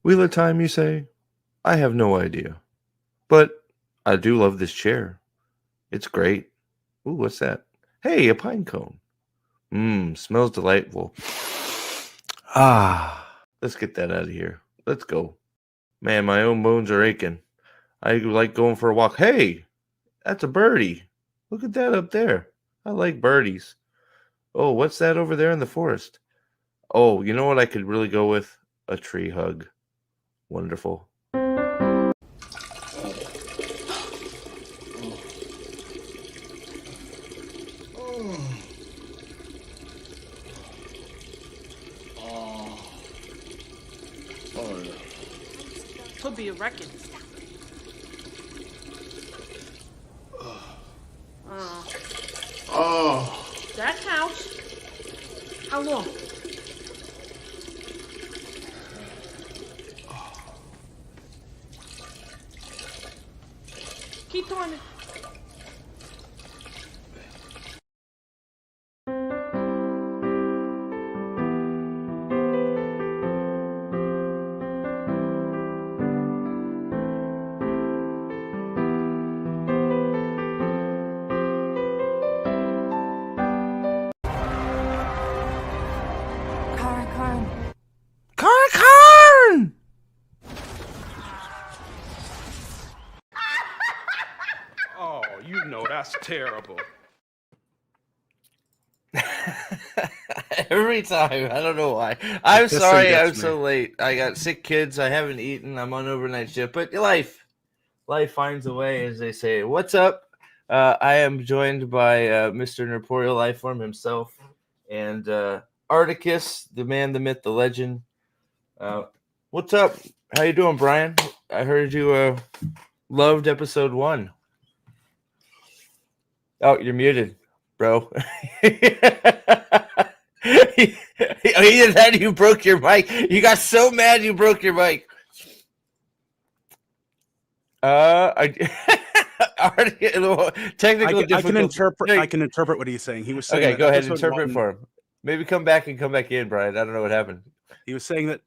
Wheel of Time, you say? I have no idea. But I do love this chair. It's great. Ooh, what's that? Hey, a pine cone. Smells delightful. Let's get that out of here. Let's go. Man, my own bones are aching. I like going for a walk. Hey, that's a birdie. Look at that up there. I like birdies. Oh, what's that over there in the forest? Oh, you know what I could really go with? A tree hug. Wonderful. Could be a record. That counts. How long? Keep timing. Karn! Oh, you know that's terrible. Every time. I don't know why. I'm This sorry thing I'm gets me. so late. I got sick kids. I haven't eaten. I'm on overnight shift. But life finds a way, as they say. What's up? I am joined by Mr. Nerporial Lifeform himself and Articus, the man, the myth, the legend. What's up? How you doing, Brian? I heard you loved episode 1. Oh, you're muted, bro. Either that, you broke your mic. You got so mad you broke your mic. Technical I can difficulty. interpret what he's saying. He was saying Okay, that go ahead. episode Interpret one- for him. Maybe come back in, Brian. I don't know what happened. He was saying that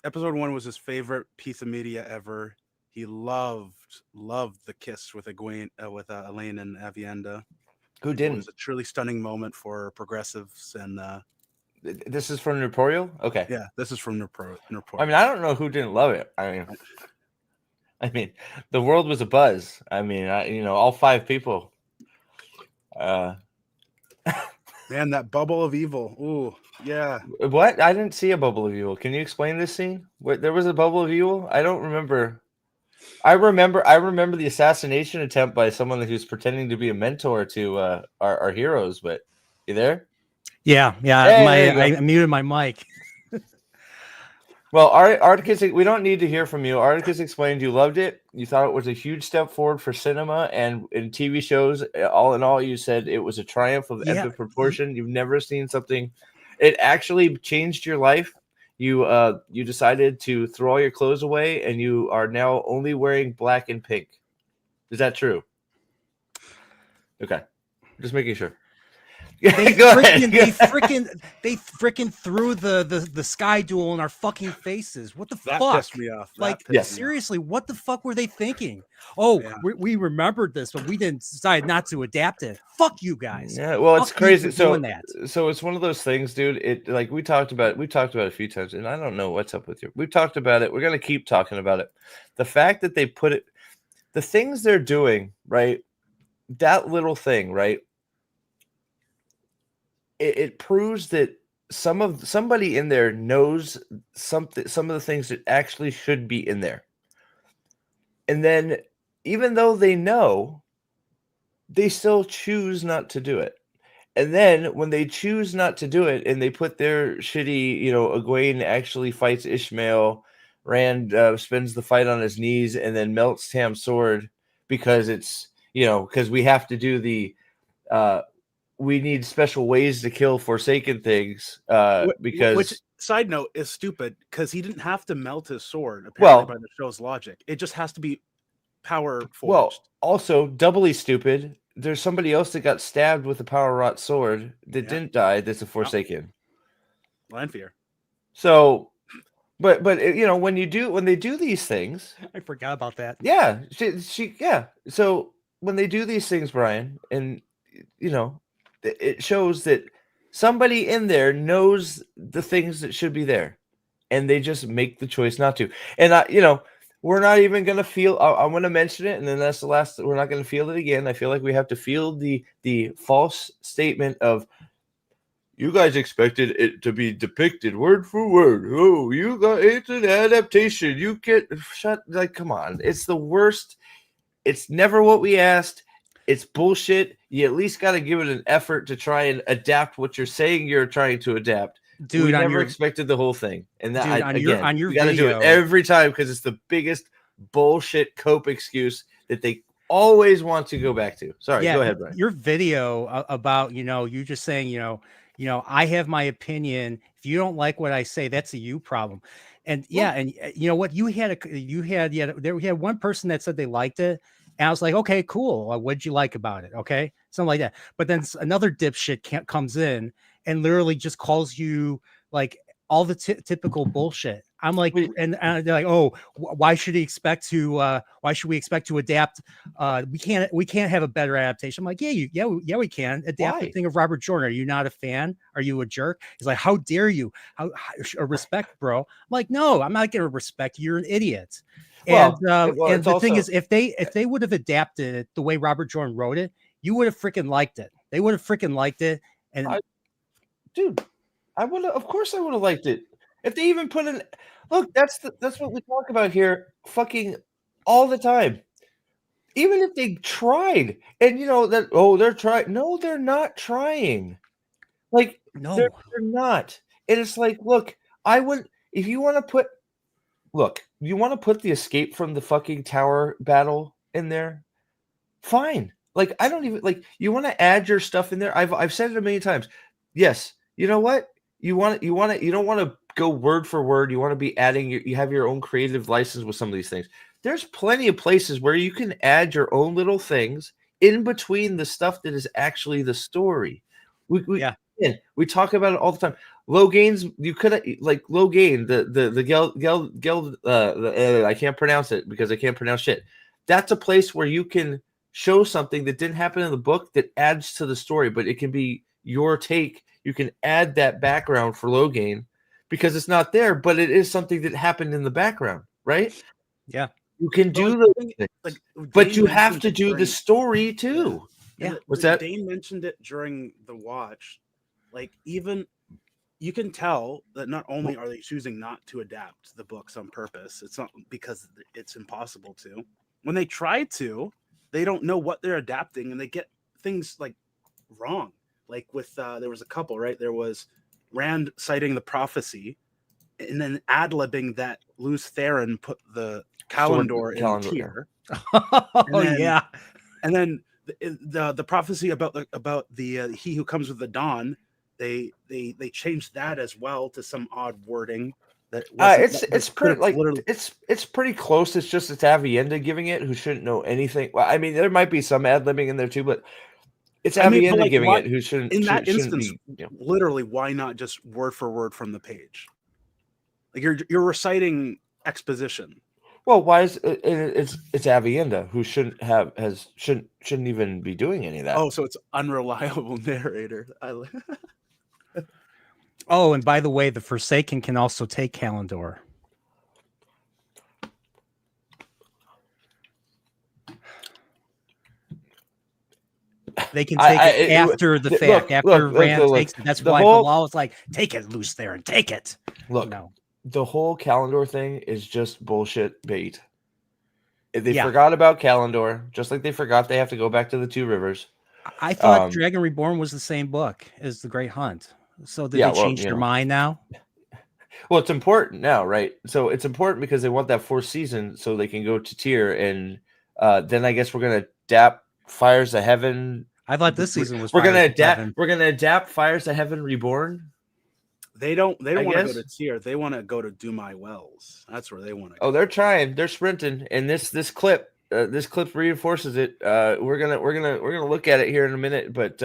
episode 1 was his favorite piece of media ever. He loved the kiss with Elaine and Avienda. Who It didn't? was a truly stunning moment for progressives, and This is from Nerporial? Okay. yeah, this is from Nerporial. I mean, I don't know who didn't love it. I mean, the world was a buzz. I mean, all 5 people. Man, that bubble of evil. Ooh, yeah. What? I didn't see a bubble of evil. Can you explain this scene? What, there was a bubble of evil? I don't remember. I remember the assassination attempt by someone who's pretending to be a mentor to our heroes. But you there? Yeah. Hey, there you go. I muted my mic. Well, Articus, we don't need to hear from you. Articus explained you loved it. You thought it was a huge step forward for cinema and in TV shows. All in all, you said it was a triumph of epic proportion. You've never seen something. It actually changed your life. You decided to throw all your clothes away, and you are now only wearing black and pink. Is that true? Okay, just making sure. They Go ahead. freaking threw the Sky Duel in our fucking faces. What the That fuck? pissed me off. That Like, pissed me off. seriously, what the fuck were they thinking? Oh, Yeah. we remembered this, but we didn't decide not to adapt it. Fuck you guys. Yeah, well, it's Fuck you crazy. for So, doing that. so it's one of those things, dude. It like we talked about it a few times, and I don't know what's up with you. We've talked about it. We're gonna keep talking about it. The fact that they put it, the things they're doing, right? That little thing, right? It proves that somebody in there knows something. Some of the things that actually should be in there, and then even though they know, they still choose not to do it. And then when they choose not to do it and they put their shitty, Egwene actually fights Ishmael, Rand spends the fight on his knees and then melts Tam's sword because it's, because we have to do the, we need special ways to kill Forsaken things because... Which, side note, is stupid because he didn't have to melt his sword, apparently, by the show's logic. It just has to be power forged. Well, also, doubly stupid, there's somebody else that got stabbed with a power wrought sword that didn't die that's a Forsaken. Lanfear. So but when they do these things, I forgot about that. yeah, yeah. So when they do these things, Brian, and it shows that somebody in there knows the things that should be there, and they just make the choice not to. And we're not even gonna feel. I'm gonna mention it, and then that's the last. We're not gonna feel it again. I feel like we have to feel the false statement of, you guys expected it to be depicted word for word. Oh, it's an adaptation. You get shut. Like, come on, it's the worst. It's never what we asked. It's bullshit. You at least got to give it an effort to try and adapt what you're saying you're trying to adapt. Dude, we on never your expected the whole thing, and that dude, on your we got to do it video, every time because it's the biggest bullshit cope excuse that they always want to go back to. Sorry, yeah, go ahead, Brian. your video about you just saying I have my opinion. If you don't like what I say, that's a you problem. And yeah, and you know what, we had one person that said they liked it, and I was like, okay, cool. What'd you like about it? Okay, something like that. But then another dipshit comes in and literally just calls you like all the typical bullshit. I'm like, and they're like, oh, why should we expect to adapt? We can't have a better adaptation. I'm like, yeah, we can adapt the thing of Robert Jordan. Are you not a fan? Are you a jerk? He's like, how dare you? How respect, bro? I'm like, no, I'm not gonna respect you. You're an idiot. And and the thing is, if they would have adapted it the way Robert Jordan wrote it, you would have freaking liked it. They would have freaking liked it. And dude, I would have. Of course, I would have liked it. If they even put in, look, that's what we talk about here, fucking all the time. Even if they tried, and they're trying. No, they're not trying. Like, no, they're not. And it's like, look, I would, if you want to put, look, you want to put the escape from the fucking tower battle in there, fine. Like, I don't even you want to add your stuff in there. I've said it a million times. Yes, you know what? You don't want to go word for word. You want to be adding you have your own creative license with some of these things. There's plenty of places where you can add your own little things in between the stuff that is actually the story. We talk about it all the time. Logain's, you could like Logain, I can't pronounce it because I can't pronounce shit. That's a place where you can show something that didn't happen in the book that adds to the story, but it can be your take. You can add that background for Logain because it's not there, but it is something that happened in the background, right? Yeah. You can do those things, but you have to do the story too. Yeah. What's that? Dane mentioned it during the watch. Like, even you can tell that not only are they choosing not to adapt the books on purpose, it's not because it's impossible to. When they try to, they don't know what they're adapting, and they get things like wrong. Like with there was a couple, right? There was Rand citing the prophecy, and then ad-libbing that Luz Theron put the Calendar in Tyr. Yeah. And then the prophecy about the he who comes with the dawn, they changed that as well to some odd wording. That it's pretty close. It's just it's Avienda giving it, who shouldn't know anything. Well, I mean, there might be some ad-libbing in there too, but it's Avienda giving it, who shouldn't. In that shouldn't instance, be, literally, why not just word for word from the page? Like, you're reciting exposition. Well, why is it's Avienda, who shouldn't even be doing any of that? Oh, so it's unreliable narrator. Oh, and by the way, the Forsaken can also take Calendar. They can take it after the fact. After Rand takes it. That's why the law is like, take it, Luz Theron, take it. Look, the whole Calendar thing is just bullshit bait. They forgot about Calendar, just like they forgot they have to go back to the Two Rivers. I thought Dragon Reborn was the same book as The Great Hunt. So did they change their mind now? Well, it's important now, right? So it's important because they want that fourth season so they can go to Tyr, and then I guess we're gonna adapt Fires of Heaven. I thought this season was. We're gonna adapt Fires of Heaven Reborn. They don't want to go to Tyr. They want to go to Dumai Wells. That's where they want to go. Oh, they're trying. They're sprinting, and this clip reinforces it. We're gonna look at it here in a minute, but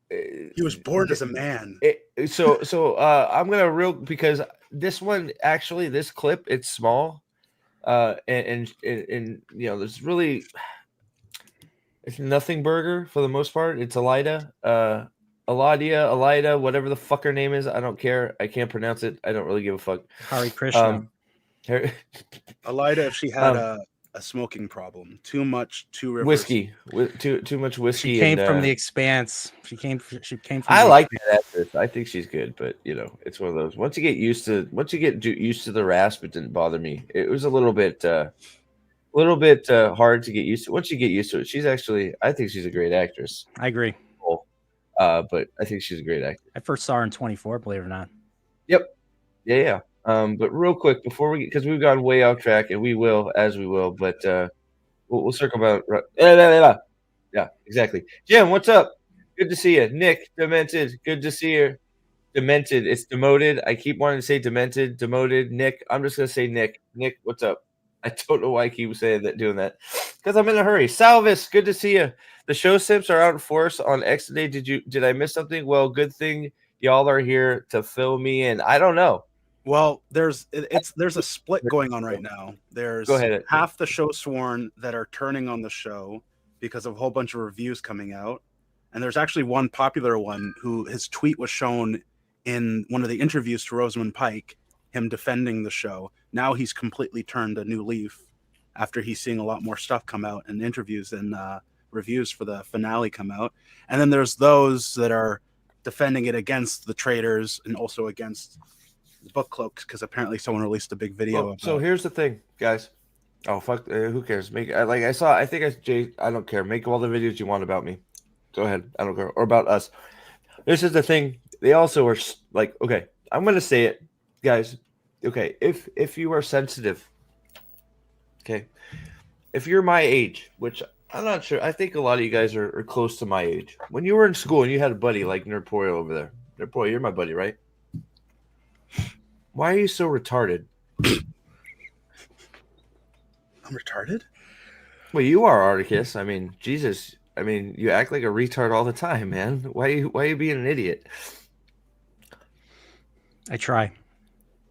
He was born as a man. I'm gonna because this one actually, this clip, it's small, and there's really it's nothing burger for the most part. It's Elida, whatever the fuck her name is. I don't care. I can't pronounce it. I don't really give a fuck. Hari Krishna. Elida, if she had a smoking problem, too much, too rivers. Whiskey, too much whiskey. She came from The Expanse. She came from. I like that actress. I think she's good, but it's one of those. Once you get used to the rasp, it didn't bother me. It was a little bit hard to get used to. Once you get used to it, I think she's a great actress. I agree. But I think she's a great actress. I first saw her in 24, believe it or not. Yep. Yeah. But real quick before because we've gone way off track, and we will, but we'll circle about. Yeah, exactly. Jim, what's up? Good to see you. Nick, Demented, good to see you. Demented, it's demoted. I keep wanting to say demented, demoted. Nick, I'm just gonna say Nick. Nick, what's up? I don't know why I keep saying that, doing that, because I'm in a hurry. Salvis, good to see you. The show simps are out in force on X today. Did I miss something? Well, good thing y'all are here to fill me in. I don't know. Well, there's a split going on right now. There's half the show sworn that are turning on the show because of a whole bunch of reviews coming out, and there's actually one popular one who his tweet was shown in one of the interviews to Rosamund Pike, him defending the show. Now he's completely turned a new leaf after he's seeing a lot more stuff come out in interviews and reviews for the finale come out. And then there's those that are defending it against the traders and also against the book cloaks, because apparently someone released a big video. So here's the thing, guys. Oh fuck, who cares? I don't care. Make all the videos you want about me. Go ahead. I don't care. Or about us. This is the thing. They also are like, okay, I'm gonna say it, guys. Okay, if you are sensitive, okay, if you're my age, which I'm not sure, I think a lot of you guys are close to my age. When you were in school and you had a buddy like Nerdpoyo over there, Nerdpoyo, you're my buddy, right? Why are you so retarded? I'm retarded? Well, you are, Articus. I mean, Jesus. I mean, you act like a retard all the time, man. Why are you being an idiot? I try.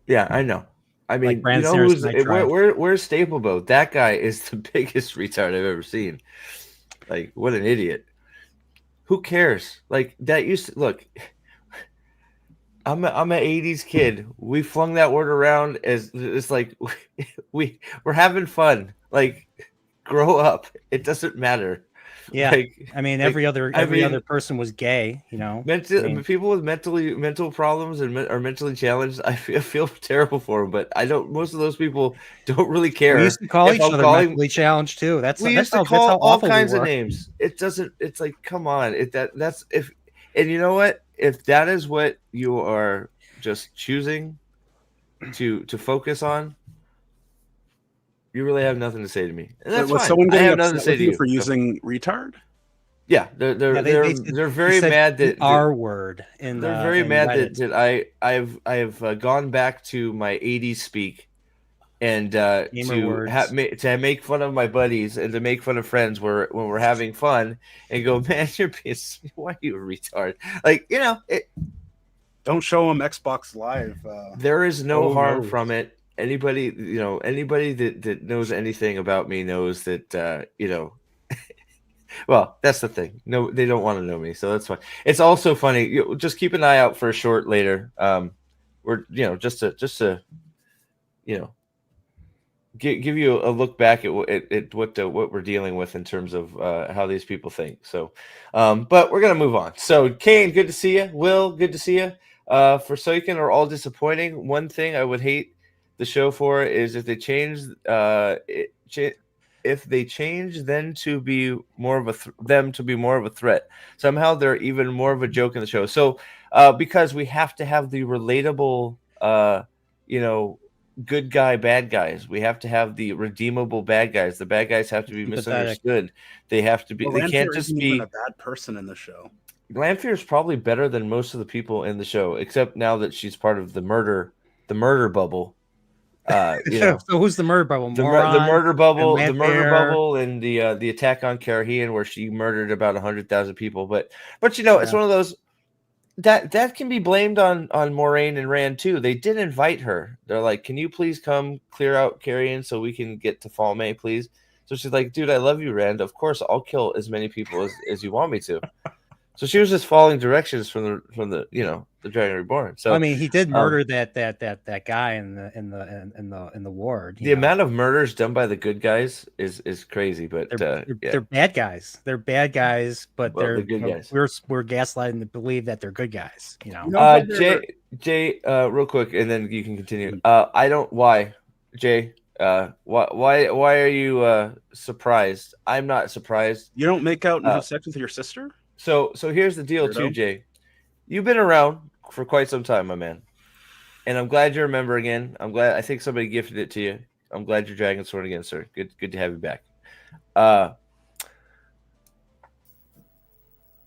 Yeah, I know. I mean, like where's Stapleboat? That guy is the biggest retard I've ever seen. Like, what an idiot. Who cares? Like, that used to look. I'm an 80s kid. We flung that word around as it's like we're having fun. Like, grow up. It doesn't matter. Yeah, like, I mean, every other person was gay. People with mental problems and are mentally challenged. I feel terrible for them, but I don't. Most of those people don't really care. We used to call each other mentally challenged too. We used to call all kinds of names. It doesn't. It's like, come on. And you know what? If that is what you are just choosing to focus on, you really have nothing to say to me. And that's was fine. Someone getting upset with you for using retard? Yeah, they're very mad that our word. They're very mad that I have gone back to my 80s speak and to make fun of my buddies and to make fun of friends when we're having fun and go, man, you're being, why are you a retard? Like, don't show them Xbox Live. There is no harm from it. Anybody that knows anything about me knows that well, that's the thing. No, they don't want to know me, so that's fine. It's also funny. Just keep an eye out for a short later. We're just to give you a look back at what we're dealing with in terms of how these people think. So, but we're gonna move on. So, Kane, good to see you. Will, good to see you. For Soikin are all disappointing. One thing I would hate the show for is if they change them to be more of a threat. Somehow they're even more of a joke in the show. So because we have to have the relatable good guy bad guys, we have to have the redeemable bad guys. The bad guys have to be misunderstood. They have to be. They can't just be even a bad person in the show. Lanfear is probably better than most of the people in the show, except now that she's part of the murder bubble. You know, So who's the murder bubble? the Moron? murder bubble, and the murder Bear. bubble, and the attack on Karahian, where she murdered about 100,000 people. But you know, it's Yeah. one of those that can be blamed on Moraine and Rand too. They did invite her. They're like, "Can you please come clear out Carrion so we can get to Falme, please?" So she's like, "Dude, I love you, Rand. Of course, I'll kill as many people as you want me to." So she was just following directions from the you know, the Dragon Reborn. So I mean, he did murder that guy in the ward. the amount of murders done by the good guys is crazy. But yeah. they're bad guys. They're bad guys, but Well, they're good guys. We're gaslighting to believe that they're good guys. You know. You know how Jay, real quick, and then you can continue. I don't. Why, Jay? Why are you surprised? I'm not surprised. you don't make out and have sex with your sister? So here's the deal too, Weirdo. Jay. You've been around for quite some time, my man, and I'm glad you're a member again. I'm glad. I think somebody gifted it to you. I'm glad you're Dragon Sword again, sir. Good to have you back.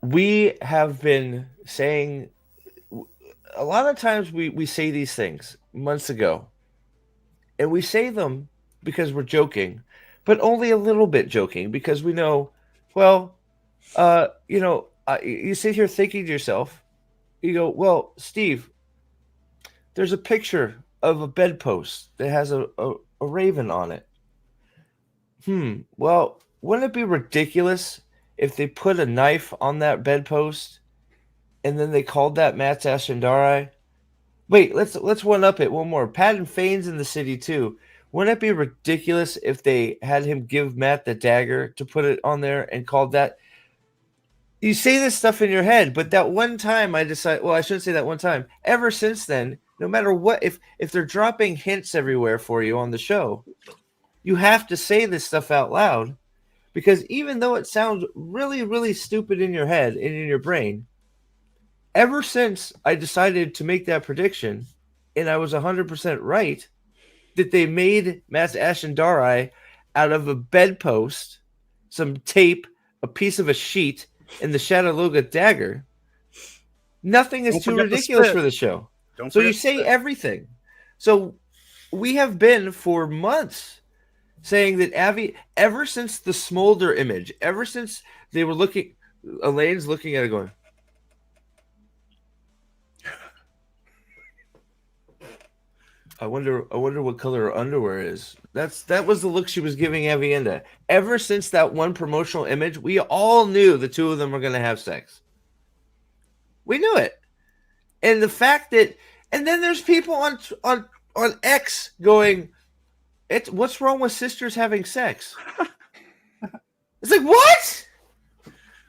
We have been saying a lot of times we say these things months ago, and we say them because we're joking, but only a little bit joking because we know, well, you know, you sit here thinking to yourself, you go, well, Steve, there's a picture of a bedpost that has a raven on it. Well, wouldn't it be ridiculous if they put a knife on that bedpost and then they called that Matt's Ashendari? Wait, let's one up it one more. Patton Fane's in the city too. Wouldn't it be ridiculous if they had him give Matt the dagger to put it on there and called that? You say this stuff in your head, but that one time I decided, well, I shouldn't say that one time. Ever since then, no matter what, if they're dropping hints everywhere for you on the show, you have to say this stuff out loud, because even though it sounds really, really stupid in your head and in your brain, ever since I decided to make that prediction, and I was 100% right, that they made Matt's Ashendari out of a bedpost, some tape, a piece of a sheet, and the Shadowloga dagger, nothing is Don't too forget the ridiculous spit. for the show. Don't So forget you the say spit. everything. So we have been for months saying that Avi, ever since the smolder image, ever since they were looking, Elaine's looking at it going, I wonder what color her underwear is. That was the look she was giving Avienda. Ever since that one promotional image, we all knew the two of them were going to have sex. We knew it. And the fact that, and then there's people on X going, what's wrong with sisters having sex? It's like, what?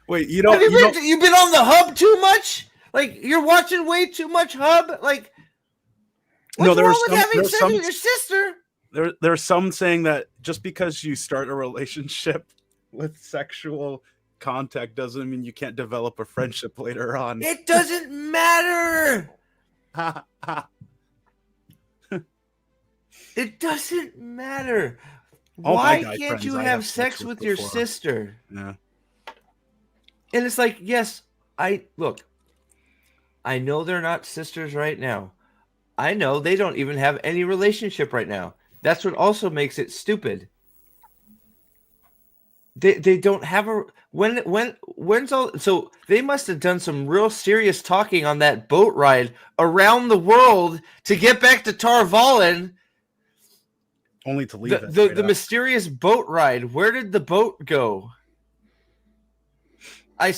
Wait, you don't. You've been on the hub too much? Like, you're watching way too much hub? Like, what's wrong with having sex with your sister? There's some saying that just because you start a relationship with sexual contact doesn't mean you can't develop a friendship later on. It doesn't matter. It doesn't matter. All my Why guy can't friends you I have sex with your before. sister? Yeah. And it's like, yes, I know they're not sisters right now. I know they don't even have any relationship right now. That's what also makes it stupid. They don't have a when's all, so they must have done some real serious talking on that boat ride around the world to get back to Tar Valon. Only to leave The mysterious boat ride. Where did the boat go? I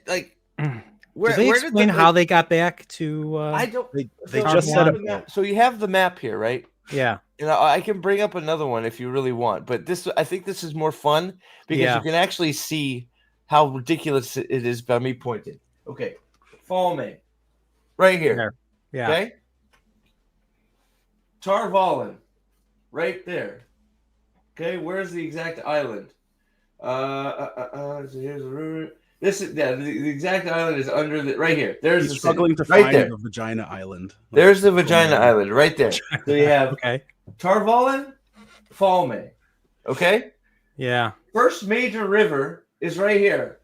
like. Did they explain how they got back to? I don't. They so just you said have it. the map. So you have the map here, right? Yeah. And I can bring up another one if you really want, but I think this is more fun because you can actually see how ridiculous it is by me pointing. Okay, follow me, right here. There. Yeah. Okay. Tar Valon, right there. Okay, where's the exact island? So here's the route. This is the exact island is under the right here. There's He's the struggling city, to right find there. the vagina island. There's the vagina island right there. So you have Okay. Tar Valon, Falme. Okay? Yeah. First major river is right here.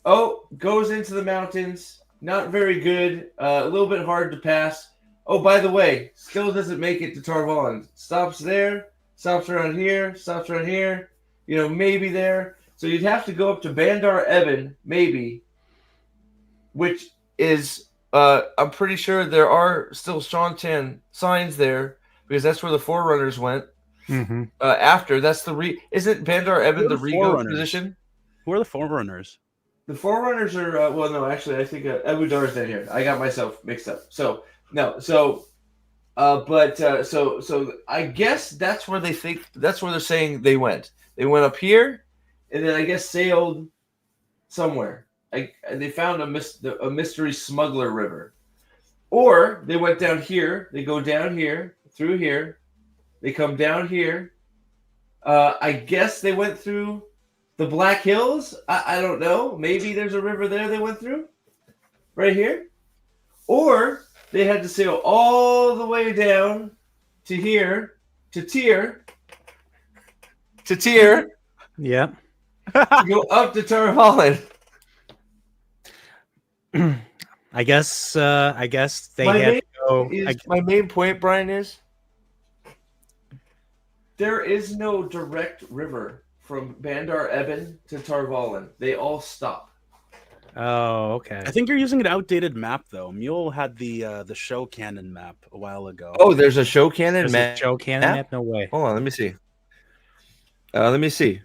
Oh, goes into the mountains. Not very good. A little bit hard to pass. Oh, by the way, still doesn't make it to Tarvalin. Stops there, stops around here, stops around here. You know, maybe there. So you'd have to go up to Bandar Evan, maybe, which is, I'm pretty sure there are still Shantan signs there because that's where the Forerunners went. Mm-hmm. After that's isn't Bandar Evan Who are the the Rego Forerunners? position? Who are the Forerunners? The Forerunners are well, no, actually, I think Abu Dar's down here. I got myself mixed up. So no, so so I guess that's where they're saying they went. They went up here, and then I guess sailed somewhere. They found a mystery smuggler river, or they went down here. They go down here through here. They come down here. I guess they went through the Black Hills. I don't know. Maybe there's a river there they went through, right here, or they had to sail all the way down to here to Tyr. Yeah. To go up to Tarvalin. I guess they had to go. My main point, Brian, is there is no direct river from Bandar Eban to Tarvalin. They all stop. Oh, okay. I think you're using an outdated map though. Mule had the show canon map a while ago. Oh, there's a show cannon There's map. a show cannon map? No way. Hold on, let me see. Let me see.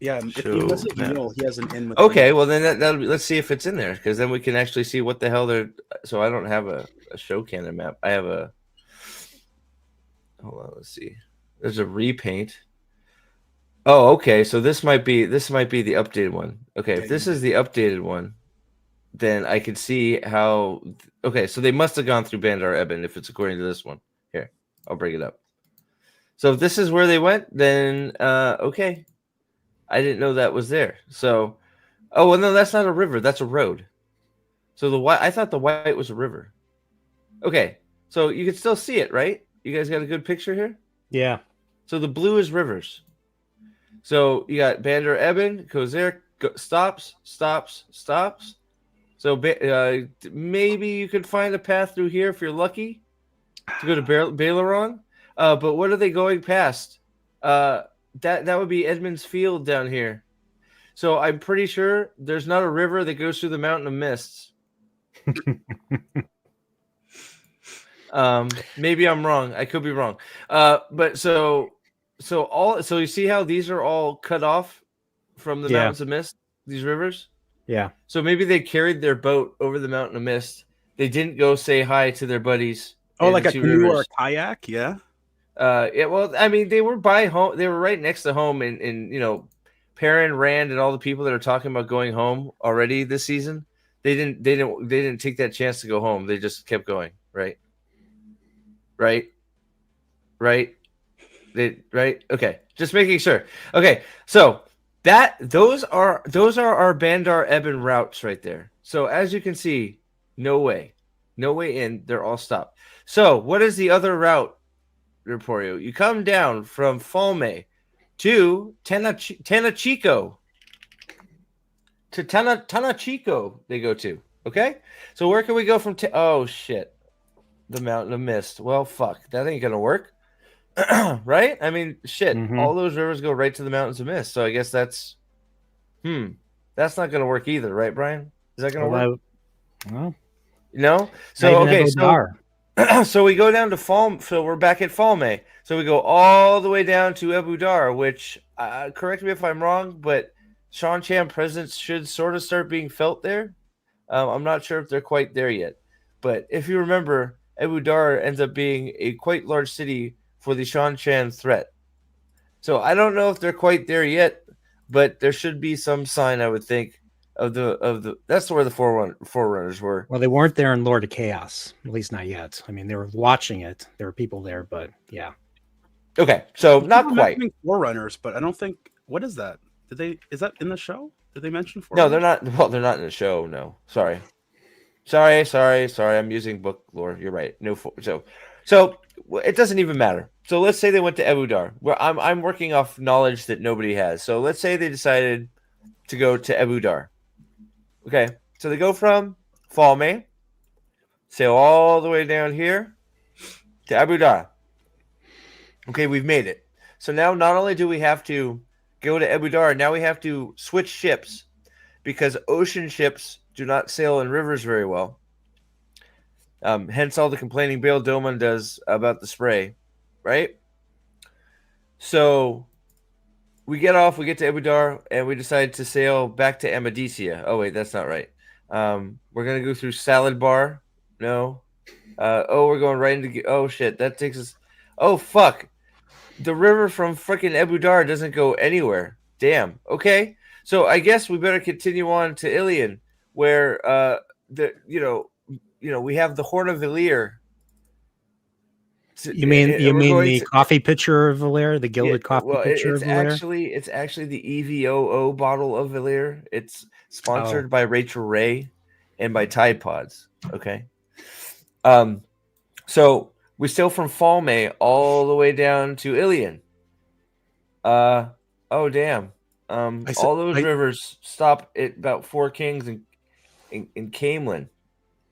Yeah, if Show you message map. Mule, he has an in with Okay, well then let's see if it's in there, because then we can actually see what the hell they're. So I don't have a show cannon map. I have a. Hold on, let's see. There's a repaint. Oh, okay. So this might be the updated one. Okay, if this is the updated one, then I can see how. Okay, so they must have gone through Bandar Eban if it's according to this one. Here, I'll bring it up. So if this is where they went, then okay. I didn't know that was there. So, oh well, no, that's not a river. That's a road. So the white, I thought the white was a river. Okay, so you can still see it, right? You guys got a good picture here. Yeah. So the blue is rivers. So you got Bandar Eban goes there, stops. So maybe you could find a path through here if you're lucky to go to Baileron. But what are they going past? That would be Edmund's Field down here. So I'm pretty sure there's not a river that goes through the Mountain of Mists. Maybe I'm wrong. I could be wrong. But so you see how these are all cut off from the Mountains of Mist, these rivers? Yeah. So maybe they carried their boat over the Mountain of Mist. They didn't go say hi to their buddies. Oh, like a two canoe or a rivers. kayak, yeah. Yeah, well, I mean, they were by home. They were right next to home, and you know, Perrin, Rand, and all the people that are talking about going home already this season. They didn't take that chance to go home. They just kept going. Right. Okay, just making sure. Okay, so those are our Bandar Eban routes right there. So as you can see, no way in. They're all stopped. So what is the other route? Reporio, you come down from Falme to Tenachico. To Tenachico they go to. Okay? So where can we go from oh shit. The Mountain of Mist. Well, fuck. That ain't gonna work. Right? I mean, shit. Mhm. All those rivers go right to the Mountains of Mist. So I guess that's not gonna work either, right, Brian? Is that gonna work? Well, no? So okay, so we go down to Falme. So we're back at Falme. So we go all the way down to Abu Dar, which, correct me if I'm wrong, but Shan-Chan presence should sort of start being felt there. I'm not sure if they're quite there yet. But if you remember, Abu Dar ends up being a quite large city for the Shan-Chan threat. So I don't know if they're quite there yet, but there should be some sign, I would think, of the that's where the Forerunners were. Well, they weren't there in Lord of Chaos, at least not yet. I mean, they were watching it. There were people there, but yeah. Okay, so not quite. Forerunners, but I don't think. What is that? Is that in the show? Did they mention No, Forerunners? they're not. Well, they're not in the show. No, sorry. I'm using book lore. You're right. No, so it doesn't even matter. So let's say they went to Abu Dar. Where I'm working off knowledge that nobody has. So let's say they decided to go to Abu Dar. Okay, so they go from Falme sail all the way down here to Abu Dhabi. Okay, we've made it. So now not only do we have to go to Abu Dhabi, now we have to switch ships because ocean ships do not sail in rivers very well. Hence all the complaining Bail Doman does about the spray, right? So we get off, we get to Abu Dhabi, and we decide to sail back to Amadisia. Oh, wait, that's not right. We're going to go through Salad Bar. No. We're going right into... Oh, shit, that takes us... Oh, fuck. The river from freaking Abu Dhabi doesn't go anywhere. Damn. Okay. So I guess we better continue on to Ilion, where we have the Horn of Valir. You mean the coffee pitcher of Valir, the gilded coffee pitcher of Valir? It's actually the EVOO bottle of Valir. It's sponsored by Rachel Ray and by Tide Pods. Okay. So we sail from Falme all the way down to Ilion. Oh damn. All those rivers stop at about Four Kings and Camelin.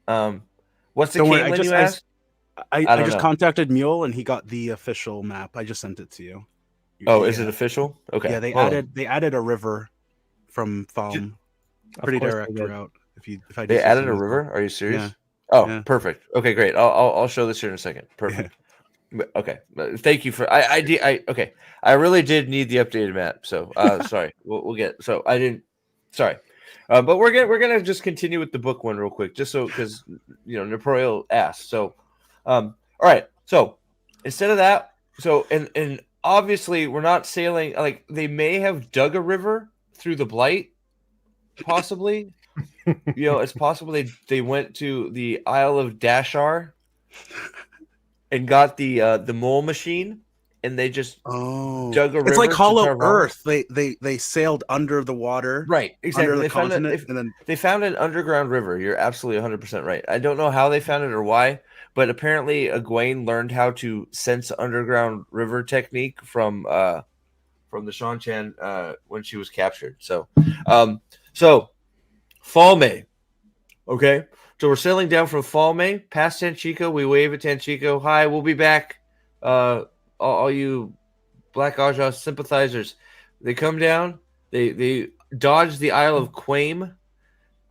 What's the Camelin you asked? I just contacted Mule and he got the official map. I just sent it to you. Is it official? Okay. Yeah, they added a river from Falme. Pretty direct route. They added a river? Are you serious? Yeah. Oh, yeah. Perfect. Okay, great. I'll show this here in a second. Perfect. Yeah. Okay. Thank you for okay. I really did need the updated map. So sorry. We'll get sorry. But we're gonna just continue with the book one real quick, just so because Napoleon asked. So all right. So instead of that, and obviously we're not sailing, like they may have dug a river through the Blight, possibly. It's possible they went to the Isle of Dashar and got the mole machine, and they just dug a river. It's like Hollow Earth. They sailed under the water, right? Exactly. Under the continent, and then they found an underground river. You're absolutely 100% right. I don't know how they found it or why, but apparently Egwene learned how to sense underground river technique from the Shan when she was captured. So Falme. Okay. So we're sailing down from Falme past Tanchico. We wave at Tanchico. Hi, we'll be back. All you Black Aja sympathizers. They come down. They dodge the Isle of Quame.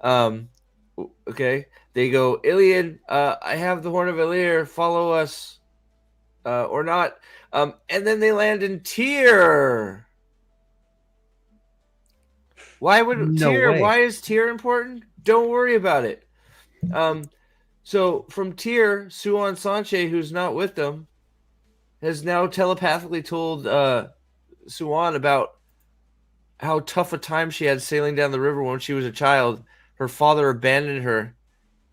Okay. They go, Ilion, I have the Horn of Valir. Follow us. Or not. And then they land in Tyr. Why is Tyr important? Don't worry about it. So from Tyr, Suan Sanche, who's not with them, has now telepathically told Suan about how tough a time she had sailing down the river when she was a child. Her father abandoned her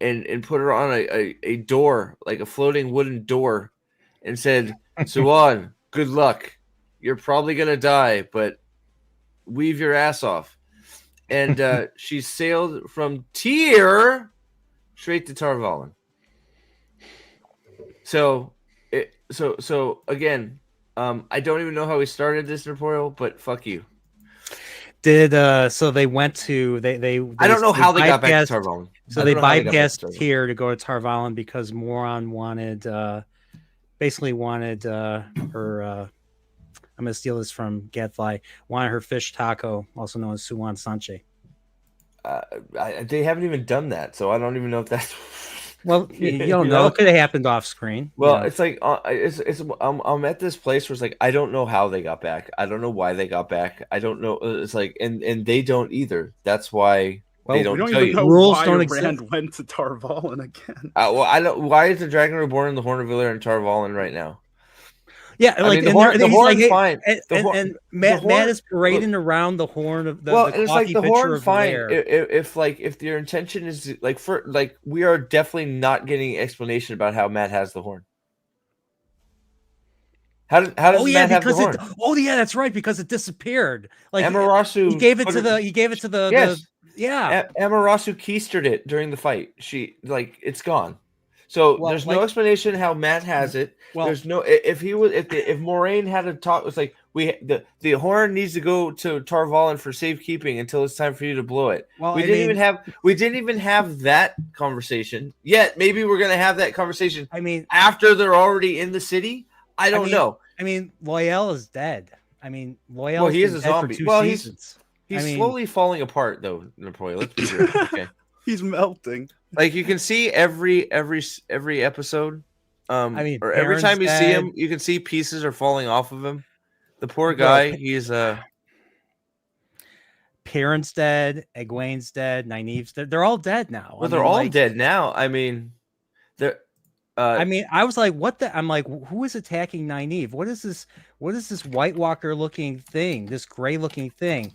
and put her on a door, like a floating wooden door, and said, Suan, good luck. You're probably going to die, but weave your ass off. And she sailed from Tyr straight to Tar Valon. So again, I don't even know how we started this tutorial, but fuck you. So they went to they I don't know how they got back to Tar Valon. So they bypassed Tyr to go to Tar Valon because Moron basically wanted her. I'm going to steal this from Gadfly. Wanted her fish taco, also known as Suan Sanche. They haven't even done that, so I don't even know if that's. Well, you don't know. It could have happened off screen. Well, it's like I'm at this place where it's like I don't know how they got back. I don't know why they got back. I don't know. It's like and they don't either. That's why they don't tell you. Rules don't exist. Brand went to Tar Valon again. I don't. Why is the Dragon Reborn and the Horn of Valir in Tar Valon right now? Yeah, like the horn's fine. And Matt is parading around the horn of the it's like the horn fine. If your intention is we are definitely not getting an explanation about how Matt has the horn. How does Matt have the horn? That's right, because it disappeared. Like Amaterasu he gave it to the yes. Yeah, Amaterasu keistered it during the fight. It's gone. So Well, there's no like- explanation how Matt has it. Well- There's no if Moraine had to talk, it's like the horn needs to go to Tarvalin for safekeeping until it's time for you to blow it. Well, we I didn't mean- even have that conversation yet. Maybe we're gonna have that conversation. I mean, after they're already in the city. I don't know. I mean, Loyal is dead. I mean, Loyal. Well, he is a zombie. Well, seasons. he's slowly falling apart though, Napoleon. Let's be real. Okay. He's melting. Like you can see every episode. I mean, or every Perrin's time you see him, dead. you can see pieces are falling off of him. The poor Bro, guy, he's Perrin's dead, Egwene's dead, Nynaeve's dead. They're all dead now. well, they're all dead now. I mean, they're I mean, I was like, what the? I'm like, who is attacking Nynaeve? What is this? What is this White Walker looking thing? This gray looking thing?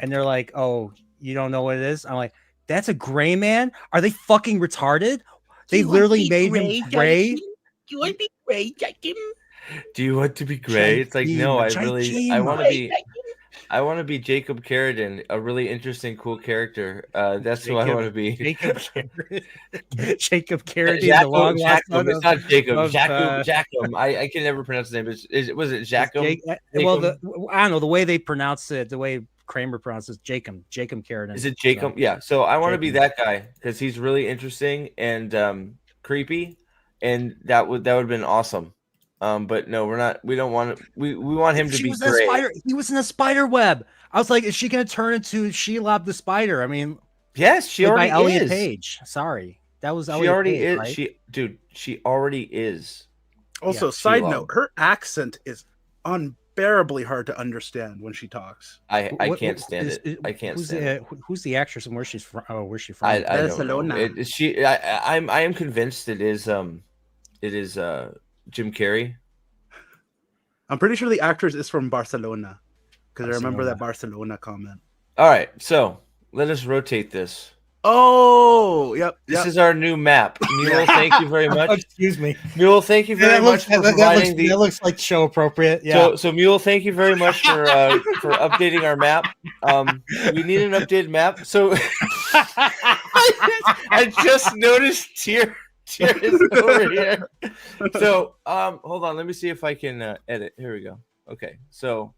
And they're like, oh, you don't know what it is? I'm like, that's a gray man? Are they fucking retarded? They literally made him gray. Do you want to be gray, Jacob? do you want to be gray? It's like, no, I want to be Jacob Carradine, a really interesting, cool character. That's who I want to be. Jacob Carradine. Jacob Carradine, the long lost son It's not Jacob. of, Jacob. I can never pronounce his name. Was it Jacob? Well, I don't know the way they pronounce it. The way Kramer pronounces Jacob Carradine. Is it Jacob? So, yeah. So I want to be Jacob. that guy because he's really interesting and creepy, and that would have been awesome. But no, we're not. We don't want. We want him to be gray. He was in a spider web. I was like, is she going to turn into Shelob the spider? I mean, Yes, she played already by Elliot is. Page. Sorry, that was She Elliot already Page, is. right? She already is. Also, Yeah, side Shelob. note, her accent is unbearably hard to understand when she talks. I What- can't what- stand is- it. I can't who's stand it. Who's the actress and where she's from? Oh, where's she from? I don't know. Barcelona. I am convinced it is Jim Carrey. I'm pretty sure the actress is from Barcelona because I remember Barcelona. that Barcelona comment. All right, so let us rotate this. Oh, yep. This is our new map. Mule, thank you very much. Excuse me. Mule, thank you very much for providing the. That looks like show appropriate. Yeah. So Mule, thank you very much for updating our map. We need an updated map. So I just noticed Tier is over here. So hold on, let me see if I can edit. Here we go. Okay, so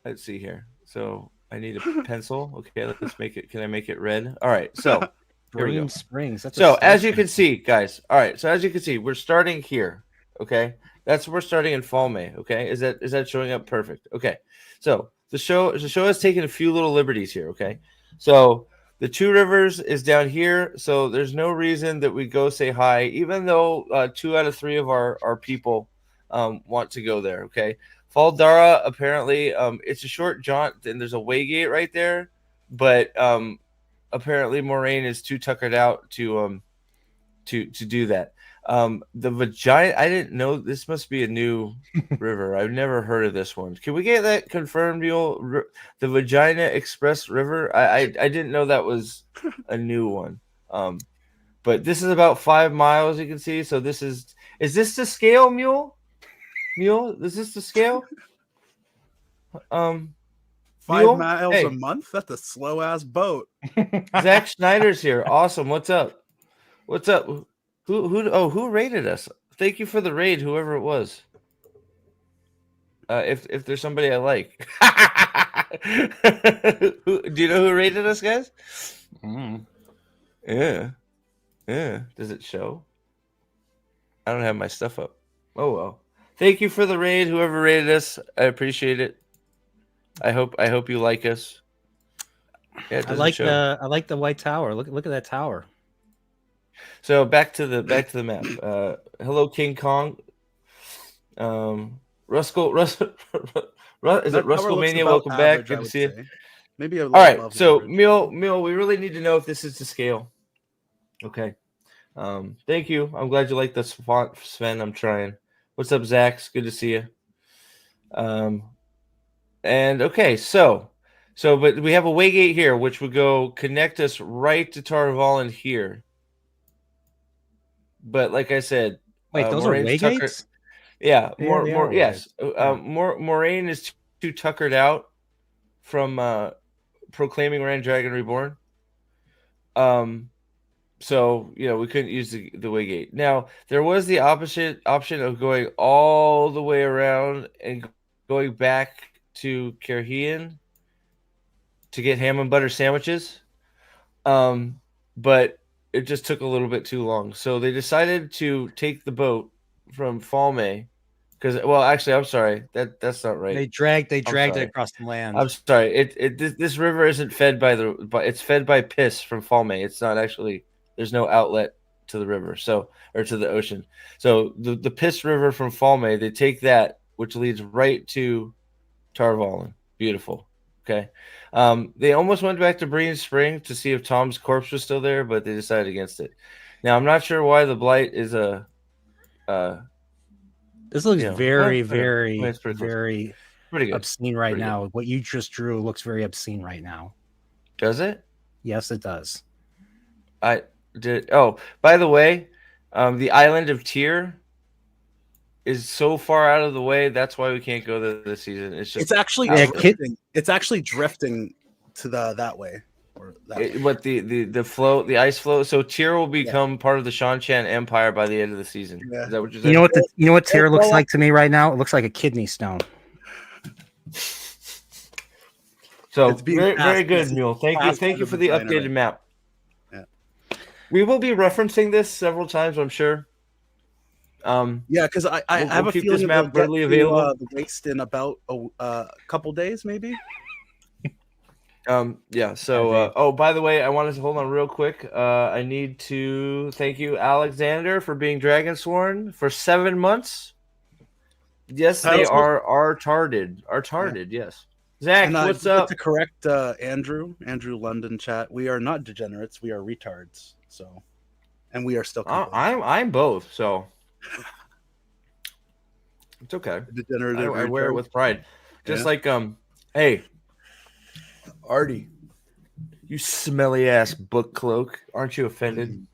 let's see here. So I need a pencil. Okay, let's make it. Can I make it red? All right. So here we go. Bream Springs. That's So as you can see, guys. All right. So as you can see, we're starting here. Okay, we're starting in Fall May. Okay, is that showing up perfect? Okay. So the show has taken a few little liberties here. Okay, so the Two Rivers is down here. So there's no reason that we go say hi, even though 2 out of 3 of our people want to go there. Okay. Fall Dara, apparently, it's a short jaunt, and there's a waygate right there, but apparently Moraine is too tuckered out to do that. The vagina, I didn't know this must be a new river. I've never heard of this one. Can we get that confirmed, Mule? The Vagina Express River? I didn't know that was a new one. But this is about 5 miles, you can see. So is this the scale, Mule? Mule, is this the scale? 5 Mule? miles Hey. a month? That's a slow ass boat. Zach Schneider's here. Awesome. What's up? What's up? Who rated us? Thank you for the raid, whoever it was. If there's somebody I like. Do you know who rated us, guys? Yeah. Does it show? I don't have my stuff up. Oh well. Thank you for the raid, whoever rated us. I appreciate it. I hope you like us. Yeah, it I like doesn't show. the White Tower. Look at that tower. So back to the map. Hello, King Kong. Ruskell, is it Ruskellmania? Welcome back. Good to see you. Maybe a All right, above so average. Mule, we really need to know if this is to scale. Okay. Thank you. I'm glad you like the font, Sven. I'm trying. What's up, Zach? It's good to see you. And okay, but we have a waygate here, which would go connect us right to Tarvalin here. But like I said, Wait, those Moraine's are waygates? yeah, Yeah, more they are yes. waygates. Moraine is too tuckered out from proclaiming Ran Dragon Reborn. So we couldn't use the way gate. Now there was the opposite option of going all the way around and going back to Carhean to get ham and butter sandwiches. But it just took a little bit too long. So they decided to take the boat from Falmey because, well, actually, I'm sorry. That's not right. They dragged it sorry. across the land. I'm sorry. This river isn't fed by it's fed by piss from Falmey. It's not actually. There's no outlet to the river, or to the ocean. So the piss river from Falmey, they take that, which leads right to Tarvalin. Beautiful. Okay. They almost went back to Breen Spring to see if Tom's corpse was still there, but they decided against it. Now I'm not sure why the blight is a. This looks very, pretty good. obscene right Pretty now. What you just drew looks very obscene right now. Does it? Yes, it does. I did. Oh, by the way, the island of Tyr is so far out of the way. That's why we can't go there this season. It's just actually drifting. It's actually drifting to that way. Or that way. But the flow, the ice flow. So Tyr will become part of the Shan-Chan Empire by the end of the season. Yeah. Is that what you're saying? You know what Tyr looks like to me right now? It looks like a kidney stone. So It's being very good, passed. Mule. Thank you for the updated map. Yeah. We will be referencing this several times, I'm sure. Yeah, because I have a keep feeling this map readily available. The waste in about a couple days, maybe. Yeah. So, by the way, I wanted to hold on real quick. I need to thank you, Alexander, for being Dragon Sworn for 7 months. Yes, they are tarded. Yes. Zach, And what's I'd like up? to correct Andrew London chat. We are not degenerates. We are retards. So, and we are still. I'm both. So it's okay. Degenerate. I wear it with pride. Just like hey, Artie, you smelly ass book cloak. Aren't you offended?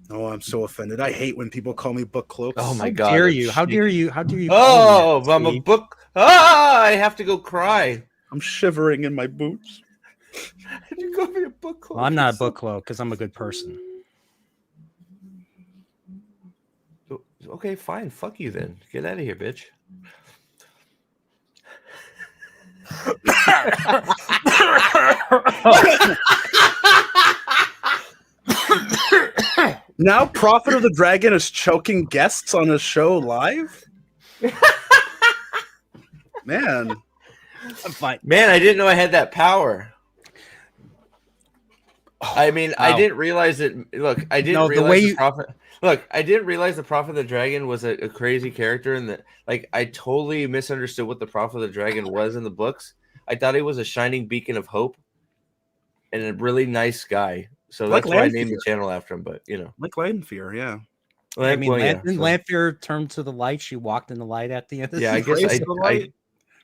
Oh, I'm so offended. I hate when people call me book cloaks. Oh my How god! dare you? How dare you? How dare you? Oh, I'm a book. I have to go cry. I'm shivering in my boots. You call me a book cloak. Well, I'm not a book cloak because I'm a good person. Okay, fine. Fuck you then. Get out of here, bitch. Now, Prophet of the Dragon is choking guests on his show live. Man, I'm fine. Man, I didn't know I had that power. I mean, wow. I didn't realize that. Look, I didn't realize the Prophet. Look, I didn't realize the Prophet of the Dragon was a crazy character, and that I totally misunderstood what the Prophet of the Dragon was in the books. I thought he was a shining beacon of hope and a really nice guy. So Like that's why I named Lanfear. the channel after him. But like Lanfear, yeah. I mean, Lanfear turned to the light. She walked in the light at the end. Yeah, I guess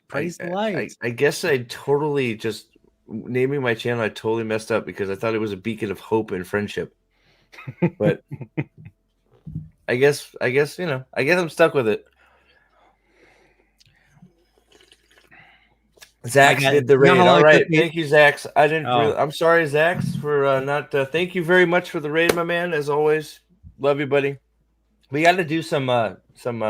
Praise the light. I guess I totally just naming my channel. I totally messed up because I thought it was a beacon of hope and friendship. But I guess I'm stuck with it. Zach did the raid. All right, thank you, Zach. I didn't. I'm sorry, Zach, for not. Thank you very much for the raid, my man. As always, love you, buddy. We got to do some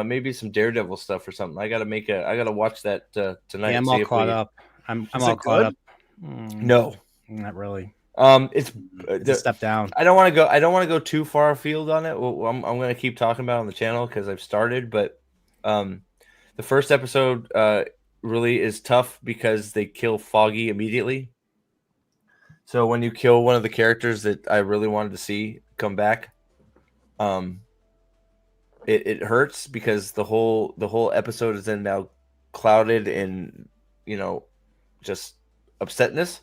maybe some Daredevil stuff or something. I got to watch that tonight. Yeah, I'm all caught up. I'm all caught up. No, not really. It's a step down. I don't want to go too far afield on it. Well, I'm going to keep talking about it on the channel because I've started, but the first episode really is tough because they kill Foggy immediately. So when you kill one of the characters that I really wanted to see come back, it hurts because the whole episode is then now clouded in just upsetness.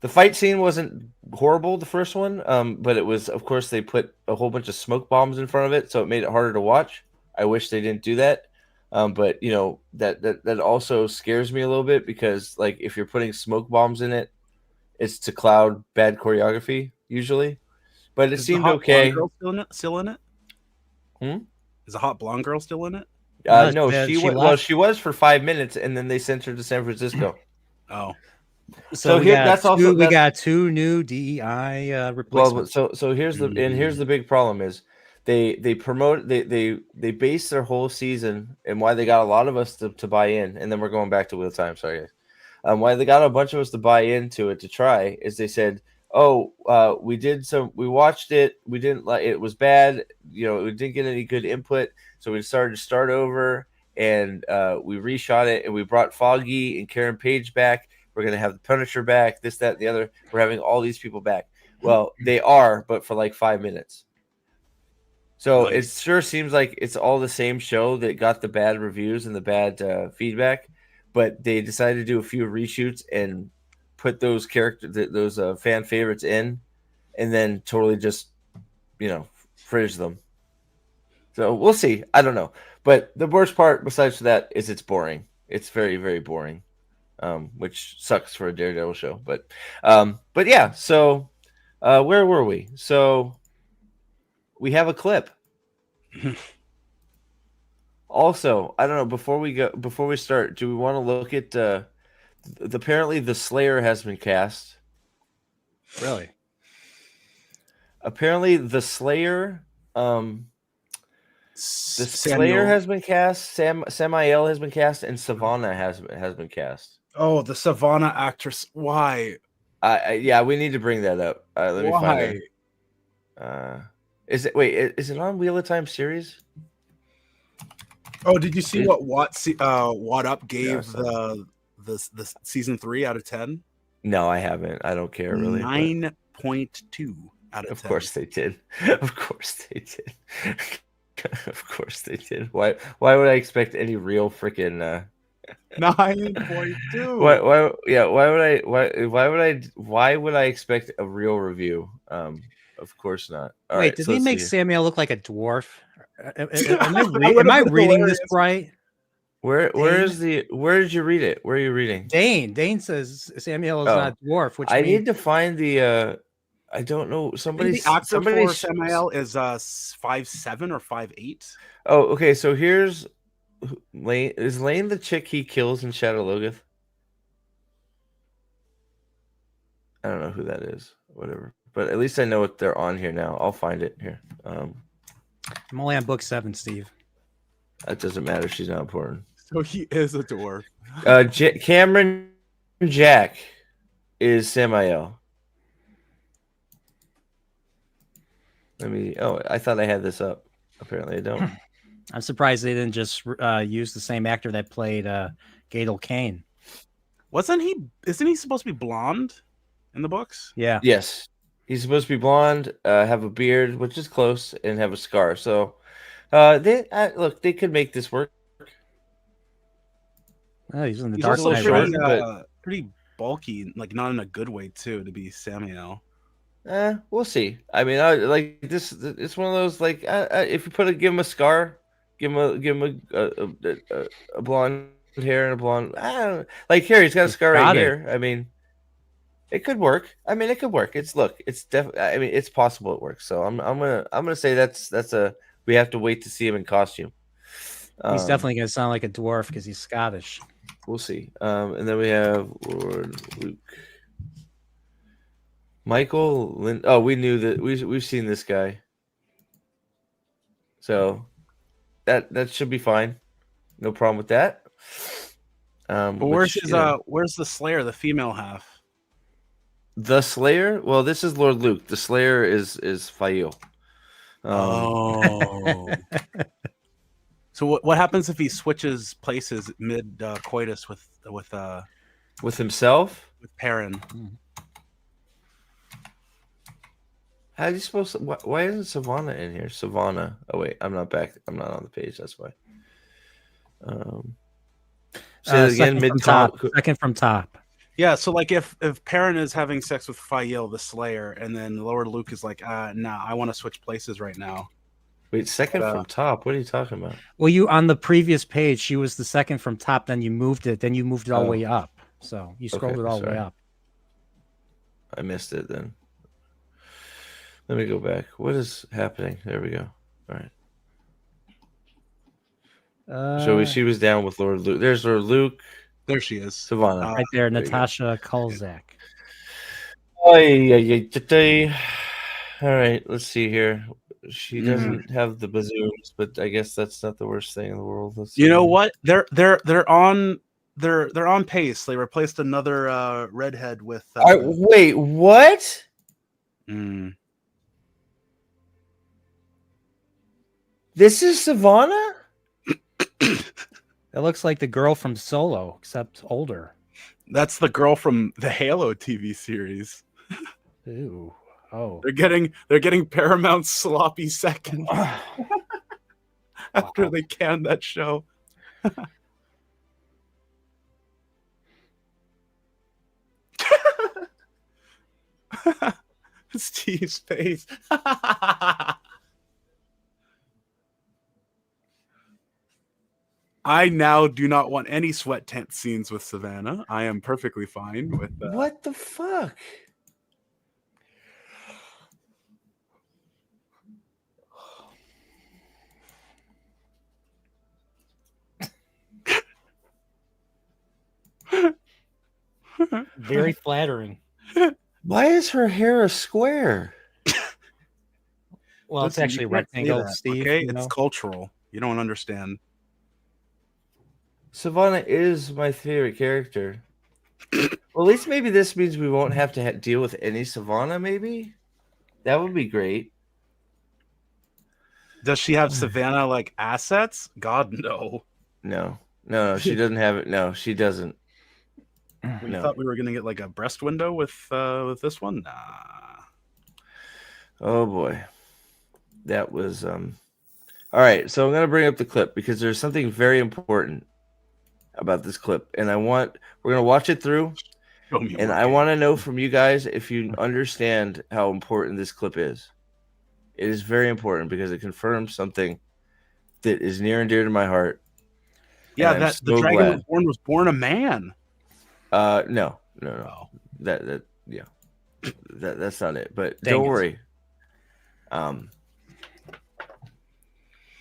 The fight scene wasn't horrible, the first one, but it was, of course, they put a whole bunch of smoke bombs in front of it, so it made it harder to watch. I wish they didn't do that, but that also scares me a little bit because, like, if you're putting smoke bombs in it, it's to cloud bad choreography usually. But it seemed okay. Girl still in it? Is a hot blonde girl still in it? No, she was for 5 minutes, and then they sent her to San Francisco. Oh. So we here, got that's two, also we that's, got 2 new DEI well, replacements. so here's the big problem is they promote they base their whole season and why they got a lot of us to buy in, and then we're going back to Wheel Time. Sorry, guys. Why they got a bunch of us to buy into it to try is they said, oh, we watched it, we didn't like it, was bad, we didn't get any good input, so we decided to start over, and we reshot it, and we brought Foggy and Karen Page back. We're gonna have the Punisher back, this, that, and the other. We're having all these people back. Well, they are, but for like 5 minutes. So it sure seems like it's all the same show that got the bad reviews and the bad feedback, but they decided to do a few reshoots and put those fan favorites in, and then totally just, fridge them. So we'll see. I don't know. But the worst part, besides that, is it's boring. It's very, very boring, which sucks for a Daredevil show. But yeah. So where were we? So we have a clip. Also, I don't know. Before we start, do we want to look at apparently the Slayer has been cast. Really? Apparently the Slayer. The Slayer has been cast. Samael has been cast, and Savannah has been cast. Oh, the Savannah actress. Why? Yeah, we need to bring that up. Let me find it. Is it on Wheel of Time series? Oh, did you see what What Up gave the season 3 out of 10? No, I haven't. I don't care really. 9.2 out of 10. Of course they did. Of course they did. Of course they did. Why would I expect any real freaking 9.2? Why would I expect a real review? Of course not. All Wait, right, did so they let's make see. Samuel look like a dwarf? Am I reading this right? Where did you read it? Where are you reading? Dane says Samuel is not dwarf, which I means need to find the I don't know. The actor for Samael is 5'7" or 5'8". Oh, okay. So here's Lane. Is Lane the chick he kills in Shadow Logoth? I don't know who that is. Whatever. But at least I know what they're on here now. I'll find it here. I'm only on book 7, Steve. That doesn't matter. She's not important. So he is a dwarf. Cameron Jack is Samael. I thought I had this up. Apparently I don't. I'm surprised they didn't just use the same actor that played Gadel Kane. Isn't he supposed to be blonde in the books? Yeah. Yes. He's supposed to be blonde, have a beard, which is close, and have a scar. So they could make this work. Oh, he's in the He's Dark also Knight, short, right? pretty bulky, like not in a good way too, to be Samael. We'll see. I mean, like this. It's one of those like if you give him a scar, give him a blonde hair and a blonde. I don't know. Like here, he's got a scar right here. I mean, it could work. I mean, it could work. It's definitely. I mean, it's possible it works. So I'm gonna say that's a. We have to wait to see him in costume. He's definitely gonna sound like a dwarf because he's Scottish. We'll see. And then we have Lord Luke. Michael Lynn. Oh, we knew that we've seen this guy. So that should be fine. No problem with that. But where's the Slayer, the female half? The Slayer? Well, this is Lord Luke. The Slayer is Fail. Oh. So what happens if he switches places mid coitus with himself? With Perrin. How are you supposed to? Why isn't Savannah in here? Savannah. Oh wait, I'm not back. I'm not on the page. That's why. Say it again. Mid top. Second from top. Yeah. So like if Perrin is having sex with Fael, the Slayer, and then Lord Luke is like, nah, I want to switch places right now. Wait, second from top. What are you talking about? Well, you on the previous page, she was the second from top. Then you moved it. Then you moved it all the way up. So you scrolled it all the way up. I missed it then. Let me go back. What is happening? There we go. All right. So she was down with Lord Luke. There's Lord Luke. There she is. Savannah. Right there, There you go. Natasha Kolzak. All right, let's see here. She doesn't have the bazooms, but I guess that's not the worst thing in the world. Let's see. You know what? They're on pace. They replaced another redhead with. Wait, what? Mm. This is Savannah? That looks like the girl from Solo, except older. That's the girl from the Halo TV series. Ooh. Oh. They're getting Paramount's sloppy second after they canned that show. Steve's face. I now do not want any sweat tent scenes with Savannah. I am perfectly fine with What the fuck? Very flattering. Why is her hair a square? Well, it's Listen, actually you can't say rectangle, that, Steve. okay, you it's know? cultural. You don't understand. Savannah is my favorite character. Well, at least maybe this means we won't have to deal with any Savannah, maybe? That would be great. Does she have Savannah like assets? God, no. No, she doesn't have it. No, she doesn't. We No. thought we were gonna get like a breast window with this one. Nah. Oh boy. That was all right, so I'm gonna bring up the clip because there's something very important about this clip, and we're gonna watch it through, Show me and more I game. want to know from you guys if you understand how important this clip is. It is very important because it confirms something that is near and dear to my heart. Yeah, and I'm that the so dragon glad. was born a man. No. Oh. That yeah. That's not it. But Dang don't it. worry.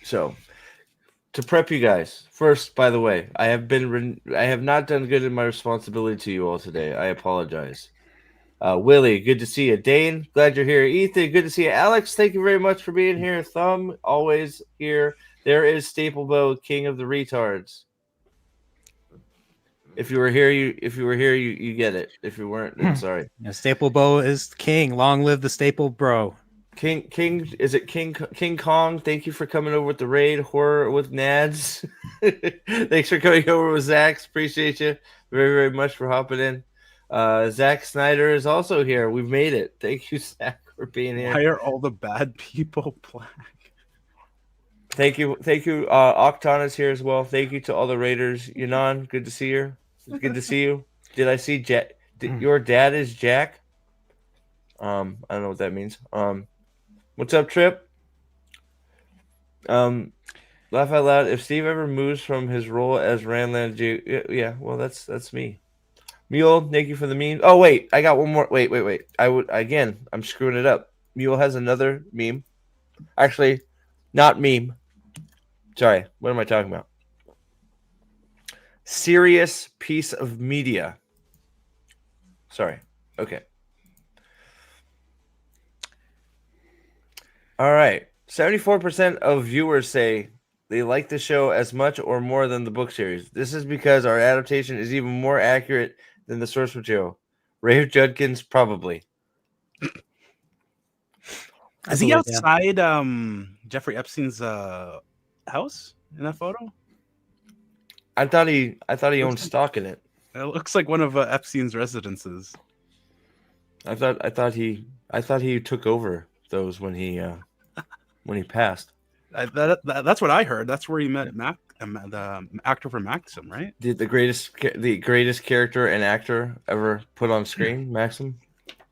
So to prep you guys, first, by the way, I have not done good in my responsibility to you all today. I apologize. Willie, good to see you. Dane, glad you're here. Ethan, good to see you. Alex, thank you very much for being here. Thumb, always here. There is Staplebow, king of the retards. If you were here, you get it. If you weren't, then sorry. Yeah, Staple Bow is king. Long live the Staple Bro. King, is it King Kong? Thank you for coming over with the raid. Horror with Nads. Thanks for coming over with Zach. Appreciate you very, very much for hopping in. Zack Snyder is also here. We've made it. Thank you, Zach, for being here. Why are all the bad people black? Thank you. Octon is here as well. Thank you to all the raiders. Yunan, good to see you. Good to see you. Did I see Jack? Your dad is Jack? I don't know what that means. What's up, Trip? Laugh out loud. If Steve ever moves from his role as Randland, yeah, well, that's me. Mule, thank you for the meme. Oh wait, I got one more. Wait. I'm screwing it up. Mule has another meme. Actually, not meme. Sorry, what am I talking about? Serious piece of media. Sorry. Okay. All right. 74% of viewers say they like the show as much or more than the book series. This is because our adaptation is even more accurate than the source material. Rafe Judkins, probably. Is he outside Jeffrey Epstein's house in that photo? I thought he owned stock in it. It looks like one of Epstein's residences. I thought he took over those when he passed. That's what I heard. That's where he met the actor from Maxim, right? The greatest character and actor ever put on screen, Maxim.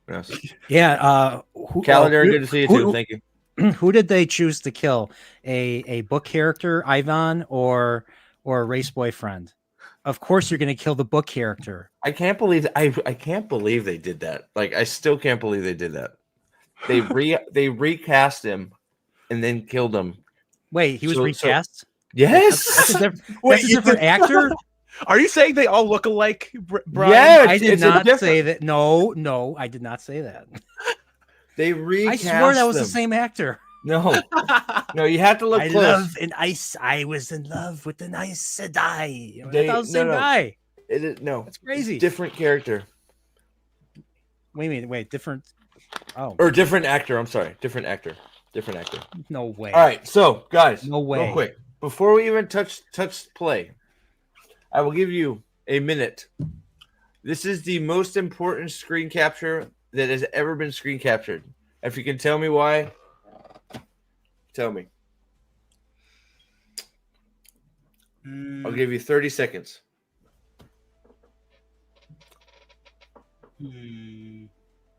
Yes. Yeah. Calendar, good to see you too. Thank you. Who did they choose to kill? A book character, Ivan, or a race boyfriend? Of course, you're going to kill the book character. I can't believe I can't believe they did that. Like, I still can't believe they did that. They recast him and then killed him. Wait, he was recast? Yes. That's a different actor. Are you saying they all look alike, Brian? Yes, I did it's a not different- say that. No, I did not say that. They I recast swore that was the them. same actor. No, no, you have to look I close. love an ice. I was in love with an ice Sedai. I They- thought it was the same no. guy. It is no. That's crazy. It's different character Wait, different. Oh, or different actor. I'm sorry, different actor. Different actor. no way. All right, so guys, No way. real quick before we even touch play, I will give you a minute. This is the most important screen capture that has ever been screen captured. If you can tell me why, tell me. I'll give you 30 seconds.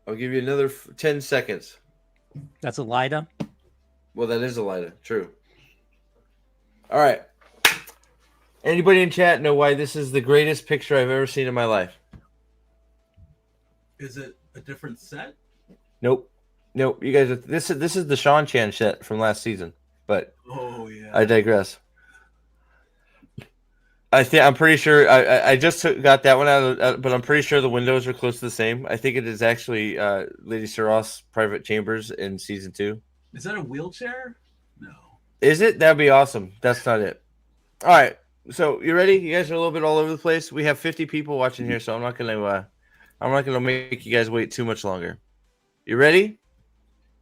I'll give you another 10 seconds. That's a Lida. Well, that is a Lida. True. All right. Anybody in chat know why this is the greatest picture I've ever seen in my life? Is it a different set? Nope. You guys, this is the Sean Chan set from last season, but Oh yeah. I digress. I'm pretty sure I just got that one out, but I'm pretty sure the windows are close to the same. I think it is actually Lady Saros' private chambers in season 2. Is that a wheelchair? No. Is it? That'd be awesome. That's not it. All right. So you ready? You guys are a little bit all over the place. We have 50 people watching here, so I'm not gonna make you guys wait too much longer. You ready?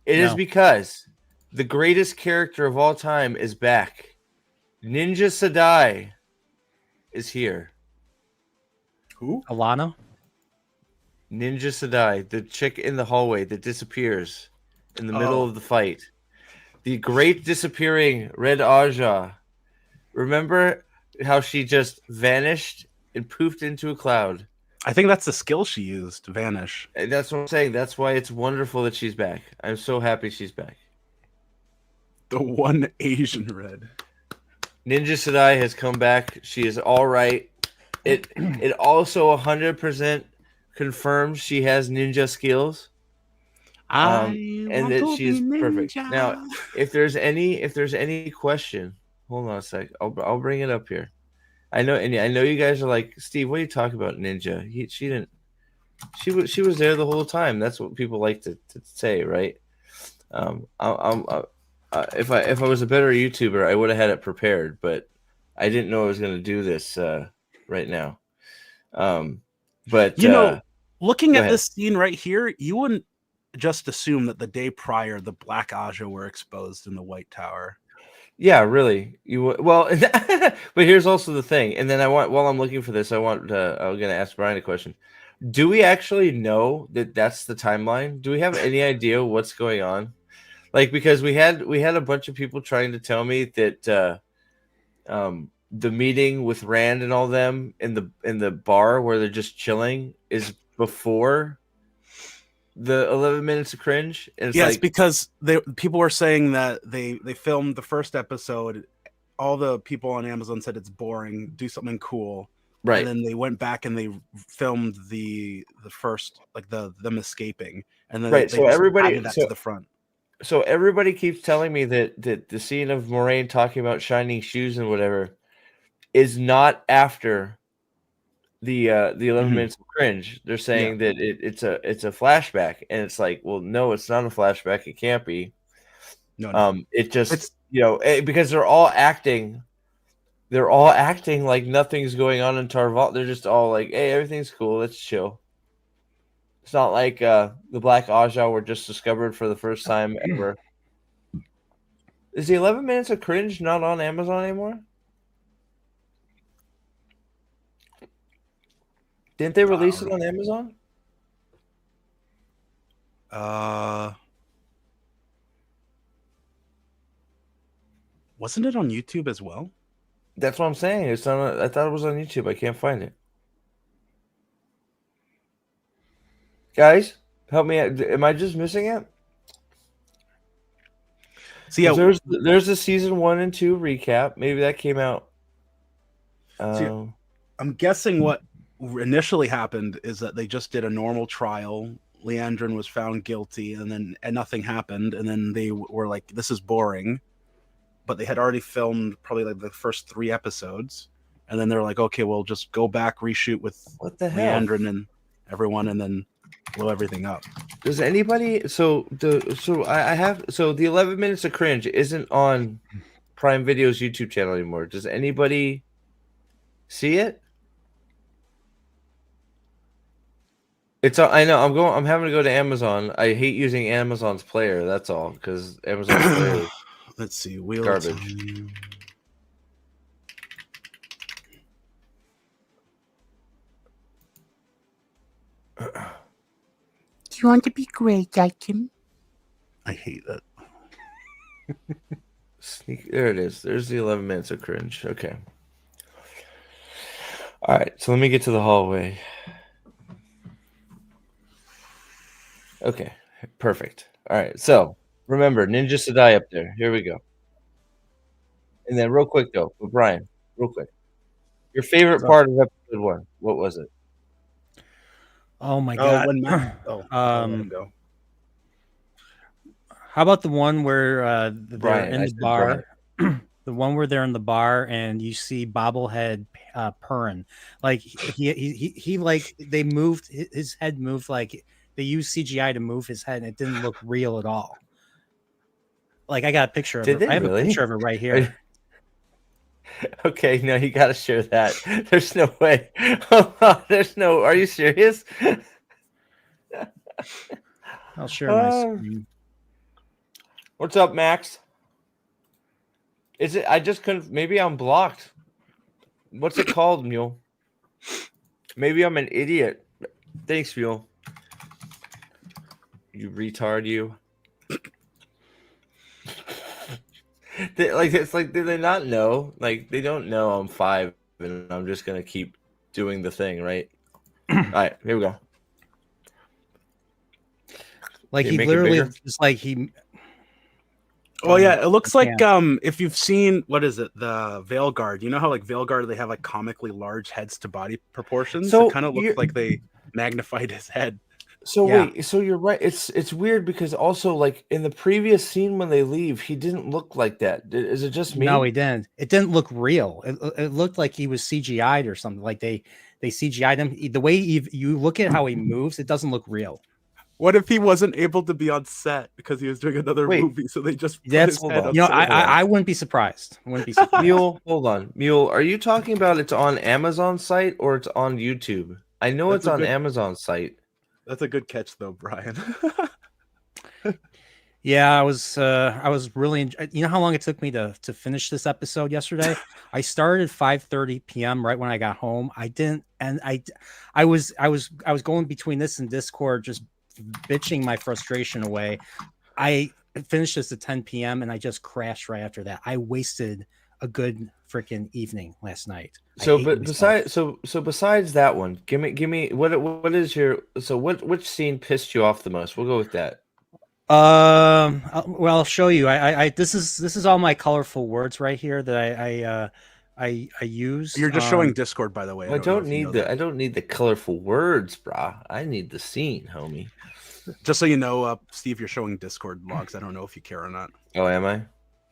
It is No. because the greatest character of all time is back. Ninja Sedai is here. Who? Alana. Ninja Sedai, the chick in the hallway that disappears in the middle of the fight. The great disappearing Red Aja. Remember how she just vanished and poofed into a cloud? I think that's the skill she used to vanish. And that's what I'm saying. That's why it's wonderful that she's back. I'm so happy she's back. The one Asian red. Ninja Sedai has come back. She is all right. It also 100% confirms she has ninja skills. And that she is perfect. Now, if there's any question, hold on a sec. I'll bring it up here. I know you guys are like, Steve, what are you talking about, Ninja? She was there the whole time. That's what people like to say, right? If I was a better YouTuber, I would have had it prepared, but I didn't know I was going to do this right now. But looking go at ahead. this scene right here, you wouldn't just assume that the day prior the Black Aja were exposed in the White Tower. Yeah, really. Well, but here's also the thing. And then while I'm looking for this, I'm going to ask Brian a question. Do we actually know that that's the timeline? Do we have any idea what's going on? Like, because we had a bunch of people trying to tell me that the meeting with Rand and all them in the bar where they're just chilling is before the 11 minutes of cringe. And it's Yes, because people were saying that they filmed the first episode. All the people on Amazon said it's boring. Do something cool. right. And then they went back and they filmed the first, like them escaping, and then Right, they so just everybody- added that so- to the front. So everybody keeps telling me that the scene of Moraine talking about shining shoes and whatever is not after the 11 minutes of cringe. They're saying that it's a flashback, and it's like, well, no, it's not a flashback. It can't be. No. It just because they're all acting like nothing's going on in Tarval. They're just all like, hey, everything's cool. Let's chill. It's not like the Black Aja were just discovered for the first time ever. Is the 11 minutes of cringe not on Amazon anymore? Didn't they release it on Amazon? Wasn't it on YouTube as well? That's what I'm saying. It's on. I thought it was on YouTube. I can't find it. Guys, help me out. Am I just missing it? So yeah, There's a season 1 and 2 recap. Maybe that came out. I'm guessing what initially happened is that they just did a normal trial. Leandrin was found guilty, and nothing happened. And then they were like, "This is boring," but they had already filmed probably like the first 3 episodes, and then they're like, okay, we'll just go back, reshoot with What the hell? Leandrin and everyone, and then blow everything up. Does anybody? I have the 11 minutes of cringe isn't on Prime Video's YouTube channel anymore. Does anybody see it? It's I know I'm having to go to Amazon. I hate using Amazon's player. That's all because Amazon's player is Let's see, Wheel garbage. Time. Do you want to be great, Item? I hate that. Sneak. There it is. There's the 11 minutes of cringe. Okay. All right. So let me get to the hallway. Okay. Perfect. All right. So remember, Ninja Sedai up there. Here we go. And then real quick though, Brian, real quick. Your favorite part of episode 1, what was it? Oh my god. When Matt, I'll let him go. How about the one where they're Brian, in I the said bar? The one where they're in the bar and you see Bobblehead purring. Like he like they moved his head moved like they used CGI to move his head and it didn't look real at all. Like I got a picture of Did it. they I have really? a picture of it right here. Okay, no, you got to share that. There's no way. There's no. Are you serious? I'll share my screen. What's up, Max? Is it? I just couldn't. Maybe I'm blocked. What's it called, Mule? Maybe I'm an idiot. Thanks, Mule. You retard, you. It's like, do they not know? Like, they don't know I'm 5 and I'm just gonna keep doing the thing, right? All right, here we go. Like Can he you make it literally bigger? just like he. Oh yeah, it looks like Yeah. if you've seen what is it, the Veil Guard. You know how like Veil Guard they have like comically large heads to body proportions. So it kind of you're- looks like they magnified his head. So Yeah. wait, so you're right. It's weird because also like in the previous scene when they leave, he didn't look like that. Is it just me? No, he didn't. It didn't look real. It looked like he was CGI'd or something. Like they CGI'd him. The way you look at how he moves, it doesn't look real. What if he wasn't able to be on set because he was doing another Wait. movie? So they just put That's his head on. up you know, to I, the- I wouldn't be surprised. I wouldn't be surprised. Mule, hold on. Mule, are you talking about it's on Amazon site or it's on YouTube? I know That's it's a on good- Amazon site. That's a good catch though, Brian. Yeah, I was really. You know how long it took me to finish this episode yesterday? I started at 5:30 p.m. right when I got home. I didn't, and I was going between this and Discord, just bitching my frustration away. I finished this at 10 p.m. and I just crashed right after that. I wasted a good freaking evening last night. I So, hate but myself. besides that one, give me what is your which scene pissed you off the most? We'll go with that. Well, I'll show you. I this is all my colorful words right here that I use. You're just showing Discord, by the way. I know don't if you need know the that. I don't need the colorful words, brah. I need the scene, homie. Just so you know, Steve, you're showing Discord logs. I don't know if you care or not. Oh, am I?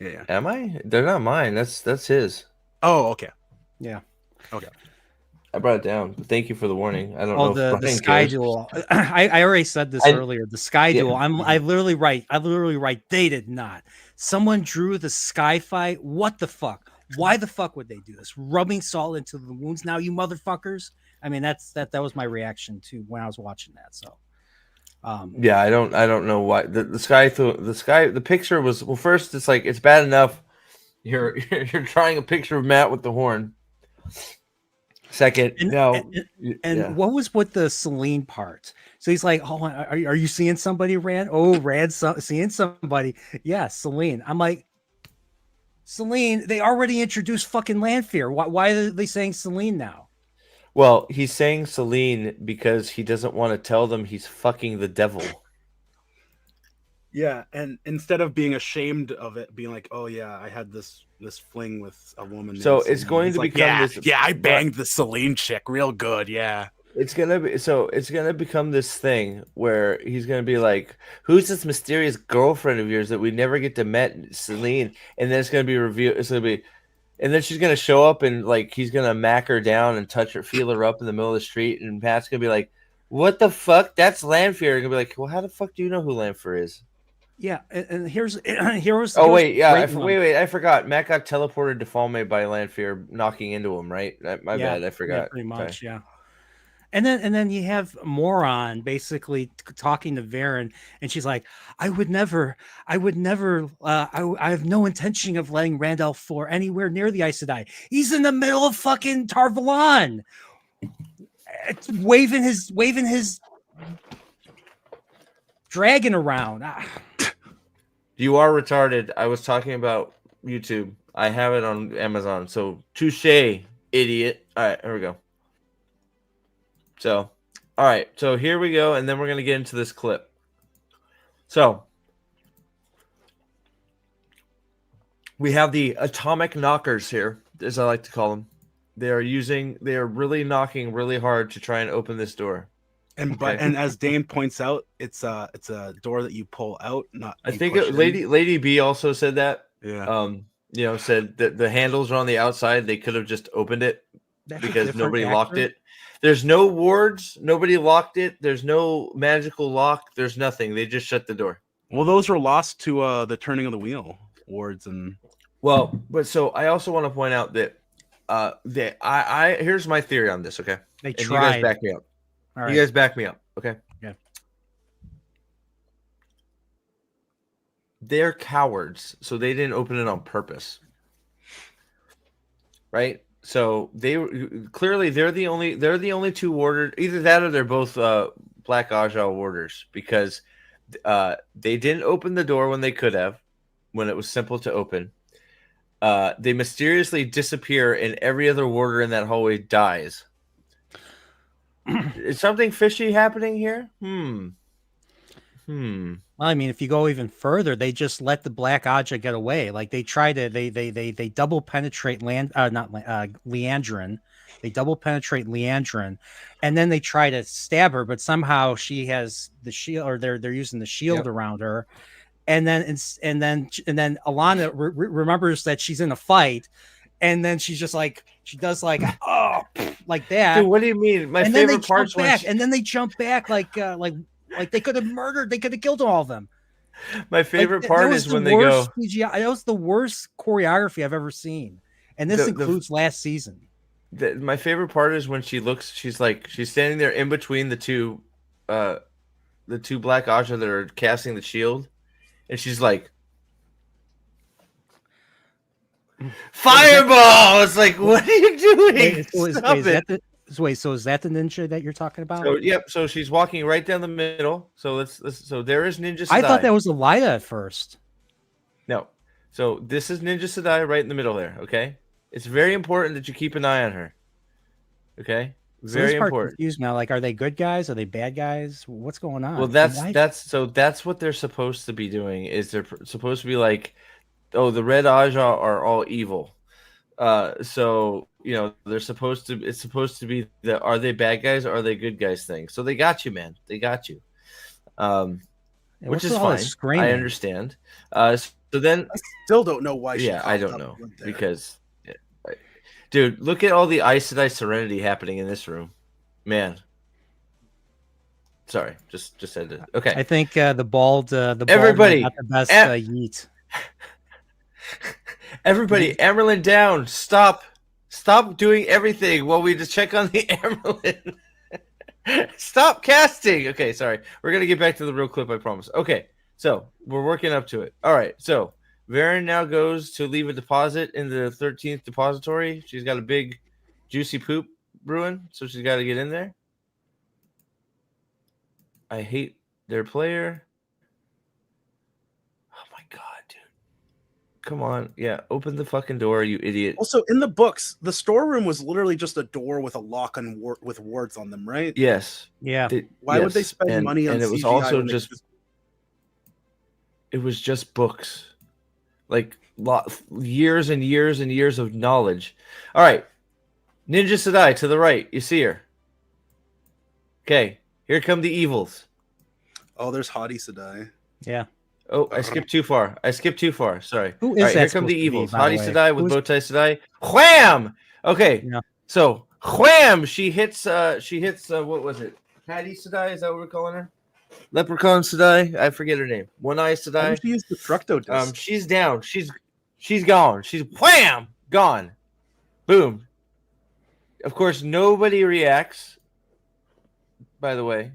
Yeah. Am I? They're not mine. That's his. Oh, okay. Yeah. Okay. I brought it down. But thank you for the warning. I don't Oh, know if the Brian Sky cares. Duel. I already said this earlier. The Sky Yeah. Duel. I literally write. They did not. Someone drew the sky fight. What the fuck? Why the fuck would they do this? Rubbing salt into the wounds now, you motherfuckers. I mean, that was my reaction to when I was watching that. So, Yeah, I don't know why the picture was well. First, it's like it's bad enough you're trying a picture of Matt with the horn. Second, and what was with the Celine part? So he's like, "Oh, are you seeing somebody, Rand? Oh, Rand, seeing somebody? Yeah, Celine." I'm like, Celine. They already introduced fucking Lanfear. Why are they saying Celine now? Well, he's saying Celine because he doesn't want to tell them he's fucking the devil. Yeah, and instead of being ashamed of it, being like, "Oh yeah, I had this fling with a woman." So named it's Celine," going he's to like, become yeah, this. yeah, I banged the Celine chick real good. Yeah. It's gonna become this thing where he's gonna be like, "Who's this mysterious girlfriend of yours that we never get to met, Celine?" And then it's gonna be revealed. And then she's gonna show up and like he's gonna mack her down and touch her, feel her up in the middle of the street, and Pat's gonna be like, "What the fuck? That's Lanfear." And gonna be like, "Well, how the fuck do you know who Lanfear is?" Yeah, and here's Oh wait, yeah, great wait, I forgot. Matt got teleported to Falme by Lanfear knocking into him, right? My Yeah, bad, I forgot. Yeah, pretty much, Okay. yeah. And then you have Moron basically talking to Varen, and she's like, I would never, I have no intention of letting Randolph 4 anywhere near the Aes Sedai. He's in the middle of fucking Tarvalon. It's waving his dragon around. You are retarded. I was talking about YouTube. I have it on Amazon. So touche, idiot. All right, here we go. So, all right. So here we go, and then we're gonna get into this clip. So we have the atomic knockers here, as I like to call them. They are really knocking really hard to try and open this door. And and as Dane points out, it's a door that you pull out, not I you think push in. Lady B also said that. Yeah. Said that the handles are on the outside. They could have just opened it That's a because different nobody locked actor. it. There's no wards. Nobody locked it. There's no magical lock. There's nothing. They just shut the door. Well, those were lost to the turning of the wheel wards and. Well, but so I also want to point out that here's my theory on this. Okay, They and you tried. guys back me up. All right. You guys back me up. Okay. Yeah. They're cowards, so they didn't open it on purpose. Right? So they're the only two warders. Either that or they're both Black Aja warders because they didn't open the door when they could have, when it was simple to open. They mysteriously disappear, and every other warder in that hallway dies. Is something fishy happening here? Well, I mean, if you go even further, they just let the Black Aja get away. Like they try to, they double penetrate Leandrin. They double penetrate Leandrin, and then they try to stab her, but somehow she has the shield, or they're using the shield around her, and then Alana remembers that she's in a fight, and then she's just like she does like like that. Dude, what do you mean? My and favorite part's when and then they jump back like they could have killed all of them. My favorite part is when they go. CGI. That was the worst choreography I've ever seen, and this includes last season. My favorite part is when she looks. She's standing there in between the two Black Aja that are casting the shield, and she's like, "Fireball!" It's like, what are you doing? So is that the ninja that you're talking about? So yep. So she's walking right down the middle. So let's so there is Ninja Sedai. I thought that was Elida at first. No. So this is Ninja Sedai right in the middle there. Okay. It's very important that you keep an eye on her. Okay. Very important. Confused now. Like, are they good guys? Are they bad guys? What's going on? Well, that's what they're supposed to be doing. Is they're supposed to be like, oh, the Red Aja are all evil. So they're supposed to. It's supposed to be the are they bad guys or are they good guys thing. So they got you, man. They got you. Which is fine. I understand. So then I still don't know why. I don't know because. Dude, look at all the Aes Sedai serenity happening in this room, man. Sorry, just said it. Okay, I think the bald everybody got the best yeet. Everybody, Amerlin down. Stop doing everything while we just check on the Amerlin. Stop casting. Okay, sorry. We're gonna get back to the real clip. I promise. Okay, so we're working up to it. All right, so. Varen now goes to leave a deposit in the 13th depository. She's got a big, juicy poop brewing, so she's got to get in there. I hate their player. Oh my god, dude! Come on, yeah, open the fucking door, you idiot. Also, in the books, the storeroom was literally just a door with a lock on with wards on them, right? Yes. Yeah. Why would they spend money on? And it was CGI also it was just books. Like years and years and years of knowledge. All right. Ninja Sedai to the right. You see her. Okay. Here come the evils. Oh, there's Hadi Sedai. Yeah. Oh, I skipped too far. Sorry. Who All is right, that here come the supposed to be, evils. by the Hadi way? Sadai with Who's- Bowtie Sadai. Wham! Okay. Yeah. So wham! She hits what was it? Hattie Sadai, is that what we're calling her? Leprechaun Sadai? I forget her name. One Eye Why Sadai. don't you use Destructo Disc? She's down. She's gone. She's wham! Gone. Boom. Of course, nobody reacts. By the way.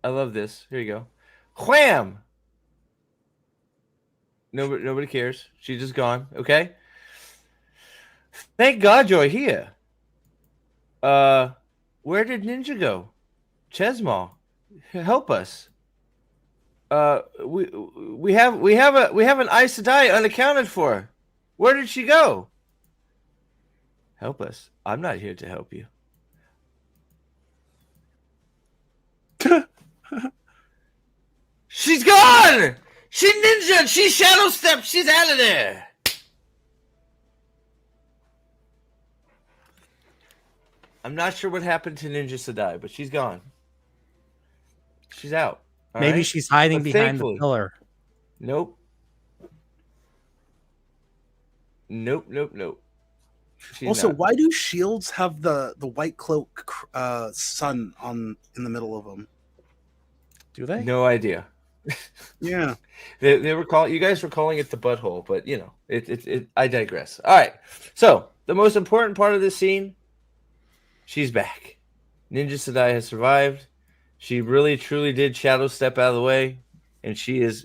I love this. Here you go. Wham! Nobody cares. She's just gone. Okay. Thank God you're here. Where did Ninja go? Chesma, help us. We have an Aes Sedai unaccounted for. Where did she go? Help us. I'm not here to help you. She's gone. She ninja. She shadow stepped. She's out of there. I'm not sure what happened to Ninja Sadai, but she's gone. She's out. All Maybe right? she's hiding But behind thankfully- the pillar. Nope. Nope. She's Also, not. why do shields have the white cloak sun on in the middle of them? Do they? No idea. Yeah. They were calling, you guys were calling it the butthole, but you know, it I digress. All right. So the most important part of this scene, she's back. Ninja Sadai has survived. She really truly did shadow step out of the way, and she is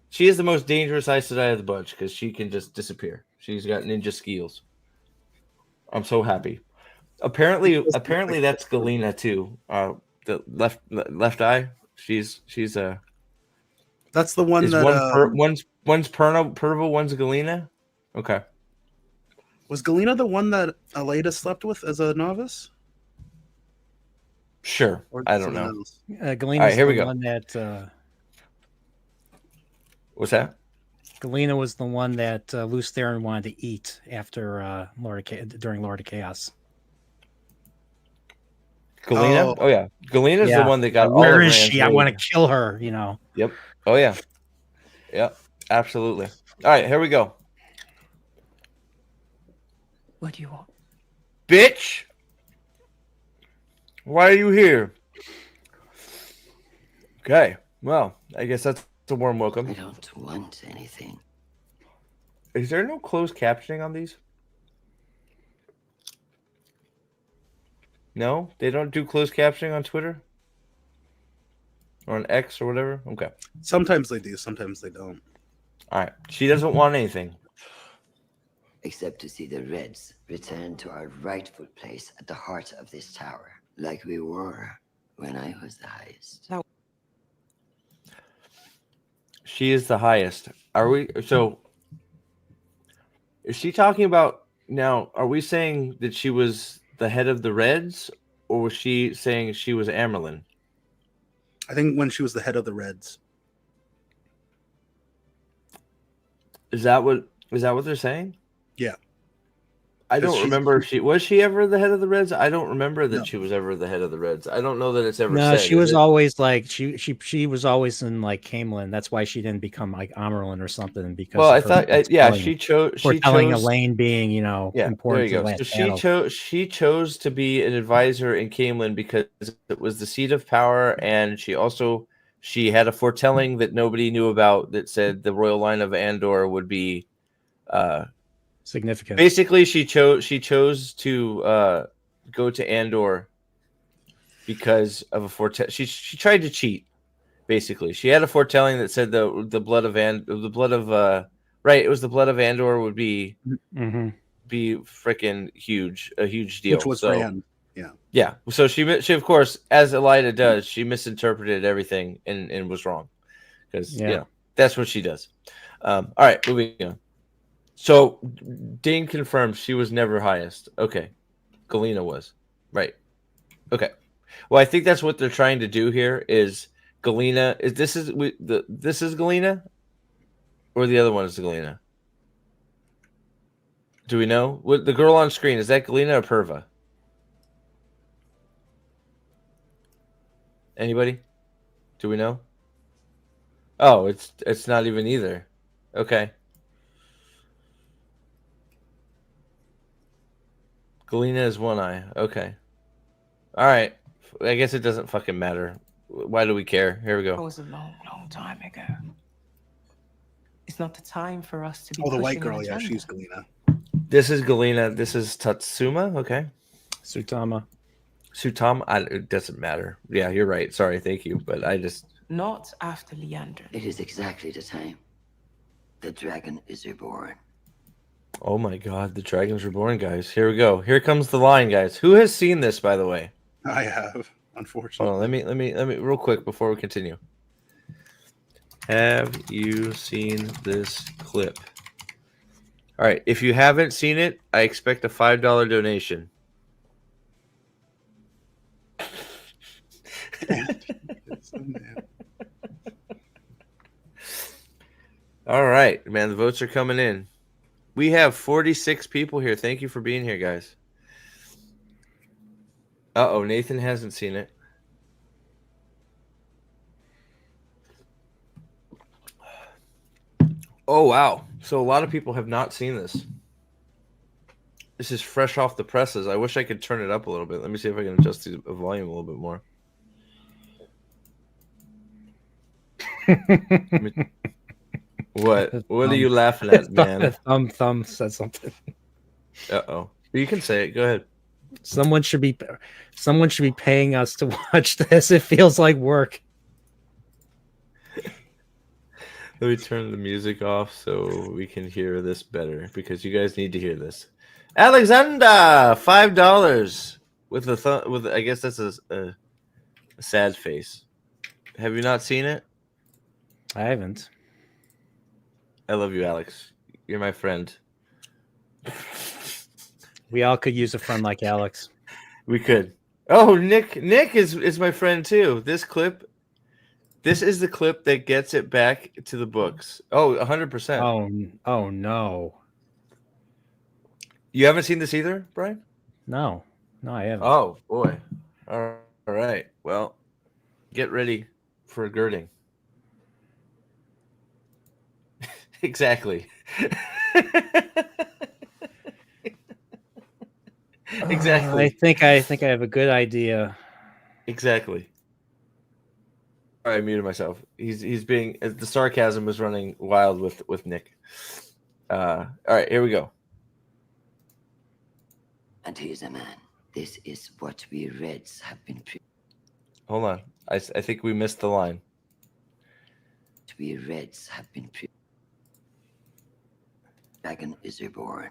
the most dangerous Aes Sedai of the bunch because she can just disappear. She's got ninja skills. I'm so happy. Apparently that's Galena too. The left eye. She's That's the one is that one's Pervo, one's Galena. Okay. was Galena the one that Aleda slept with as a novice? Sure. Or I don't someone know. else? Galena's All right, here we the go. one that What's that? Galena was the one that Luce Theron wanted to eat after during Lord of Chaos. Galena? Oh. Oh yeah. Galena's Yeah. the one that got Where all of is Rand's she? I want to weight. kill her. You know. Yep. Oh yeah. Yep. Absolutely. All right, here we go. What do you want? Bitch! Why are you here? Okay. Well, I guess that's a warm I welcome. don't want anything. Is there no closed captioning on these? No? They don't do closed captioning on Twitter? Or on X or whatever? Okay. Sometimes they do, sometimes they don't. All right. She doesn't want anything. Except to see the Reds return to our rightful place at the heart of this tower, like we were when I was the highest. She is the highest. Are we? So, is she talking about now? Are we saying that she was the head of the Reds, or was she saying she was Amerlin? I think when she was the head of the Reds. Is that what they're saying? Yeah. I don't She's- remember if she was ever the head of the Reds. I don't remember that No. she was ever the head of the Reds. I don't know that it's ever No, said. she is was it? always like she was always in like Camelin. That's why she didn't become like Amerlin or something. Because Well, I of her thought yeah, foretelling- she chose foretelling Elaine being Yeah, important there to you go. that So battle. she chose to be an advisor in Camelin because it was the seat of power, and she had a foretelling that nobody knew about that said the royal line of Andor would be Significant. basically she chose to go to Andor because of a foretelling. She tried to cheat. Basically, she had a foretelling that said the blood of right, it was the blood of Andor would be Mm-hmm. freaking huge, a huge deal. Which was so, Rand. Yeah. So she of course, as Elida does, she misinterpreted everything and was wrong because that's what she does. All right, moving on. So Dane confirms she was never highest. Okay, Galena was right. Okay. Well, I think that's what they're trying to do here. Is Galena? This is Galena, or the other one is Galena? Do we know? What the girl on screen is that Galena or Perva? Anybody? Do we know? Oh, it's not even either. Okay. Galena is one eye. Okay. All right. I guess it doesn't fucking matter. Why do we care? Here we It go. was a long, long time ago. It's not the time for us to be Oh, the pushing white an girl. Yeah, agenda. she's Galena. This is Galena. This is Tatsuma. Okay. Sutama. Sutama. It doesn't matter. Yeah, you're right. Sorry. Thank you. But I just. Not after Leander. It is exactly the time. The dragon is reborn. Oh my God. The dragons were born, guys. Here we go. Here comes the line, guys. Who has seen this, by the way? I have, unfortunately. Hold on. Let me real quick before we continue. Have you seen this clip? All right. If you haven't seen it, I expect a $5 donation. All right, man. The votes are coming in. We have 46 people here. Thank you for being here, guys. Uh-oh, Nathan hasn't seen it. Oh, wow. So a lot of people have not seen this. This is fresh off the presses. I wish I could turn it up a little bit. Let me see if I can adjust the volume a little bit more. What? What are you laughing at, man? Thumb said something. Uh-oh. You can say it. Go ahead. Someone should be paying us to watch this. It feels like work. Let me turn the music off so we can hear this better because you guys need to hear this. Alexander, $5 with a I guess that's a sad face. Have you not seen it? I haven't. I love you, Alex. You're my friend. We all could use a friend like Alex. We could. Oh, Nick is my friend too. This is the clip that gets it back to the books. Oh, 100%. Oh no. You haven't seen this either, Brian? No, I haven't. Oh boy. All right. Well, get ready for a girding. Exactly. Exactly. I think I have a good idea. Exactly. All right, I muted myself. He's being the sarcasm was running wild with Nick. All right, here we go. And he is a man. This is what we Reds have been Hold on. I think we missed the line. we Reds have been dragon is reborn,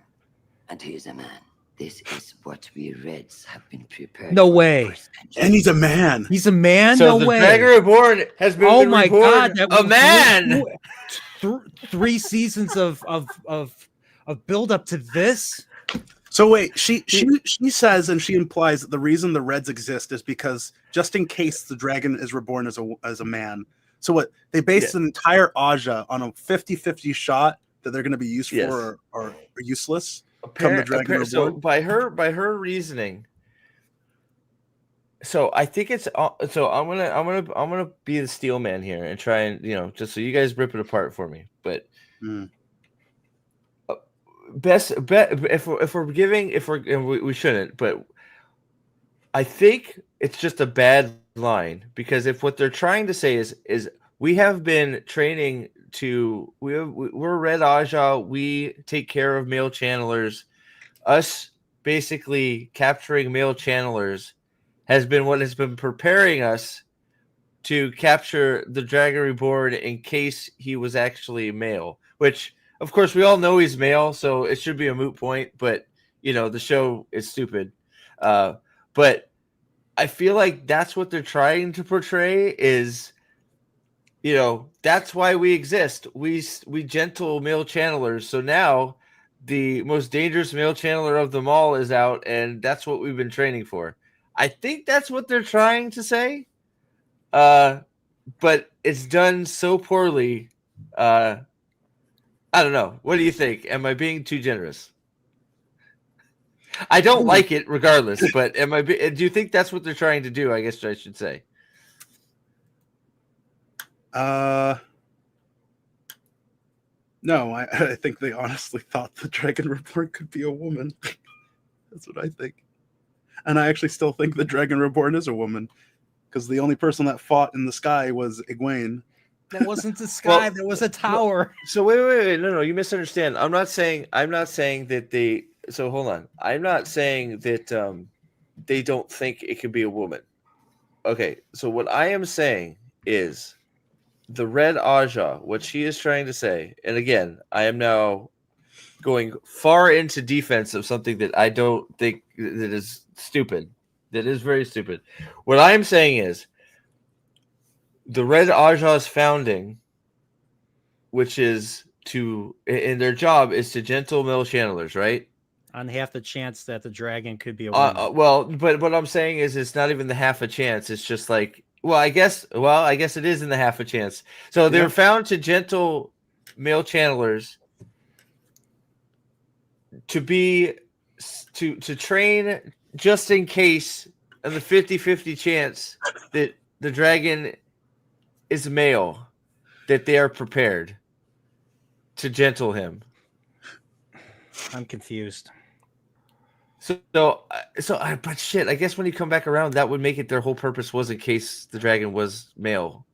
and he is a man. This is what we Reds have been prepared. No for way. for centuries. And he's a man. He's a man. So No the way. Dragon Reborn has been Oh my reborn God! That a was man. Three seasons of build up to this. So wait, she says and she implies that the reason the Reds exist is because just in case the dragon is reborn as a man. So what they based an entire Aja on a 50-50 shot that they're going to be used for or useless. So by her reasoning. So I think it's so I'm gonna be the steel man here and try and just so you guys rip it apart for me. But best bet if we shouldn't, but I think it's just a bad line because if what they're trying to say is we have been training to we're Red Aja, we take care of male channelers. Us basically capturing male channelers has been what has been preparing us to capture the Dragon Reborn in case he was actually male, which of course we all know he's male, so it should be a moot point, but the show is stupid. But I feel like that's what they're trying to portray is that's why we exist. We gentle male channelers. So now the most dangerous male channeler of them all is out, and that's what we've been training for. I think that's what they're trying to say. But it's done so poorly. I don't know. What do you think? Am I being too generous? I don't like it regardless, but do you think that's what they're trying to do? I guess I should say. No, I think they honestly thought the Dragon Reborn could be a woman. That's what I think. And I actually still think the Dragon Reborn is a woman, because the only person that fought in the sky was Egwene. That wasn't the sky. There was a tower. So wait, no, you misunderstand. I'm not saying that they. So hold on. I'm not saying that they don't think it could be a woman. Okay, so what I am saying is the Red Aja. What she is trying to say, and again, I am now going far into defense of something that I don't think that is stupid. That is very stupid. What I'm saying is the Red Aja's founding, which is and their job is to gentle mill channelers, right? On half the chance that the dragon could be a woman. Well, but what I'm saying is it's not even the half a chance. It's just like, I guess it is in the half a chance. So they're found to gentle male channelers to train just in case of the 50-50 chance that the dragon is male, that they are prepared to gentle him. I'm confused. But shit, I guess when you come back around, that would make it their whole purpose was in case the dragon was male.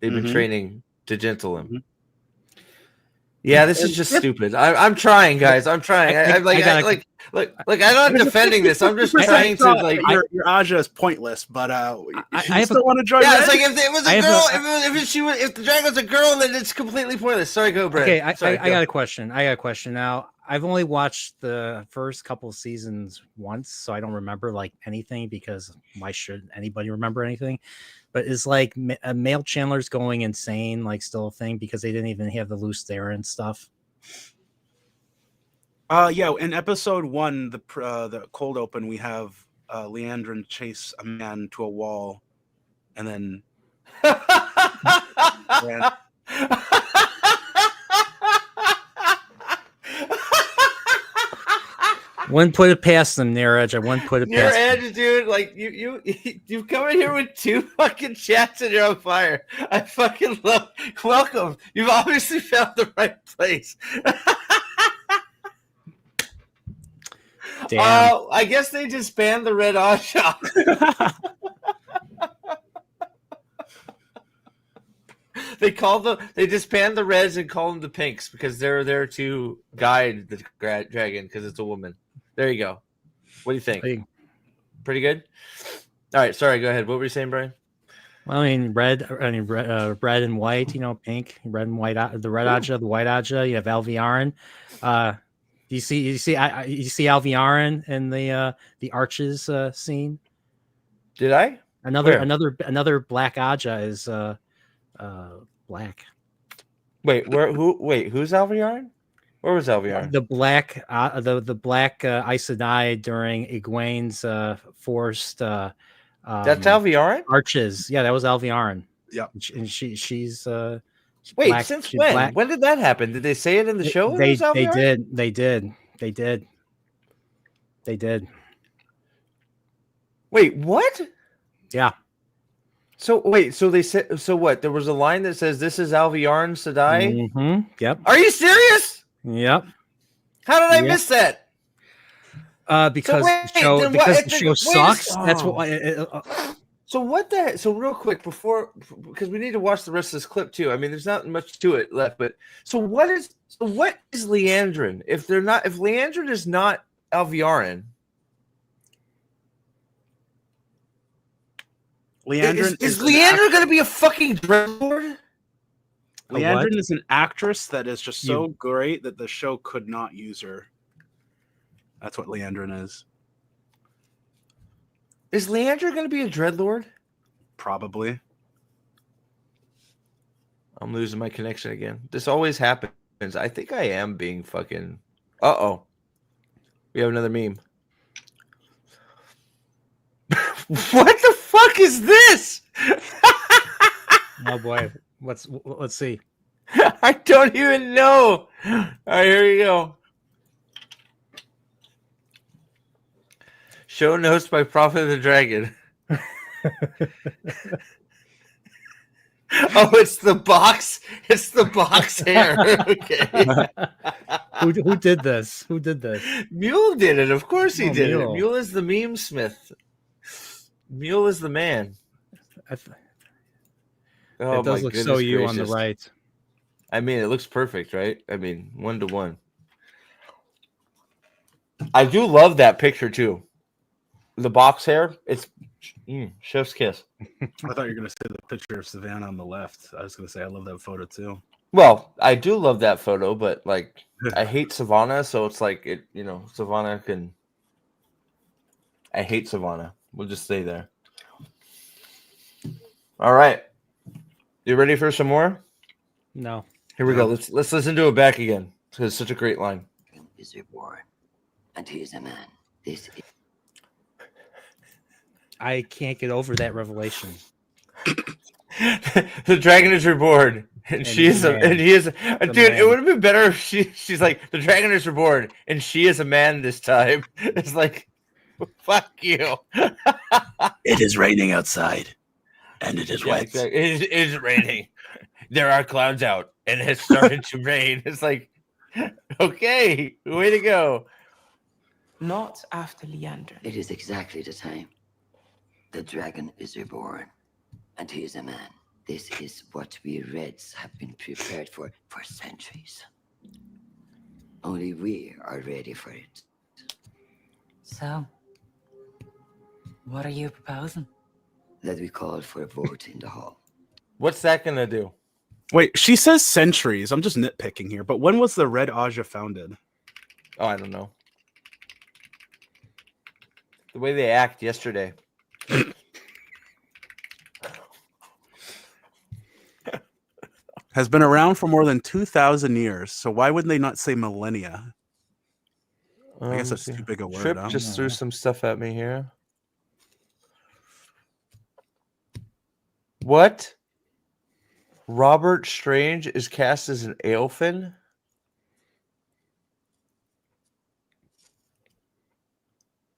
They've been training to gentle him. Yeah, this is just stupid. I'm trying, guys. I'm trying. I'm not defending this. I'm just trying to like. Your Aja is pointless, but I still want to join. Yeah, Red? it's like if it was a girl, if the dragon was a girl, then it's completely pointless. Sorry, go, Brad. Okay, Sorry, I got a question. Now, I've only watched the first couple seasons once, so I don't remember like anything, because why should anybody remember anything? But is like male channelers going insane like still a thing because they didn't even have the loose there and stuff? Yeah, in episode 1, the cold open, we have Leandrin chase a man to a wall, and then Wouldn't put it past them, Near Edge. I wouldn't put it Near past them. Edge, dude. Like you've come in here with 2 fucking chats and you're on fire. I fucking love. Welcome. You've obviously found the right place. Damn. I guess they disband the Red Aja. They disband the Reds and call them the Pinks because they're there to guide the dragon because it's a woman. There you go. What do you think? Pretty good. All right. Sorry. Go ahead. What were you saying, Brian? Well, I mean, red and white. Pink, red and white. The Red Aja, the White Aja. You have Alviarin. You see Alviarin in the Arches scene. Did I? Another black Aja is black. Wait, who's Alviarin? Where was Alviarin? The black Aes Sedai during Egwene's forced that's Alviarin? Arches. Yeah, that was Alviarin. Yeah. And she's wait, black. since She's when? black. When did that happen? Did they say it in the show? They did. Wait, what? Yeah. So they said, so what? There was a line that says this is Alviarin Sedai? Mm-hmm. Yep. Are you serious? Yep. How did I miss that? Because the show sucks. That's what. So what the? So real quick because we need to watch the rest of this clip too. I mean, there's not much to it left. But what is Leandrin? If Leandrin is not Alviarin, is Leandrin going to be a fucking dreadlord? Leandrin is an actress that is just so great that the show could not use her. That's what Leandrin is. Is Leandrin going to be a dreadlord? Probably. I'm losing my connection again. This always happens. I think I am being fucking. Uh-oh. We have another meme. What the fuck is this? Oh boy. Let's see. I don't even know. All right, here you go. Show notes by Prophet of the Dragon. Oh, it's the box. It's the box hair. Okay. Who did this? Who did this? Mule did it. Of course he Oh, did it. Mule. Mule is the meme smith. Mule is the man. Oh, It does my look so goodness you on the gracious. right. I mean, it looks perfect, right? I mean, 1-to-1. I do love that picture too. The box hair. It's chef's kiss. I thought you were gonna say the picture of Savannah on the left. I was gonna say I love that photo too. Well, I do love that photo, but like I hate Savannah, so it's like it, Savannah can. I hate Savannah. We'll just stay there. All right, you ready for some more? No. Here we go. Let's listen to it back again. It's such a great line. Is reborn, and he is a man. This is I can't get over that revelation. The dragon is reborn, and she is man. and he is. Dude, man. it would have been better if she's like, the dragon is reborn, and she is a man this time. It's like, fuck you. It is raining outside, and it is Yeah, exactly. It is raining. There are clouds out, and it has started to rain. It's like, okay, way to go. Not after Leander. It is exactly the time. The dragon is reborn, and he is a man. This is what we Reds have been prepared for centuries. Only we are ready for it. So, what are you proposing? That we call for a vote in the hall. What's that gonna do? Wait, she says centuries. I'm just nitpicking here, but when was the Red Aja founded? Oh, I don't know. The way they act yesterday. Has been around for more than 2,000 years. So why would they not say millennia? I guess that's too big a word. Trip huh? just threw some stuff at me here. What? Robert Strange is cast as an Aelfin?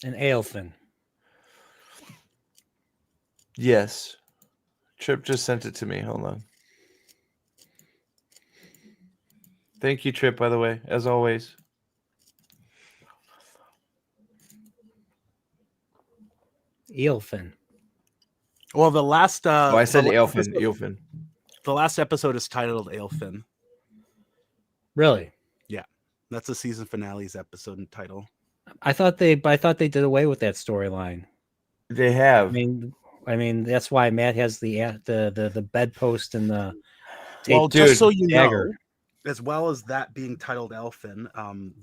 An Aelfin. Yes. Trip just sent it to me. Hold on. Thank you, Trip, by the way, as always. Aelfin. Well, the last. I said the Aelfin. episode- Aelfin. The last episode is titled Aelfin. Really? That's the season finale's episode and title. I thought they did away with that storyline. They have. I mean that's why Matt has the bedpost and the Well, dude, just so you dagger. know, as well as that being titled Elfin,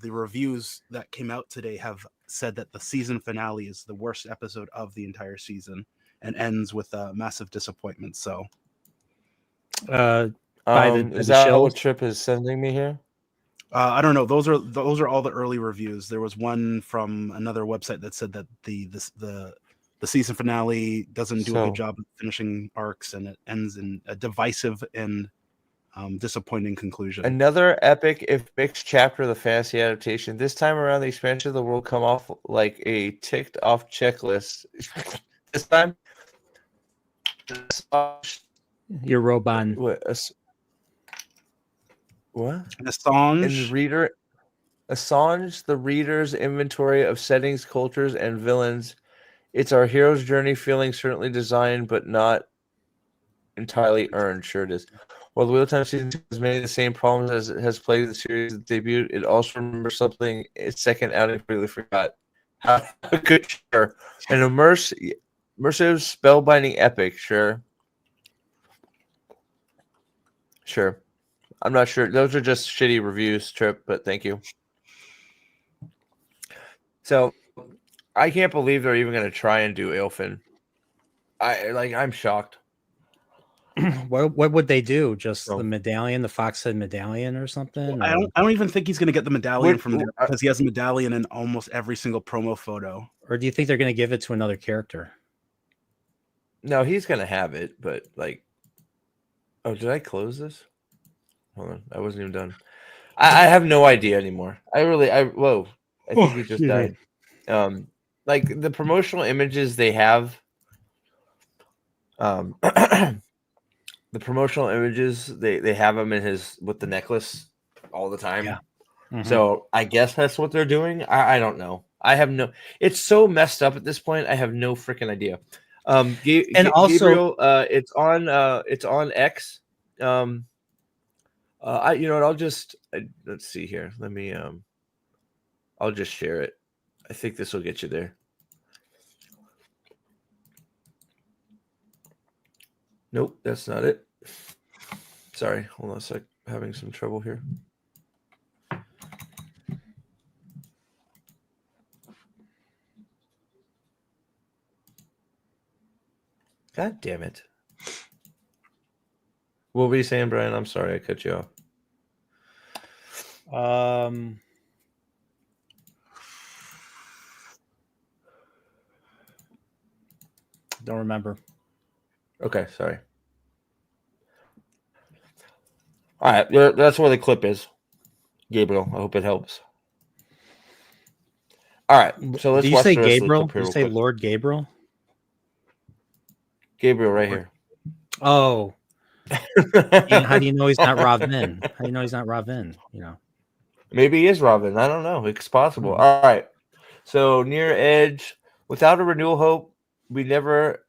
the reviews that came out today have said that the season finale is the worst episode of the entire season and ends with a massive disappointment. So, by is the that show. what Trip is sending me here? I don't know. Those are all the early reviews. There was one from another website that said that the season finale doesn't do a good job of finishing arcs, and it ends in a divisive and disappointing conclusion. Another epic, if mixed chapter of the fantasy adaptation. This time around, the expansion of the world come off like a ticked off checklist. This time, Your Roban. What? Assange, Assange, the reader's inventory of settings, cultures, and villains. It's our hero's journey, feeling certainly designed, but not entirely earned. Sure it is. While the Wheel of Time season 2 has many of the same problems as it has plagued the series that debuted, it also remembers something its second outing completely forgot. How good, sure. An immersive, spellbinding epic, sure. Sure. I'm not sure. Those are just shitty reviews, Trip, but thank you. So, I can't believe they're even going to try and do Aelfin. I'm shocked. What would they do? Just the medallion, the foxhead medallion, or something? I don't even think he's going to get the medallion What- from there because he has a medallion in almost every single promo photo. Or do you think they're going to give it to another character? No, he's going to have it, but oh, did I close this? Hold on. I wasn't even done. I have no idea anymore. Whoa. I think he just died. The promotional images they have, the promotional images, they have him in his with the necklace all the time. Yeah. Mhm. So I guess that's what they're doing. I don't know. I have no. It's so messed up at this point. I have no freaking idea. And also, Gabriel, it's on X. You know what? Let's see here. Let me I'll just share it. I think this will get you there. Nope, that's not it. Sorry, hold on a sec. Having some trouble here. God damn it. What were you saying, Brian? I'm sorry I cut you off. Don't remember. Okay, sorry. All right, that's where the clip is. Gabriel, I hope it helps. All right, so let's Do you watch say the rest Gabriel? of the clip here You real say quick. Lord Gabriel? Gabriel, right here. Oh. And how do you know he's not Ravin? How do you know he's not Ravin? You know. Maybe he is Robin. I don't know. It's possible. Mhm. All right. So near edge, without a renewal hope, we never.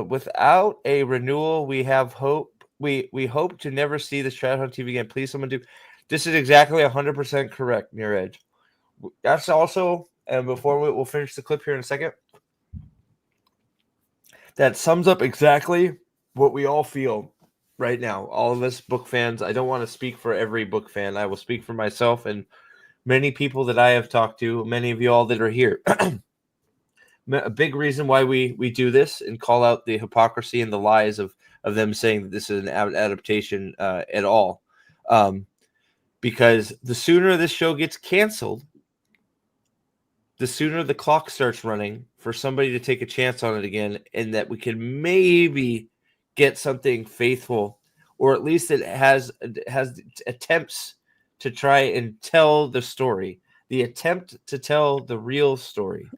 Without a renewal, we have hope. We hope to never see the Shroud on TV again. Please, someone do. This is exactly 100% correct. Near edge. That's also, and before we'll finish the clip here in a second. That sums up exactly what we all feel right now. All of us book fans. I don't want to speak for every book fan. I will speak for myself and many people that I have talked to, many of you all that are here. A big reason why we do this and call out the hypocrisy and the lies of them saying that this is an adaptation at all. Because the sooner this show gets canceled, the sooner the clock starts running for somebody to take a chance on it again, and that we can maybe get something faithful, or at least it has attempts to try and tell the story, the attempt to tell the real story,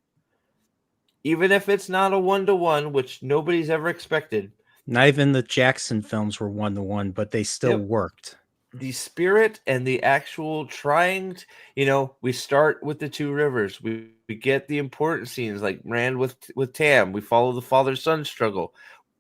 even if it's not a 1-to-1, which nobody's ever expected. Not even the Jackson films were 1-to-1, but they still worked. The spirit and the actual trying to, we start with the two rivers. We get the important scenes like Rand with Tam. We follow the father-son struggle.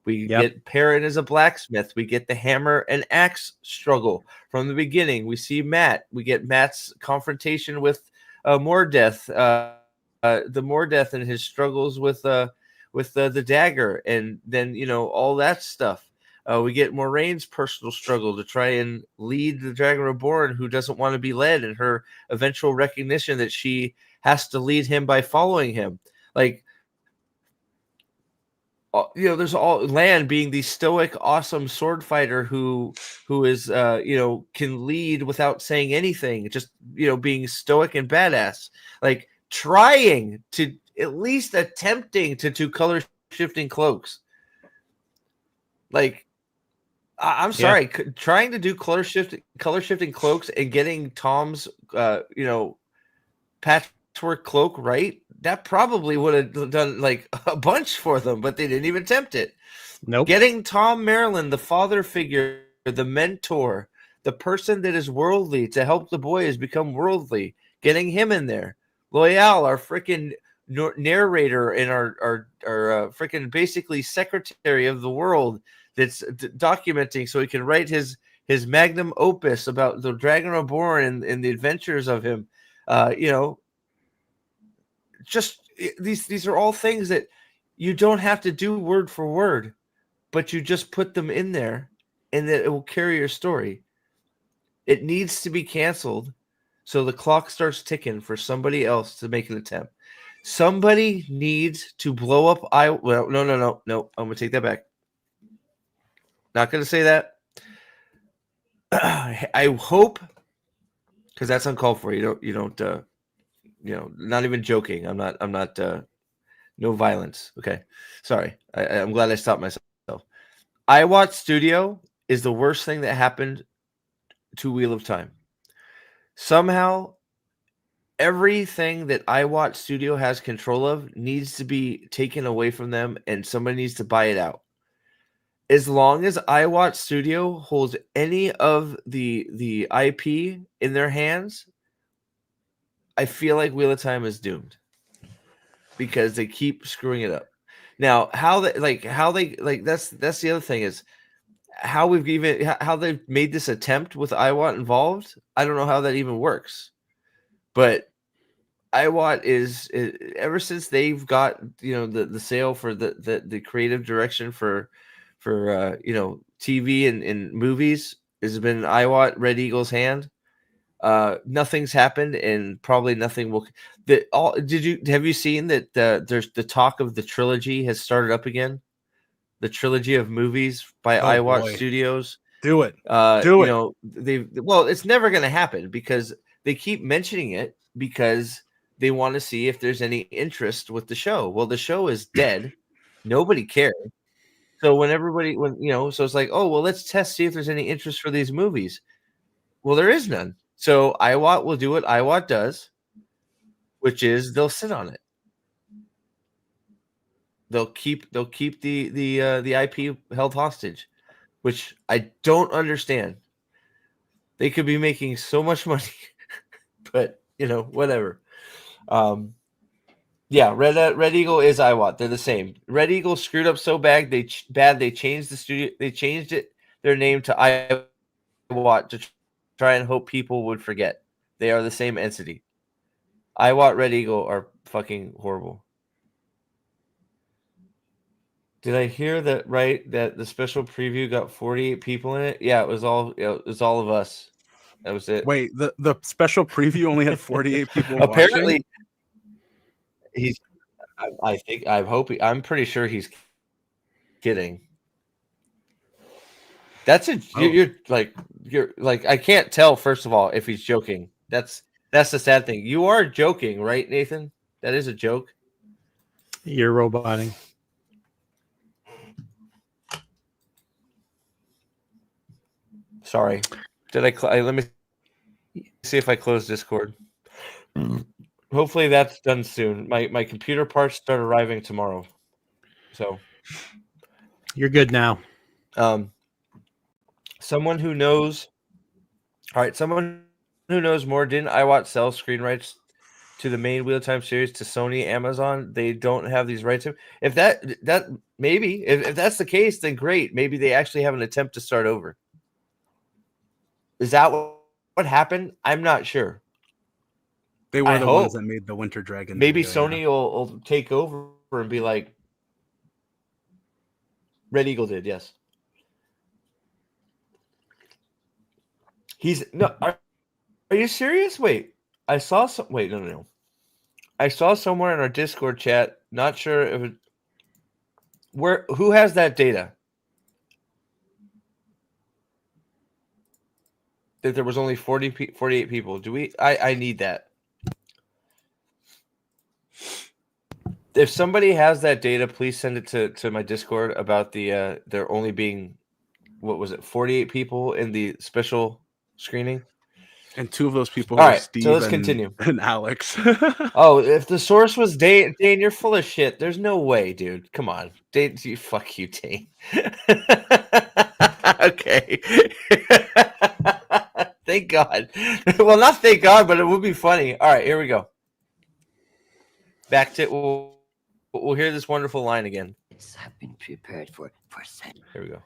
We get Perrin as a blacksmith. We get the hammer and axe struggle from the beginning. We see Matt. We get Matt's confrontation with Mordeth, the Mordeth and his struggles with the dagger, and then all that stuff. We get Moraine's personal struggle to try and lead the Dragon Reborn, who doesn't want to be led, and her eventual recognition that she has to lead him by following him. Like, there's all Lan being the stoic, awesome sword fighter who is, can lead without saying anything, just, being stoic and badass, like trying to at least attempting to do color shifting cloaks. Like, I'm sorry, trying to do color shifting cloaks and getting Tom's, patchwork cloak right. That probably would have done like a bunch for them, but they didn't even attempt it. Nope. Getting Tom Maryland, the father figure, the mentor, the person that is worldly to help the boys become worldly, getting him in there. Loyal, our freaking narrator and our freaking basically secretary of the world that's documenting so he can write his magnum opus about the Dragon Reborn and the adventures of him. Just these are all things that you don't have to do word for word, but you just put them in there and that it will carry your story. It needs to be canceled so the clock starts ticking for somebody else to make an attempt. Somebody needs to blow up. No. I'm gonna take that back. Not gonna say that. I hope, because that's uncalled for. You don't. Not even joking. I'm not. No violence. Okay, sorry. I'm glad I stopped myself. iWatch Studio is the worst thing that happened to Wheel of Time. Somehow, everything that iWatch Studio has control of needs to be taken away from them, and somebody needs to buy it out. as long as iWatch Studio holds any of the IP in their hands, I feel like Wheel of Time is doomed because they keep screwing it up. Now, how they that's the other thing is how they've made this attempt with iWatt involved. I don't know how that even works, but iWatt is ever since they've got the sale for the creative direction for TV and movies has been iWatt Red Eagle's hand. Nothing's happened, and probably nothing will. Have you seen that there's the talk of the trilogy has started up again? The trilogy of movies by iWatt boy. Studios. Do it. It's never going to happen because they keep mentioning it because they want to see if there's any interest with the show. Well, the show is dead. Nobody cares. So so it's like, oh, well, let's see if there's any interest for these movies. Well, there is none. So iWatt will do what iWatt does, which is they'll sit on it. They'll keep the IP held hostage, which I don't understand. They could be making so much money, but whatever. Yeah, Red Eagle is iWatt. They're the same. Red Eagle screwed up so bad they changed the studio. They changed their name to iWatt to try and hope people would forget. They are the same entity. iWatt Red Eagle are fucking horrible. Did I hear that right? That the special preview got 48 people in it? Yeah, it was all of us. That was it. Wait, the special preview only had 48 people Apparently, watching? I'm pretty sure he's kidding. You're like I can't tell, first of all, if he's joking. That's the sad thing. You are joking, right, Nathan? That is a joke. You're roboting. Sorry. Let me see if I close Discord. Hopefully that's done soon. My computer parts start arriving tomorrow. So you're good now. Someone who knows more. Didn't iWatt sell screen rights to the main Wheel of Time series to Sony, Amazon? They don't have these rights. If that maybe if that's the case, then great. Maybe they actually have an attempt to start over. Is that what happened? I'm not sure. They were the ones that made the Winter Dragon. Maybe video, Sony will take over and be like, Red Eagle did, yes. Are you serious? Wait, I saw some. Wait, no. I saw somewhere in our Discord chat. Not sure if who has that data? That there was only 48 people. I need that. If somebody has that data, please send it to my Discord about there only being, 48 people in the special screening? And 2 of those people All were right, Steve so let's continue. and Alex. Oh, if the source was Dane, you're full of shit. There's no way, dude. Come on. Dane, fuck you, Dane. Okay. Thank God. Well, not thank God, but it would be funny. All right, here we go. Back to we'll hear this wonderful line again. Have been prepared for centuries. Here we go.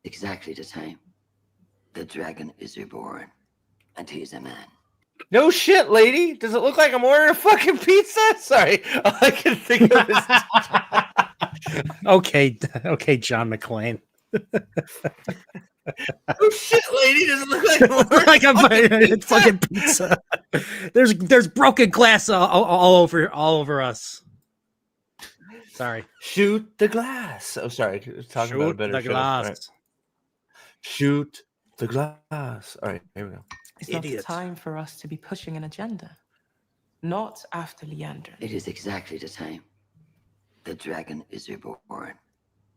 Exactly the time. The dragon is reborn, and he's a man. No shit, lady. Does it look like I'm ordering a fucking pizza? Sorry, all I can think of is. Okay, John McClane. Oh shit, lady! Does it look like I'm ordering like I'm fucking pizza? There's broken glass all over us. Sorry. Shoot the glass. Oh, sorry. Talking about a better show. Right. Shoot the glass. All right, here we go. It's not the time for us to be pushing an agenda. Not after Leander. It is exactly the time. The dragon is reborn,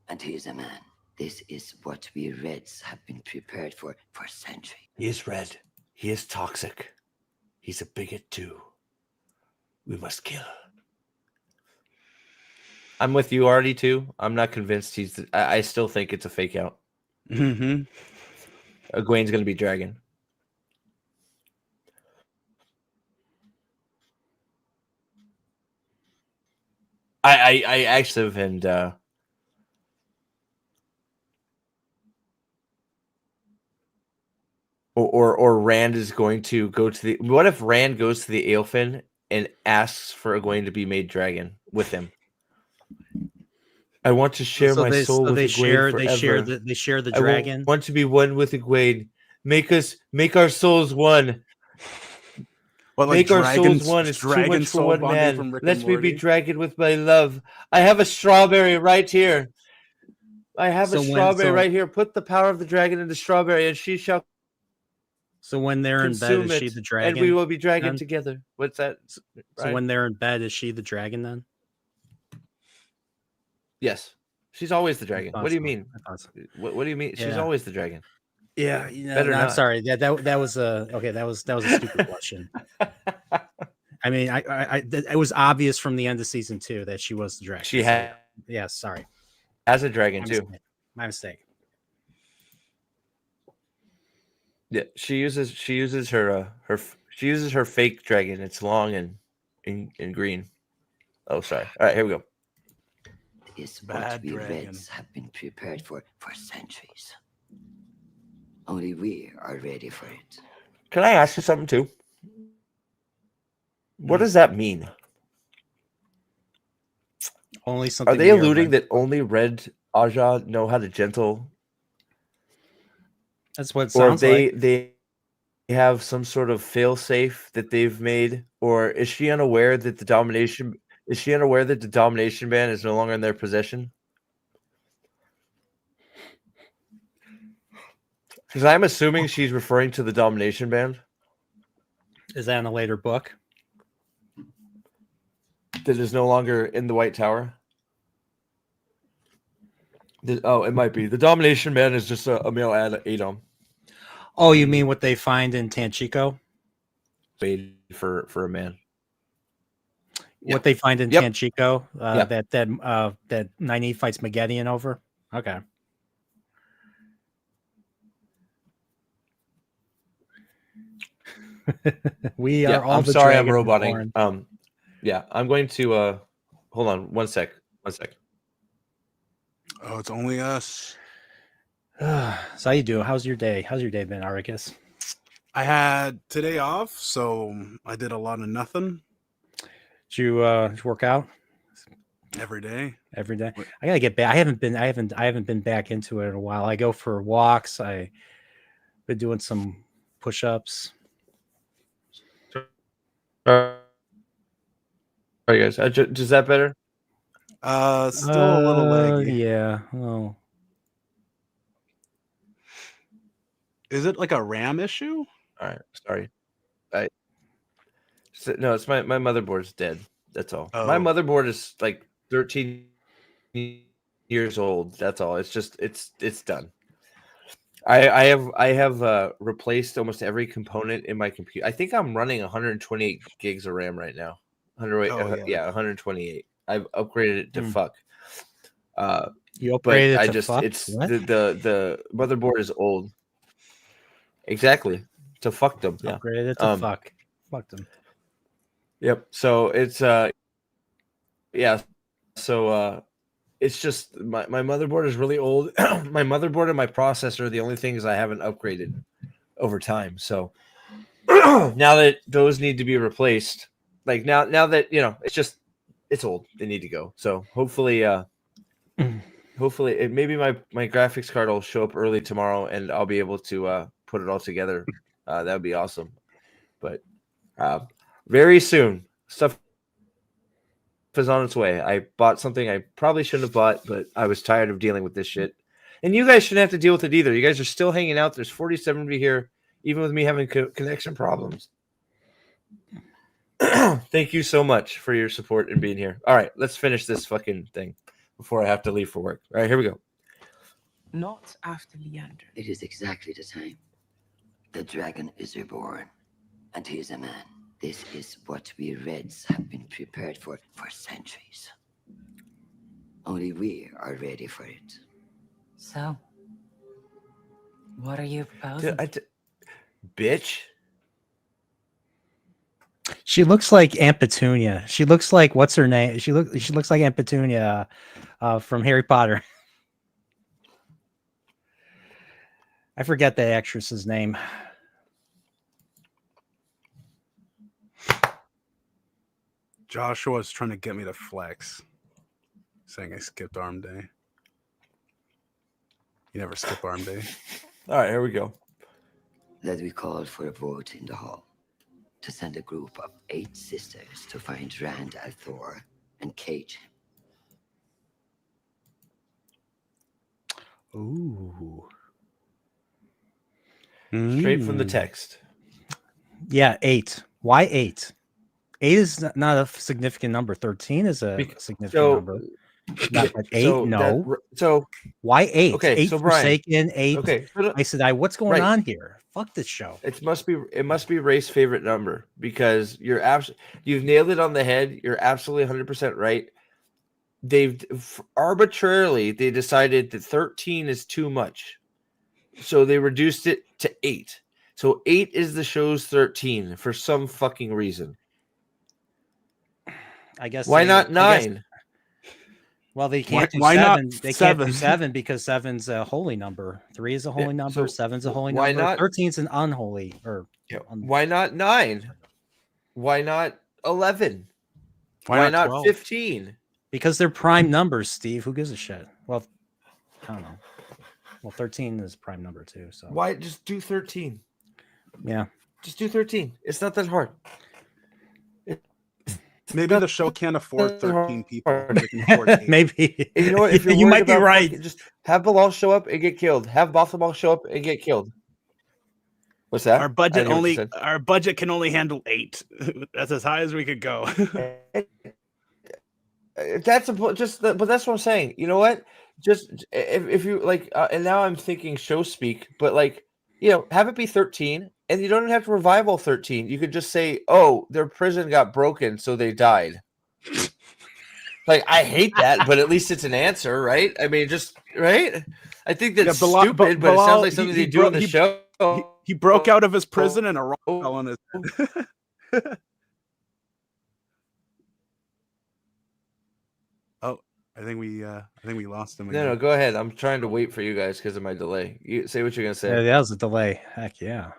and he is a man. This is what we Reds have been prepared for centuries. He is red. He is toxic. He's a bigot too. We must kill. I'm with you, Artie, too. I'm not convinced he's. I still think it's a fake out. Mm-hmm. Egwene's going to be dragon. I actually have, and or Rand is going to go to the. What if Rand goes to the Aelfin and asks for Egwene to be made dragon with him? I want to share my soul with Egwene forever. They share the I dragon. want to be one with Egwene. Make our souls one. What, Make our souls one. It's too much for one man. Let me be dragon with my love. I have a strawberry right here. I have a strawberry right here. Put the power of the dragon in the strawberry, and she shall So when they're in bed, consume is she it, the dragon? and we will be dragon then? together. What's that? So Right? when they're in bed, is she the dragon then? Yes, she's always the dragon. What do you mean? I thought so. What do you mean? She's Yeah. always the dragon. Yeah, Better I'm not. sorry. That was a okay. That was a stupid question. I mean, it was obvious from the end of season 2 that she was the dragon. She had Yeah, sorry. as a dragon My too. mistake. My mistake. Yeah, she uses her fake dragon. It's long and in green. Oh, sorry. All right, here we go. Is Bad what we dragon. Reds have been prepared for centuries. Only we are ready for it. Can I ask you something too? What does that mean? Only something. Are they we alluding read- that only Red Aja know how to gentle, That's what it or sounds they like. they have some sort of failsafe that they've made, or is she unaware that the domination? Is she unaware that the domination band is no longer in their possession? Because I'm assuming she's referring to the domination band Is that in a later book? that is no longer in the White Tower. Oh, it might be. The domination band is just a male Adam. Oh, you mean what they find in Tanchico? Made for a man. What they find in Yep. Tanchico? Yep. That Nynaeve fights Megiddian over? Okay. We are all I'm the sorry, I'm Dragon roboting. Reborn. Yeah, I'm going to hold on one sec. Oh, it's only us. So how you do? How's your day? How's your day been, Aricus? I had today off, so I did a lot of nothing Did you work out every day. every day? What- I gotta get back. I haven't been back into it in a while. I go for walks. I've been doing some push-ups. All right, guys. Is that better? Still a little leggy. Yeah. Oh. Is it like a RAM issue? All right. Sorry. No, it's my motherboard's dead. That's all. My Oh. motherboard is like 13 years old. That's all. It's just it's done. I have replaced almost every component in my computer. I think I'm running 128 gigs of RAM right now. 128. I've upgraded it to fuck. You But upgraded I to just fuck? it's What? the motherboard is old. Exactly. To fuck them. Yeah. Upgraded it to fuck. Fuck them. Yep. So it's yeah. So it's just my motherboard is really old. My motherboard and my processor are the only things I haven't upgraded over time. So now that those need to be replaced, like now that it's old, they need to go. So hopefully maybe my graphics card will show up early tomorrow and I'll be able to put it all together. That would be awesome. But very soon, stuff is on its way. I bought something I probably shouldn't have bought, but I was tired of dealing with this shit. And you guys shouldn't have to deal with it either. You guys are still hanging out. There's 47 of you here, even with me having connection problems. Thank you so much for your support and being here. All right, let's finish this fucking thing before I have to leave for work. All right, here we go. Not after Leander. It is exactly the time. The dragon is reborn, and he is a man. This is what we Reds have been prepared for centuries. Only we are ready for it. So, what are you proposing? Bitch. She looks like Aunt Petunia. She looks like what's her name? She looks like Aunt Petunia from Harry Potter. I forget the actress's name. Joshua's trying to get me to flex, saying I skipped arm day. You never skip arm day. All right, here we go. That we called for a vote in the hall to send a group of 8 sisters to find Rand Althor and cage him. Ooh. Straight from the text. Yeah, 8. Why 8? 8 is not a significant number. 13 is a significant number. Not like 8, so no. So why 8? Okay, 8 so Brian, Forsaken, 8. Okay, I said, what's going right. on here? Fuck this show. It must be Ray's favorite number because you've nailed it on the head. You're absolutely 100% right. They've arbitrarily they decided that 13 is too much, so they reduced it to 8. So 8 is the show's 13 for some fucking reason. I guess Why not 9? Well, they can't do why 7. not They can't do 7? 7 because 7's a holy number. 3 is a holy number. so 7's a holy why number. not- 13's an unholy. Or Why not 9? Why not 11? Why not 12? 15? because they're prime numbers, Steve. Who gives a shit? Well, I don't know. Well, 13 is prime number too. So Why just do 13? yeah. Just do 13. It's not that hard. Maybe the show can't afford 13 people. They can afford 8. Maybe. And you know what? If you're you worried might be about right. just have Bilal show up and get killed. Have Bothamal show up and get killed. What's that? Our I budget didn't hear what you only our budget can only handle 8. That's as high as we could go. said. But that's what I'm saying. You know what? Just if you like, and now I'm thinking show speak, but like, have it be 13, and you don't have to revive all 13. You could just say, "Oh, their prison got broken, so they died." Like, I hate that, but at least it's an answer, right? I mean, just right. I think that's stupid, but it Bilal, sounds like something they do on the show. He broke out of his prison and a rock fell on his head. Oh, I think we lost him again. No, go ahead. I'm trying to wait for you guys because of my delay. You say what you're gonna say. Yeah, that was a delay. Heck yeah.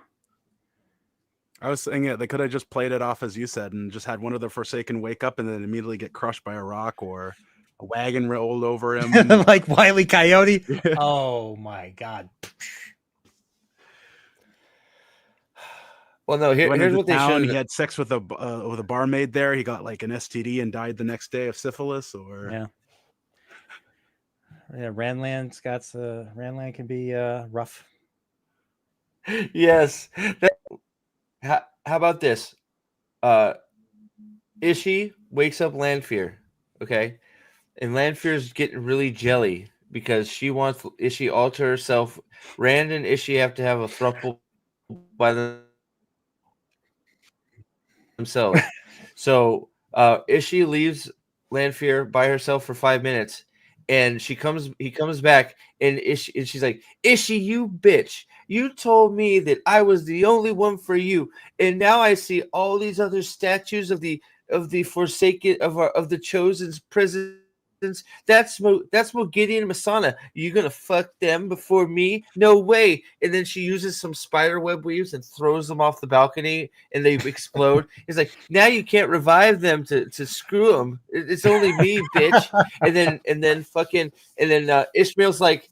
I was saying they could have just played it off as you said and just had one of the Forsaken wake up and then immediately get crushed by a rock or a wagon rolled over him. Like Wile E. Coyote. Yeah. Oh my God. Well, no. Here's what they should. He had sex with a barmaid there. He got like an STD and died the next day of syphilis. Or yeah, Randland. Randland can be rough. Yes. How about this? Ishii wakes up Lanfear, okay? And Lanfear's getting really jelly because she wants Ishii all to herself. Rand and Ishii have to have a throuple by themselves. So Ishii leaves Lanfear by herself for 5 minutes, and he comes back, and she's like, "Ishii, you bitch. You told me that I was the only one for you, and now I see all these other statues of the Forsaken of the Chosen's prisons. That's Gideon and Masana. You gonna fuck them before me? No way!" And then she uses some spider web weaves and throws them off the balcony, and they explode. He's like, "Now you can't revive them to screw them. It's only me, bitch." And then Ishmael's like,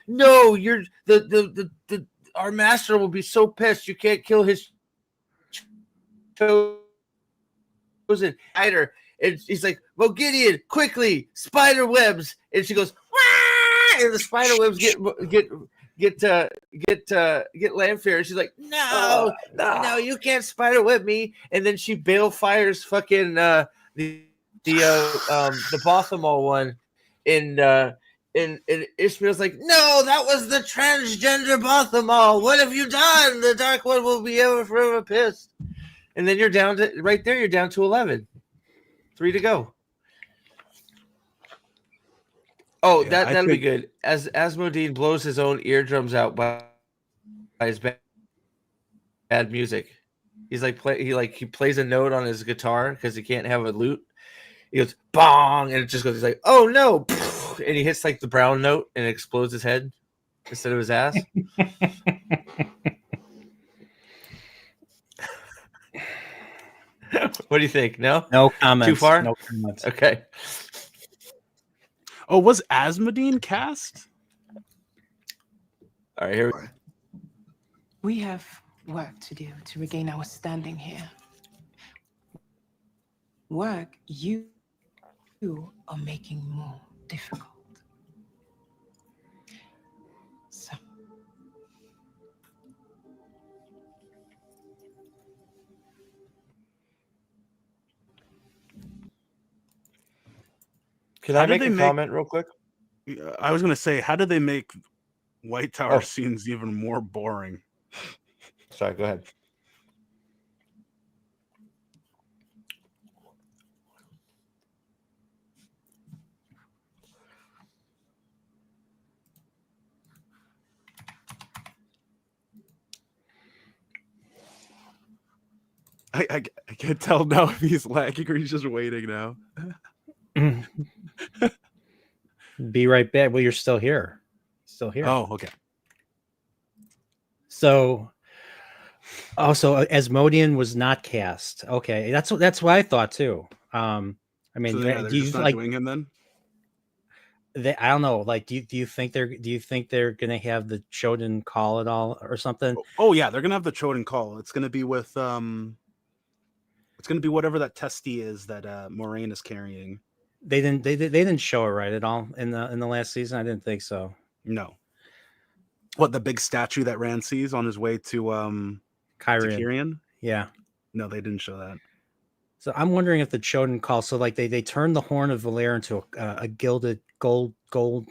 "No, you're the our master will be so pissed. You can't kill his chosen hider." And he's like, "Well, Gideon, quickly, spider webs!" And she goes, "Wah!" And the spider webs get Lanfear. And she's like, "No, you can't spider web me." And then she bale fires fucking the Bothamal one, and Ishmael's like, "No, that was the transgender Bothamal. What have you done? The Dark One will be forever pissed." And then you're down to 11. 3 to go. Oh, Yeah, I that'll be think- good. As Asmodee blows his own eardrums out by his bad music. He's like he plays a note on his guitar because he can't have a lute. He goes bong, and it just goes. He's like, oh no, and he hits like the brown note and it explodes his head instead of his ass. What do you think? No, No comments. Too far? No comments. Okay. Oh, was Asmodee cast? All right, here we We have work to do to regain our standing here. Work you are making more difficult. So, Can How I did make they a make- comment real quick? I was gonna say, how did they make White Tower Oh. scenes even more boring? Sorry, go ahead. I can't tell now if he's lagging or he's just waiting now. Be right back. Well, you're still here. Still here. Oh, okay. So, Asmodean was not cast. Okay, that's what I thought too. I mean, So yeah, they're do you just not like? doing him then? I don't know. Like, do you think they're gonna have the Shodan call it all or something? Oh yeah, they're gonna have the Choden call. It's gonna be with it's gonna be whatever that testy is that Moraine is carrying. They didn't show it right at all in the last season. I didn't think so. No. What, the big statue that Rand sees on his way to Kyrian. Kyrian? Yeah. No, they didn't show that. So I'm wondering if the Choden call. So like they turned the Horn of Valer into a gilded gold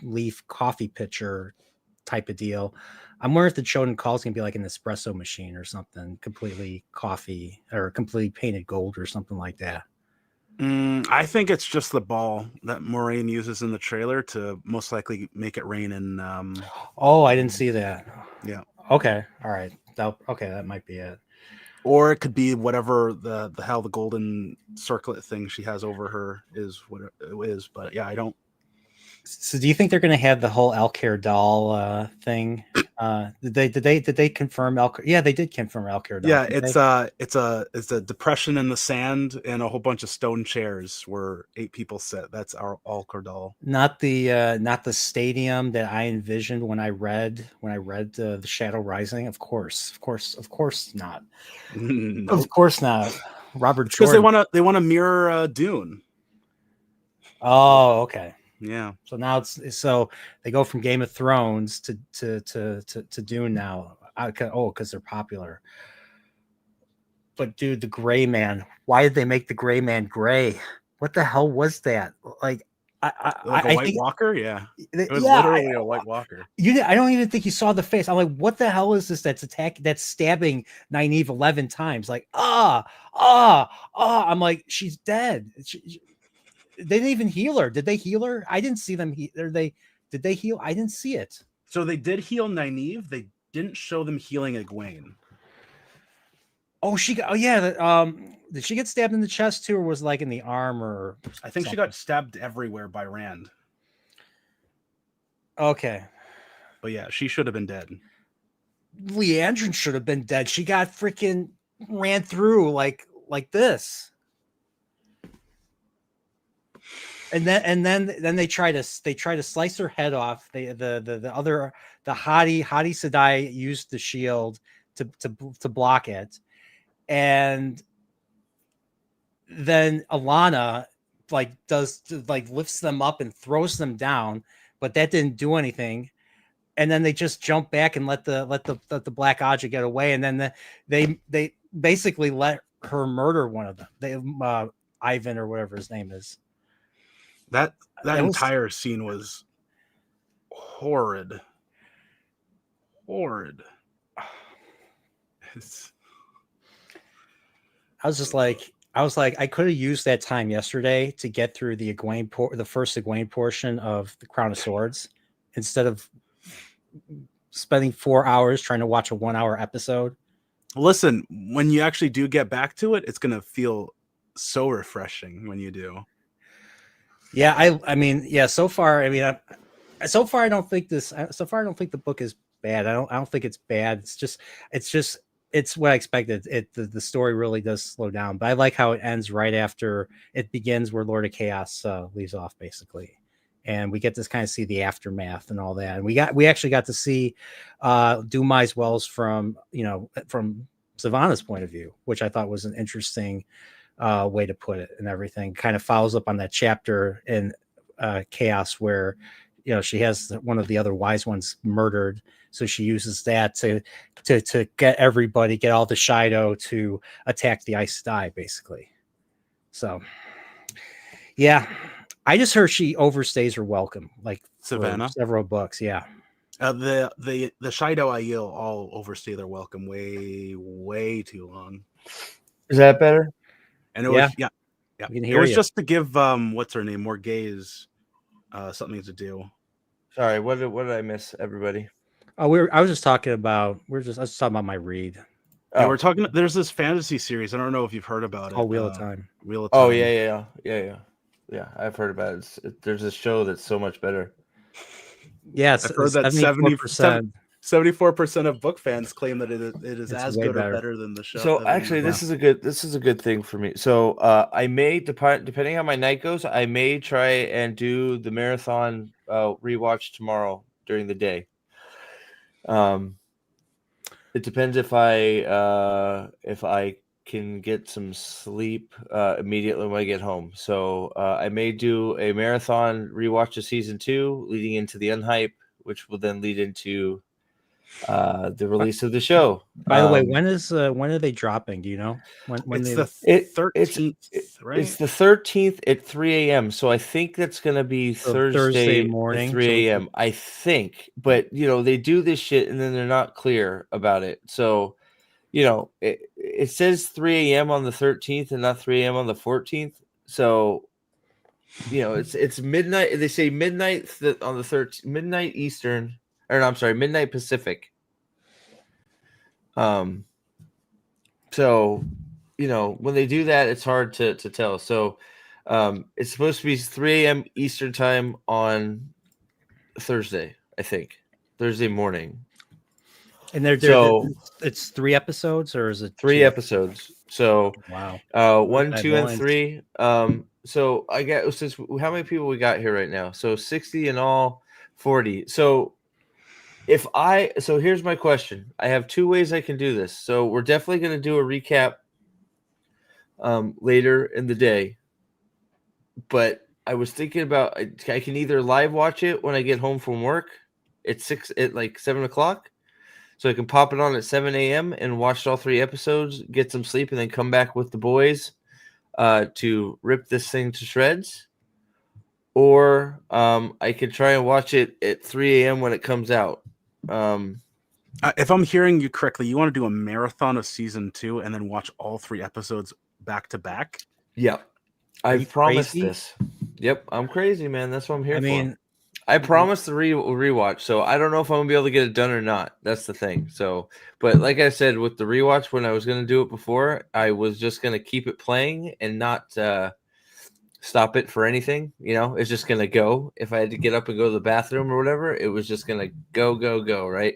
leaf coffee pitcher type of deal. I'm wondering if the Choden call is gonna be like an espresso machine or something, completely coffee or completely painted gold or something like that. I think it's just the ball that Moraine uses in the trailer to most likely make it rain in Oh, I didn't see that. Yeah. Okay. All right. Okay, that might be it. Or it could be whatever the hell the golden circlet thing she has over her is what it is. But yeah, I don't. So do you think they're going to have the whole Alcair doll thing? Did they confirm Alcair? Yeah, they did confirm Alcair doll. Yeah, didn't it's a depression in the sand and a whole bunch of stone chairs where 8 people sit. That's our Alcordal. not the stadium that I envisioned when I read the Shadow Rising. Of course not. No. Of course not. Robert Because Jordan. they want to mirror Dune. Oh, okay. Yeah. So now so they go from Game of Thrones to Dune now. Because they're popular. But dude, the Gray Man. Why did they make the Gray Man gray? What the hell was that? Like, Like I a White think, Walker? Yeah. It was yeah, literally a White Walker. I don't even think you saw the face. I'm like, what the hell is this? That's stabbing Nynaeve 11 times. Like, I'm like, she's dead. They didn't even heal her. Did they heal her? I didn't see them. Did they heal? I didn't see it. So they did heal Nynaeve. They didn't show them healing Egwene. Oh, did she get stabbed in the chest too, or was it like in the arm or? I think she got stabbed everywhere by Rand. Okay. But yeah, she should have been dead. Leandrin should have been dead. She got freaking ran through like this. And then they try to slice her head off. The Hadi Sedai used the shield to block it, and then Alana lifts them up and throws them down, but that didn't do anything. And then they just jump back and let the Black Aja get away, and then they basically let her murder one of them. They Ivan or whatever his name is. That entire was... scene was horrid. Horrid. I was just like, I was like, I could have used that time yesterday to get through the the first Egwene portion of the Crown of Swords instead of spending 4 hours trying to watch a 1 hour episode. Listen, when you actually do get back to it, it's gonna feel so refreshing when you do. Yeah, I mean, yeah. So far, I mean, so far I don't think the book is bad. I don't think it's bad. It's what I expected. The story really does slow down, but I like how it ends right after it begins, where Lord of Chaos leaves off, basically, and we get to kind of see the aftermath and all that. And we actually got to see Dumai's Wells from Savannah's point of view, which I thought was an interesting way to put it, and everything kind of follows up on that chapter in Chaos where she has one of the other wise ones murdered, so she uses that to get all the Shido to attack the Ice Die, basically. So yeah, I just heard she overstays her welcome, like Savannah? for several books. Yeah. The Shido Aiel all overstay their welcome way too long. Is that better? And it Yeah. was We can it hear was you. just to give what's her name, Morgaze, something to do. Sorry, what did I miss, everybody? Oh, I was just talking about my read. Yeah, Oh. we're talking. There's this fantasy series. I don't know if you've heard about it. Oh, Wheel of Time. Wheel of Time. Oh yeah. I've heard about it. There's a show that's so much better. Yeah, I've heard that 74% of book fans claim that it is as good or better than the show. So actually, this is a good thing for me. So I may, depending on my night goes, I may try and do the marathon rewatch tomorrow during the day. It depends if I can get some sleep immediately when I get home. So I may do a marathon rewatch of season 2, leading into the Unhype, which will then lead into the release of the show. By the way, when are they dropping? Do you know? When it's they, the 13th, right? It's the 13th at 3 a.m. So I think that's going to be Thursday morning at 3 a.m. I think, but they do this shit and then they're not clear about it. So, it says 3 a.m. on the 13th and not 3 a.m. on the 14th. So, it's midnight. They say midnight on the 13th, midnight Eastern, or no, I'm sorry, midnight Pacific. So, when they do that, it's hard to tell. So, it's supposed to be 3 a.m. Eastern time on Thursday, I think. Thursday morning. And it's 3 episodes, or is it 3 episodes? So, wow. 1, 2, and 3. So I got, since how many people we got here right now? So 60 in all, 40. So here's my question. I have 2 ways I can do this. So we're definitely going to do a recap later in the day. But I was thinking about, I can either live watch it when I get home from work at 7 o'clock. So I can pop it on at 7 a.m. and watch all 3 episodes, get some sleep, and then come back with the boys to rip this thing to shreds. Or I could try and watch it at 3 a.m. when it comes out. If I'm hearing you correctly, you want to do a marathon of season 2 and then watch all 3 episodes back to back? Yep. I promised crazy? this. Yep, I'm crazy, man. That's what I'm here for. I promised the rewatch, so I don't know if I'm gonna be able to get it done or not. That's the thing. So, but like I said, with the rewatch, when I was gonna do it before, I was just gonna keep it playing and not stop it for anything. It's just gonna go. If I had to get up and go to the bathroom or whatever, it was just gonna go, right?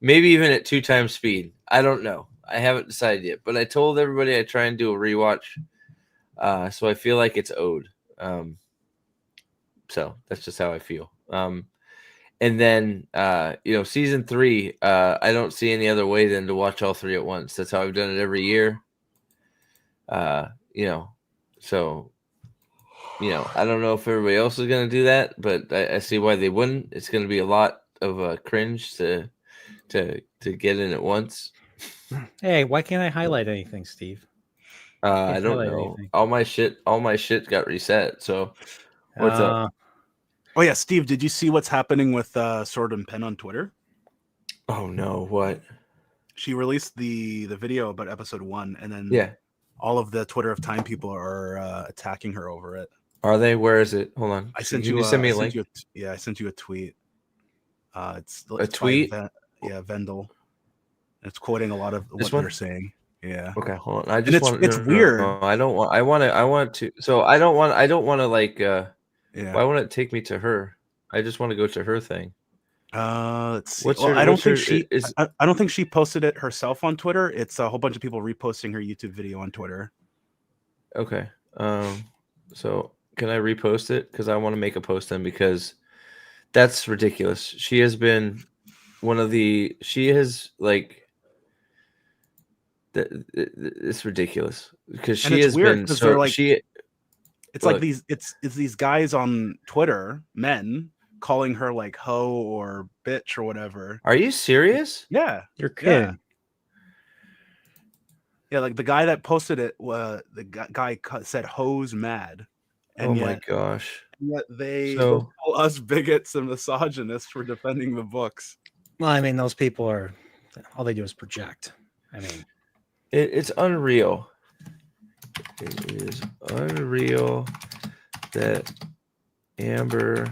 Maybe even at 2 times speed. I don't know. I haven't decided yet. But I told everybody I try and do a rewatch, so I feel like it's owed. So that's just how I feel. And then season 3, I don't see any other way than to watch all 3 at once. That's how I've done it every year. So I don't know if everybody else is going to do that, but I see why they wouldn't. It's going to be a lot of cringe to get in at once. Hey, why can't I highlight anything, Steve? I don't know. Anything. All my shit got reset. So what's up? Oh yeah, Steve, did you see what's happening with Sword and Pen on Twitter? Oh no, what? She released the video about episode 1, and then all of the Twitter of Time people are attacking her over it. Are they? Where is it? Hold on. I sent Can you. send me I a sent link. I sent you a tweet. It's A by tweet? Vendel. It's quoting a lot of This what one? they're saying. Yeah. Okay, hold on. I And just it's want. it's weird. No, I don't want. I want to. So I don't want. I don't want to like. Yeah. Why won't it take me to her? I just want to go to her thing. Let's see. What's Well, her? I don't what's think her- she. is. I don't think she posted it herself on Twitter. It's a whole bunch of people reposting her YouTube video on Twitter. Okay. So can I repost it? Because I want to make a post then, because that's ridiculous. She has been one of the. She has like. It's ridiculous because And she it's has weird been 'cause so they're like- she. It's like Look. these. It's these guys on Twitter, men, calling her like hoe or bitch or whatever. Are you serious? Yeah. You're kidding. Yeah, like the guy that posted it, the guy said "hoes mad," and Oh yet, my gosh. yet they So- call us bigots and misogynists for defending the books. Well, I mean, those people are all they do is project. I mean, It's unreal. It is unreal that Amber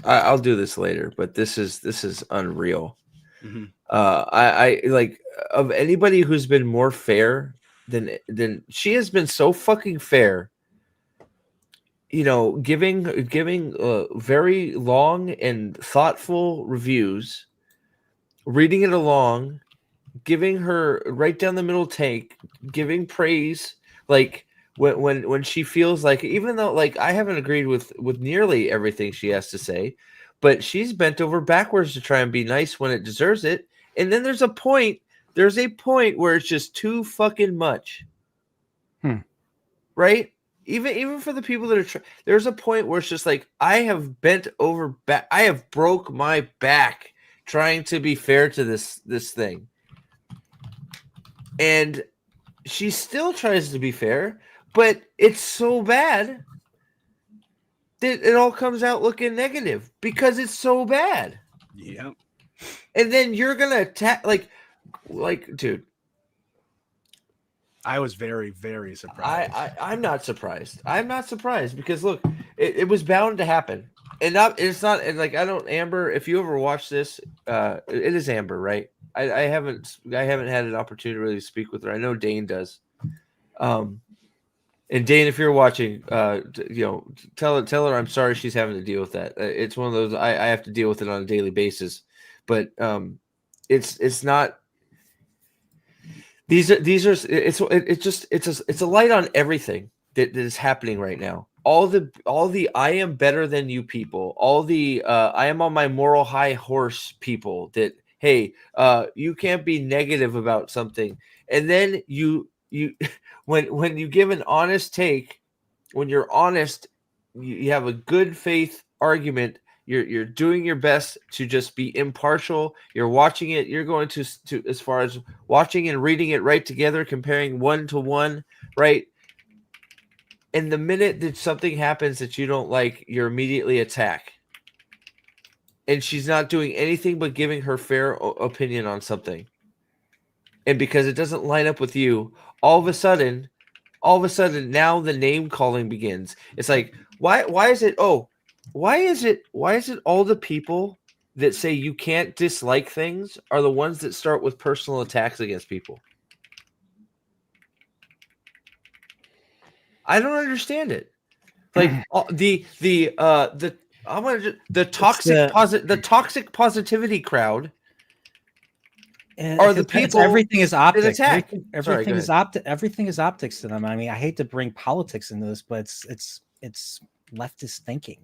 I'll do this later, but this is unreal. Mhm. I like of anybody who's been more fair than she has been so fucking fair. You know, giving very long and thoughtful reviews, reading it along, giving her right down the middle take, giving praise, like when she feels like, even though like I haven't agreed with nearly everything she has to say, but she's bent over backwards to try and be nice when it deserves it. And then there's a point where it's just too fucking much. Right? Even for the people that are there's a point where it's just like, I have bent over back, I have broke my back trying to be fair to this thing, and she still tries to be fair, but it's so bad that it all comes out looking negative because it's so bad. Yeah. And then you're gonna attack, like dude. I was very, very surprised. I'm not surprised. I'm not surprised because look, it was bound to happen, and it's not and like I don't Amber. If you ever watch this, it is Amber, right? I haven't had an opportunity to really speak with her. I know Dane does. And Dane, if you're watching, tell her I'm sorry she's having to deal with that. It's one of those I have to deal with it on a daily basis, but it's not. It's a light on everything that is happening right now. All the I am better than you people, all the I am on my moral high horse people that, hey, you can't be negative about something. And then you when you give an honest take, when you're honest, you have a good faith argument. You're doing your best to just be impartial. You're watching it. You're going to as far as watching and reading it right together, comparing 1 to 1, right? And the minute that something happens that you don't like, you're immediately attack. And she's not doing anything but giving her fair opinion on something. And because it doesn't line up with you, all of a sudden, now the name calling begins. It's like, why is it all the people that say you can't dislike things are the ones that start with personal attacks against people? I don't understand it. Like the toxic positivity crowd are the people. Everything is optics. attack. Everything Sorry, is optic. Everything is optics to them. I mean, I hate to bring politics into this, but it's leftist thinking.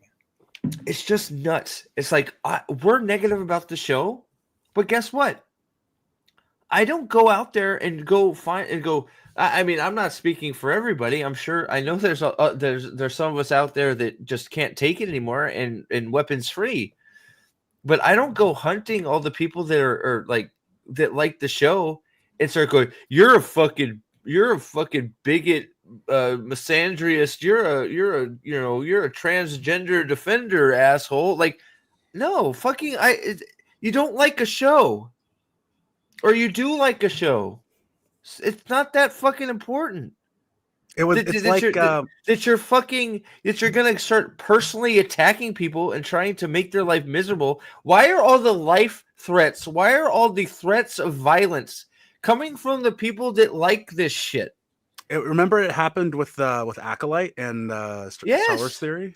It's just nuts. It's like we're negative about the show, but guess what? I don't go out there and go find and go. I mean, I'm not speaking for everybody. I'm sure. I know there's some of us out there that just can't take it anymore and weapons free. But I don't go hunting all the people that are like that like the show and start going, you're a fucking bigot, misandrist. You're a transgender defender, asshole. Like, No, fucking you don't like a show. Or you do like a show. It's not that fucking important. It's like That you're gonna start personally attacking people and trying to make their life miserable. Why are all the life threats? Why are all the threats of violence coming from the people that like this shit? remember it happened with Acolyte and Star Wars Theory.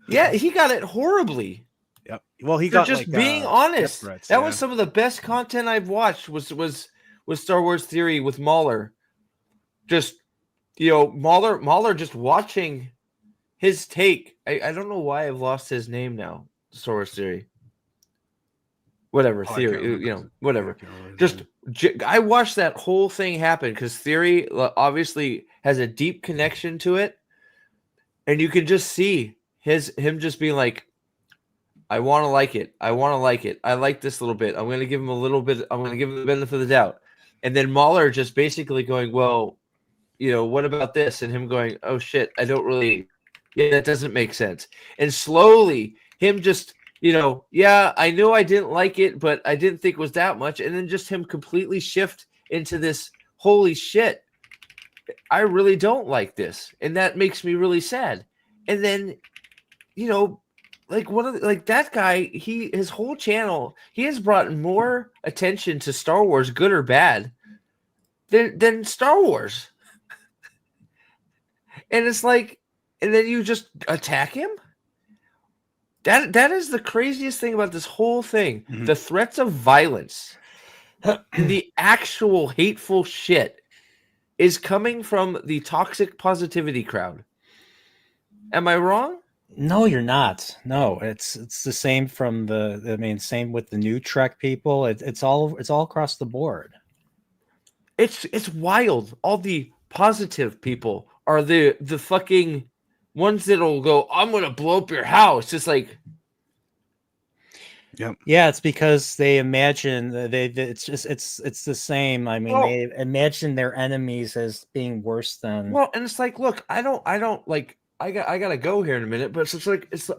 Yeah, he got it horribly. Yep. Well, he For got just like, being death honest. threats, That was some of the best content I've watched. Was Star Wars Theory with Mahler. Just Mahler just watching his take. I don't know why I've lost his name now. Star Wars Theory. Whatever theory, whatever. I watched that whole thing happen because Theory obviously has a deep connection to it, and you can just see him just being like, I want to like it. I want to like it. I like this little bit. I'm going to give him a little bit. I'm going to give him the benefit of the doubt. And then Mahler just basically going, well, what about this? And him going, oh shit, I don't really, that doesn't make sense. And slowly him just, yeah, I know I didn't like it, but I didn't think it was that much. And then just him completely shift into this, holy shit, I really don't this. And that makes me really sad. And then, that guy, his whole channel, he has brought more attention to Star Wars, good or bad, than Star Wars. And it's like, and then you just attack him? That is the craziest thing about this whole thing. Mm-hmm. The threats of violence, the actual hateful shit is coming from the toxic positivity crowd. Am I wrong? No, you're not. No, it's the same from same with the new Trek people. It's all across the board. It's wild. All the positive people are the fucking ones that'll go, I'm gonna blow up your house. It's like, yeah, it's because they imagine it's the same. I mean, they imagine their enemies as being worse than. Well, and it's like, look, I don't like. I gotta go here in a minute, but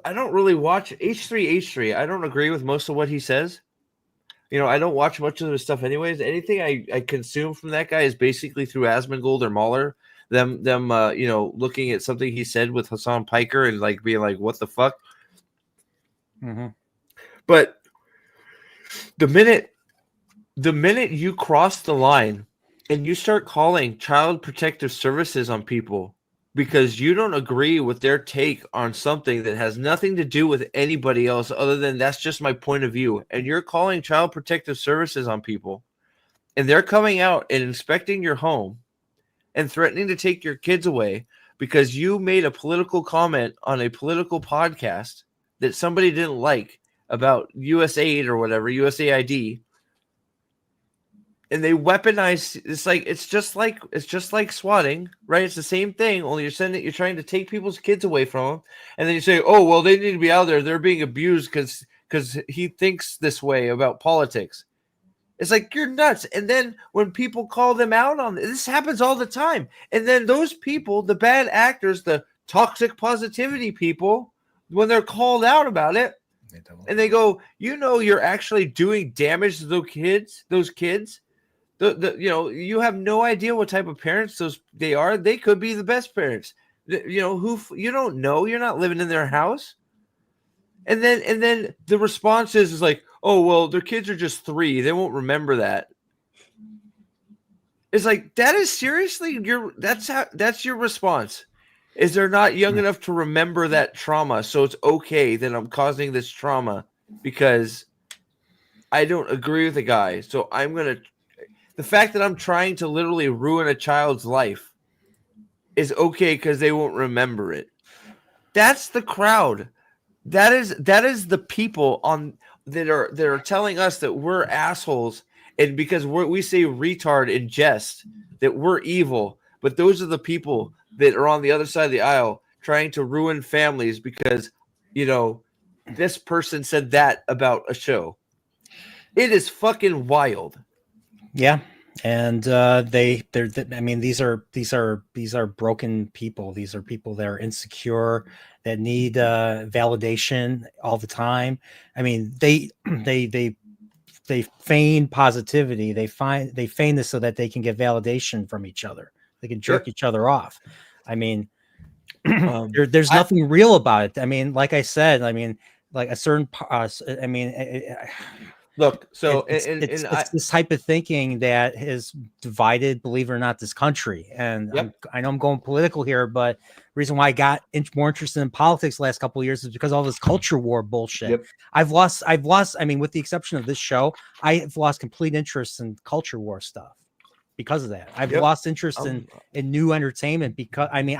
I don't really watch H3. I don't agree with most of what he says. I don't watch much of his stuff anyways. Anything I consume from that guy is basically through Asmongold or Mahler. Them looking at something he said with Hassan Piker and like being like, what the fuck? Mm-hmm. But the minute you cross the line and you start calling Child Protective Services on people because you don't agree with their take on something that has nothing to do with anybody else other than that's just my point of view, and you're calling Child Protective Services on people, and they're coming out and inspecting your home and threatening to take your kids away because you made a political comment on a political podcast that somebody didn't like about USAID or whatever, USAID, and they weaponize. It's just like swatting, right? It's the same thing, only you're trying to take people's kids away from them, and then you say, oh well, they need to be out there, they're being abused because he thinks this way about politics. It's like, you're nuts. And then when people call them out on this happens all the time, and then those people, the bad actors, the toxic positivity people, when they're called out about it, and they go, you're actually doing damage to those kids. You have no idea what type of parents they are. They could be the best parents. Who you don't know. You're not living in their house. And then the response is like, oh well, their kids are just 3. They won't remember that. It's like, that is seriously that's your response. Is they're not young enough to remember that trauma, so it's okay that I'm causing this trauma because I don't agree with the guy. So the fact that I'm trying to literally ruin a child's life is okay because they won't remember it. That's the crowd. That is the people that are telling us that we're assholes, and because we say retard in jest that we're evil. But those are the people that are on the other side of the aisle trying to ruin families because, this person said that about a show. It is fucking wild. Yeah. And I mean, these are broken people. These are people that are insecure, that need validation all the time. I mean, they feign positivity. They feign this so that they can get validation from each other. They can jerk each other off. I mean, there's nothing real about it. I mean, like I said, I mean, like a certain, I mean, Look, so it's this type of thinking that has divided, believe it or not, this country. And I know I'm going political here, but the reason why I got more interested in politics the last couple of years is because of all this culture war bullshit. Yep. I've lost, I mean, with the exception of this show, I've lost complete interest in culture war stuff because of that. I've lost interest in new entertainment because, I mean,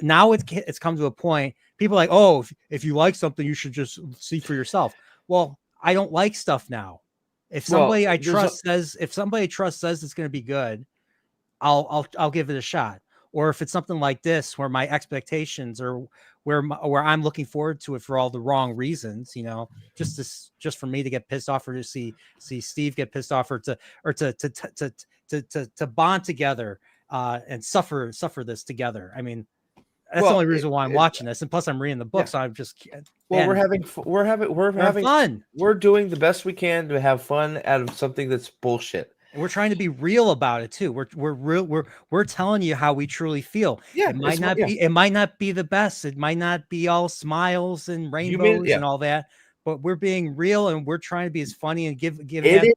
now it's come to a point, people are like, oh, if you like something, you should just see for yourself. Well, I don't like stuff now. If somebody I trust says, it's going to be good, I'll give it a shot. Or if it's something like this, where my expectations are where I'm looking forward to it for all the wrong reasons, you know, just for me to get pissed off, or to see Steve get pissed off, or to bond together and suffer this together. I mean, that's the only reason why I'm watching this, and plus I'm reading the book, so I'm just we're having fun. We're doing the best we can to have fun out of something that's bullshit. And we're trying to be real about it too. We're telling you how we truly feel. Yeah, it might not be the best. It might not be all smiles and rainbows and all that, but we're being real, and we're trying to be as funny and give the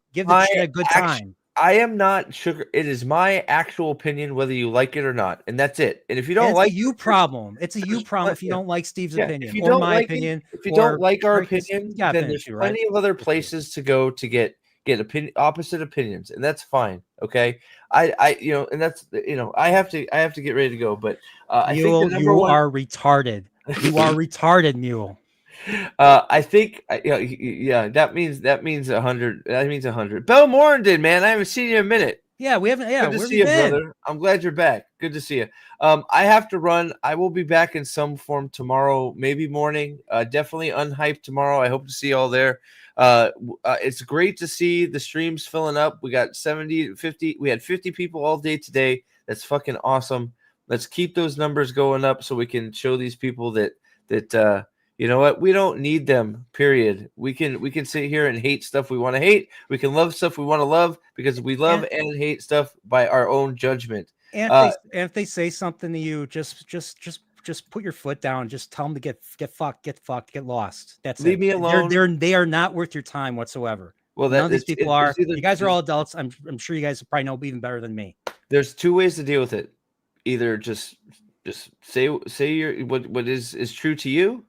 shit a good time. I am not sugar. It is my actual opinion, whether you like it or not, and that's it. And if you don't like, it's a you problem. It's a you problem if you don't like Steve's opinion, if you or don't my like opinion. If you don't like our opinion, then there's plenty of other places to go to get opposite opinions, and that's fine. Okay, I you know, and that's, you know, I have to get ready to go, but I think you are retarded. You are retarded, Mule. I think, that means 100. That means 100. Bell Morndon, man, I haven't seen you in a minute. Yeah, we haven't. Yeah, good to see you, brother. I'm glad you're back. Good to see you. I have to run. I will be back in some form tomorrow, maybe morning. Definitely unhyped tomorrow. I hope to see you all there. It's great to see the streams filling up. We got 70, 50. We had 50 people all day today. That's fucking awesome. Let's keep those numbers going up so we can show these people that you know what? We don't need them, period. We can sit here and hate stuff we want to hate. We can love stuff we want to love, because we love and hate stuff by our own judgment. And if they say something to you, just put your foot down. Just tell them to get fucked, get lost. That's Leave me alone. They are not worth your time whatsoever. Well, none of these people are. You guys are all adults. I'm sure you guys probably know even better than me. There's two ways to deal with it. Either just say what is true to you,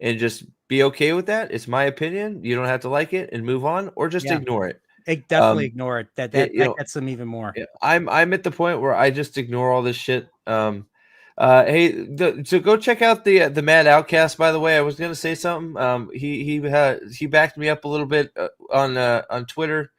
and just be okay with that. It's my opinion. You don't have to like it and move on, or just ignore it. Definitely ignore it. That gets them even more. Yeah, I'm at the point where I just ignore all this shit. Hey, so go check out the Mad Outcast. By the way, I was gonna say something. He backed me up a little bit on Twitter.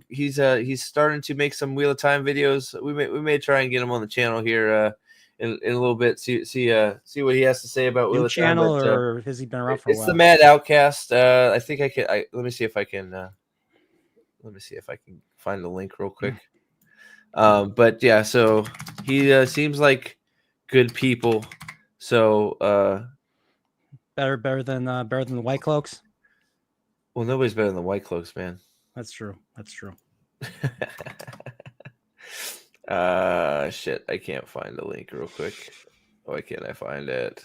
He's starting to make some Wheel of Time videos. We may try and get him on the channel here in a little bit. See what he has to say about Wheel of Time. Channel, or has he been around for a while? It's the Mad Outcast. I think I can. Let me see if I can. Let me see if I can find the link real quick. But yeah, so he seems like good people. So better than the White Cloaks. Well, nobody's better than the White Cloaks, man. That's true. Shit, I can't find the link real quick. Why can't I find it?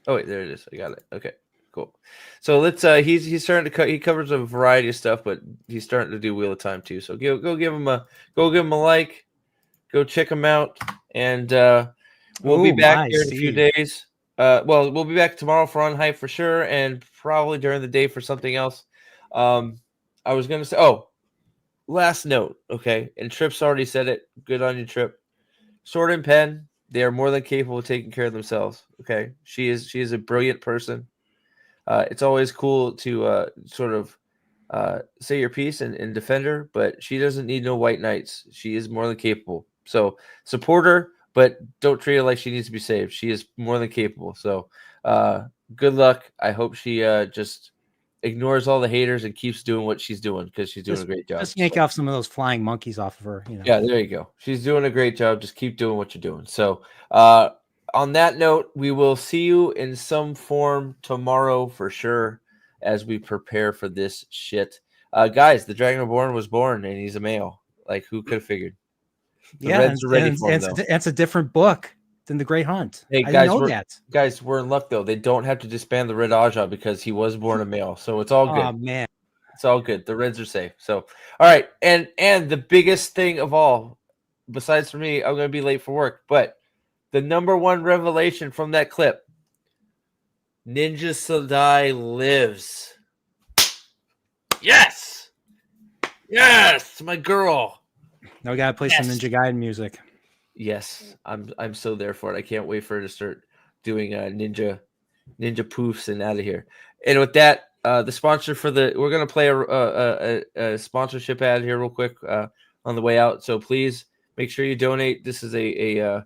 Oh wait, there it is. I got it. Okay, cool. So let's he's starting to he covers a variety of stuff, but he's starting to do Wheel of Time too. So go give him a like, go check him out, and we'll be back here in a few days. Well, we'll be back tomorrow for Unhype for sure, and probably during the day for something else. I was gonna say, last note, okay, and Tripp's already said it. Good on you, Trip. Sword and Pen, they are more than capable of taking care of themselves. Okay, she is a brilliant person. It's always cool to sort of say your piece and defend her, but she doesn't need no white knights. She is more than capable. So support her, but don't treat her like she needs to be saved. She is more than capable. So good luck. I hope she just ignores all the haters and keeps doing what she's doing because she's doing a great job. Just yank off some of those flying monkeys off of her. Yeah, there you go. She's doing a great job. Just keep doing what you're doing. So, on that note, we will see you in some form tomorrow for sure as we prepare for this shit. Guys, the Dragon Reborn was born and he's a male. Like, who could have figured? The Reds are ready for him, though. It's a different book than The Great Hunt. Hey, I guys, didn't know that. Guys, we're in luck, though. They don't have to disband the Red Aja because he was born a male. So it's all good. Oh, man. It's all good. The Reds are safe. So, all right. And the biggest thing of all, besides for me, I'm going to be late for work, but the number one revelation from that clip, Ninja Sadai lives. Yes. Yes, my girl. Now we got to play some Ninja Gaiden music. Yes, I'm so there for it. I can't wait for her to start doing ninja poofs and out of here. And with that, the sponsor for we're gonna play a sponsorship ad here real quick on the way out. So please make sure you donate. This is a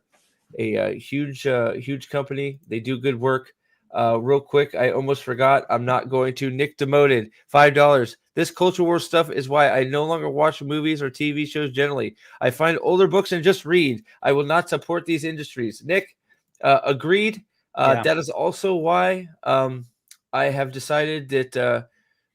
huge company. They do good work. Real quick, I almost forgot. I'm not going to. Nick demoted $5. This culture war stuff is why I no longer watch movies or TV shows generally. I find older books and just read. I will not support these industries. Nick, agreed. That is also why I have decided that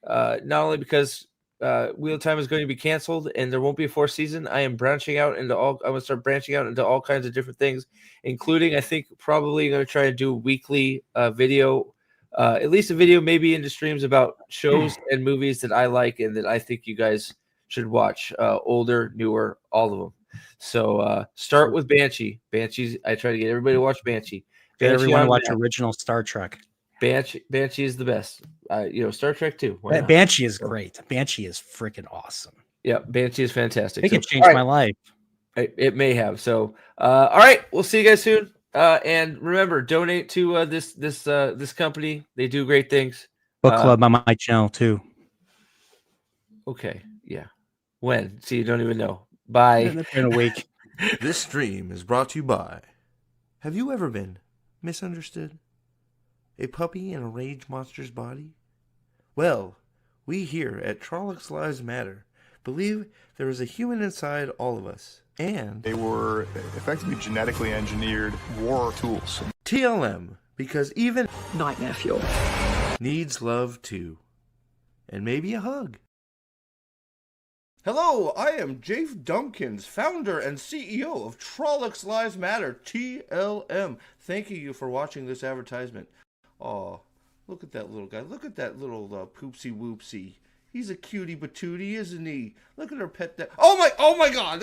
not only because Wheel of Time is going to be canceled and there won't be a fourth season, I am branching out into I'm going to start branching out into all kinds of different things, including I think probably going to try to do weekly video. At least a video, maybe into streams about shows and movies that I like and that I think you guys should watch. Older, newer, all of them. So start with Banshee. Banshee's. I try to get everybody to watch Banshee. Get everyone to watch original Star Trek. Banshee is the best. Star Trek too. Banshee is great. Banshee is freaking awesome. Yeah, Banshee is fantastic. It could change my life. It may have. So, all right, we'll see you guys soon. And remember, donate to this company. They do great things. Book club on my channel too. Okay, yeah. When? See, you don't even know. Bye. In a week. This stream is brought to you by. Have you ever been misunderstood? A puppy in a rage monster's body? Well, we here at Trollocs Lives Matter believe there is a human inside all of us. And they were effectively genetically engineered war tools. TLM, because even nightmare fuel needs love too. And maybe a hug. Hello, I am Jafe Dumpkins, founder and CEO of Trollocs Lives Matter, TLM. Thanking you for watching this advertisement. Oh, look at that little guy. Look at that little poopsie whoopsie. He's a cutie patootie, isn't he? Look at her pet. Oh my God!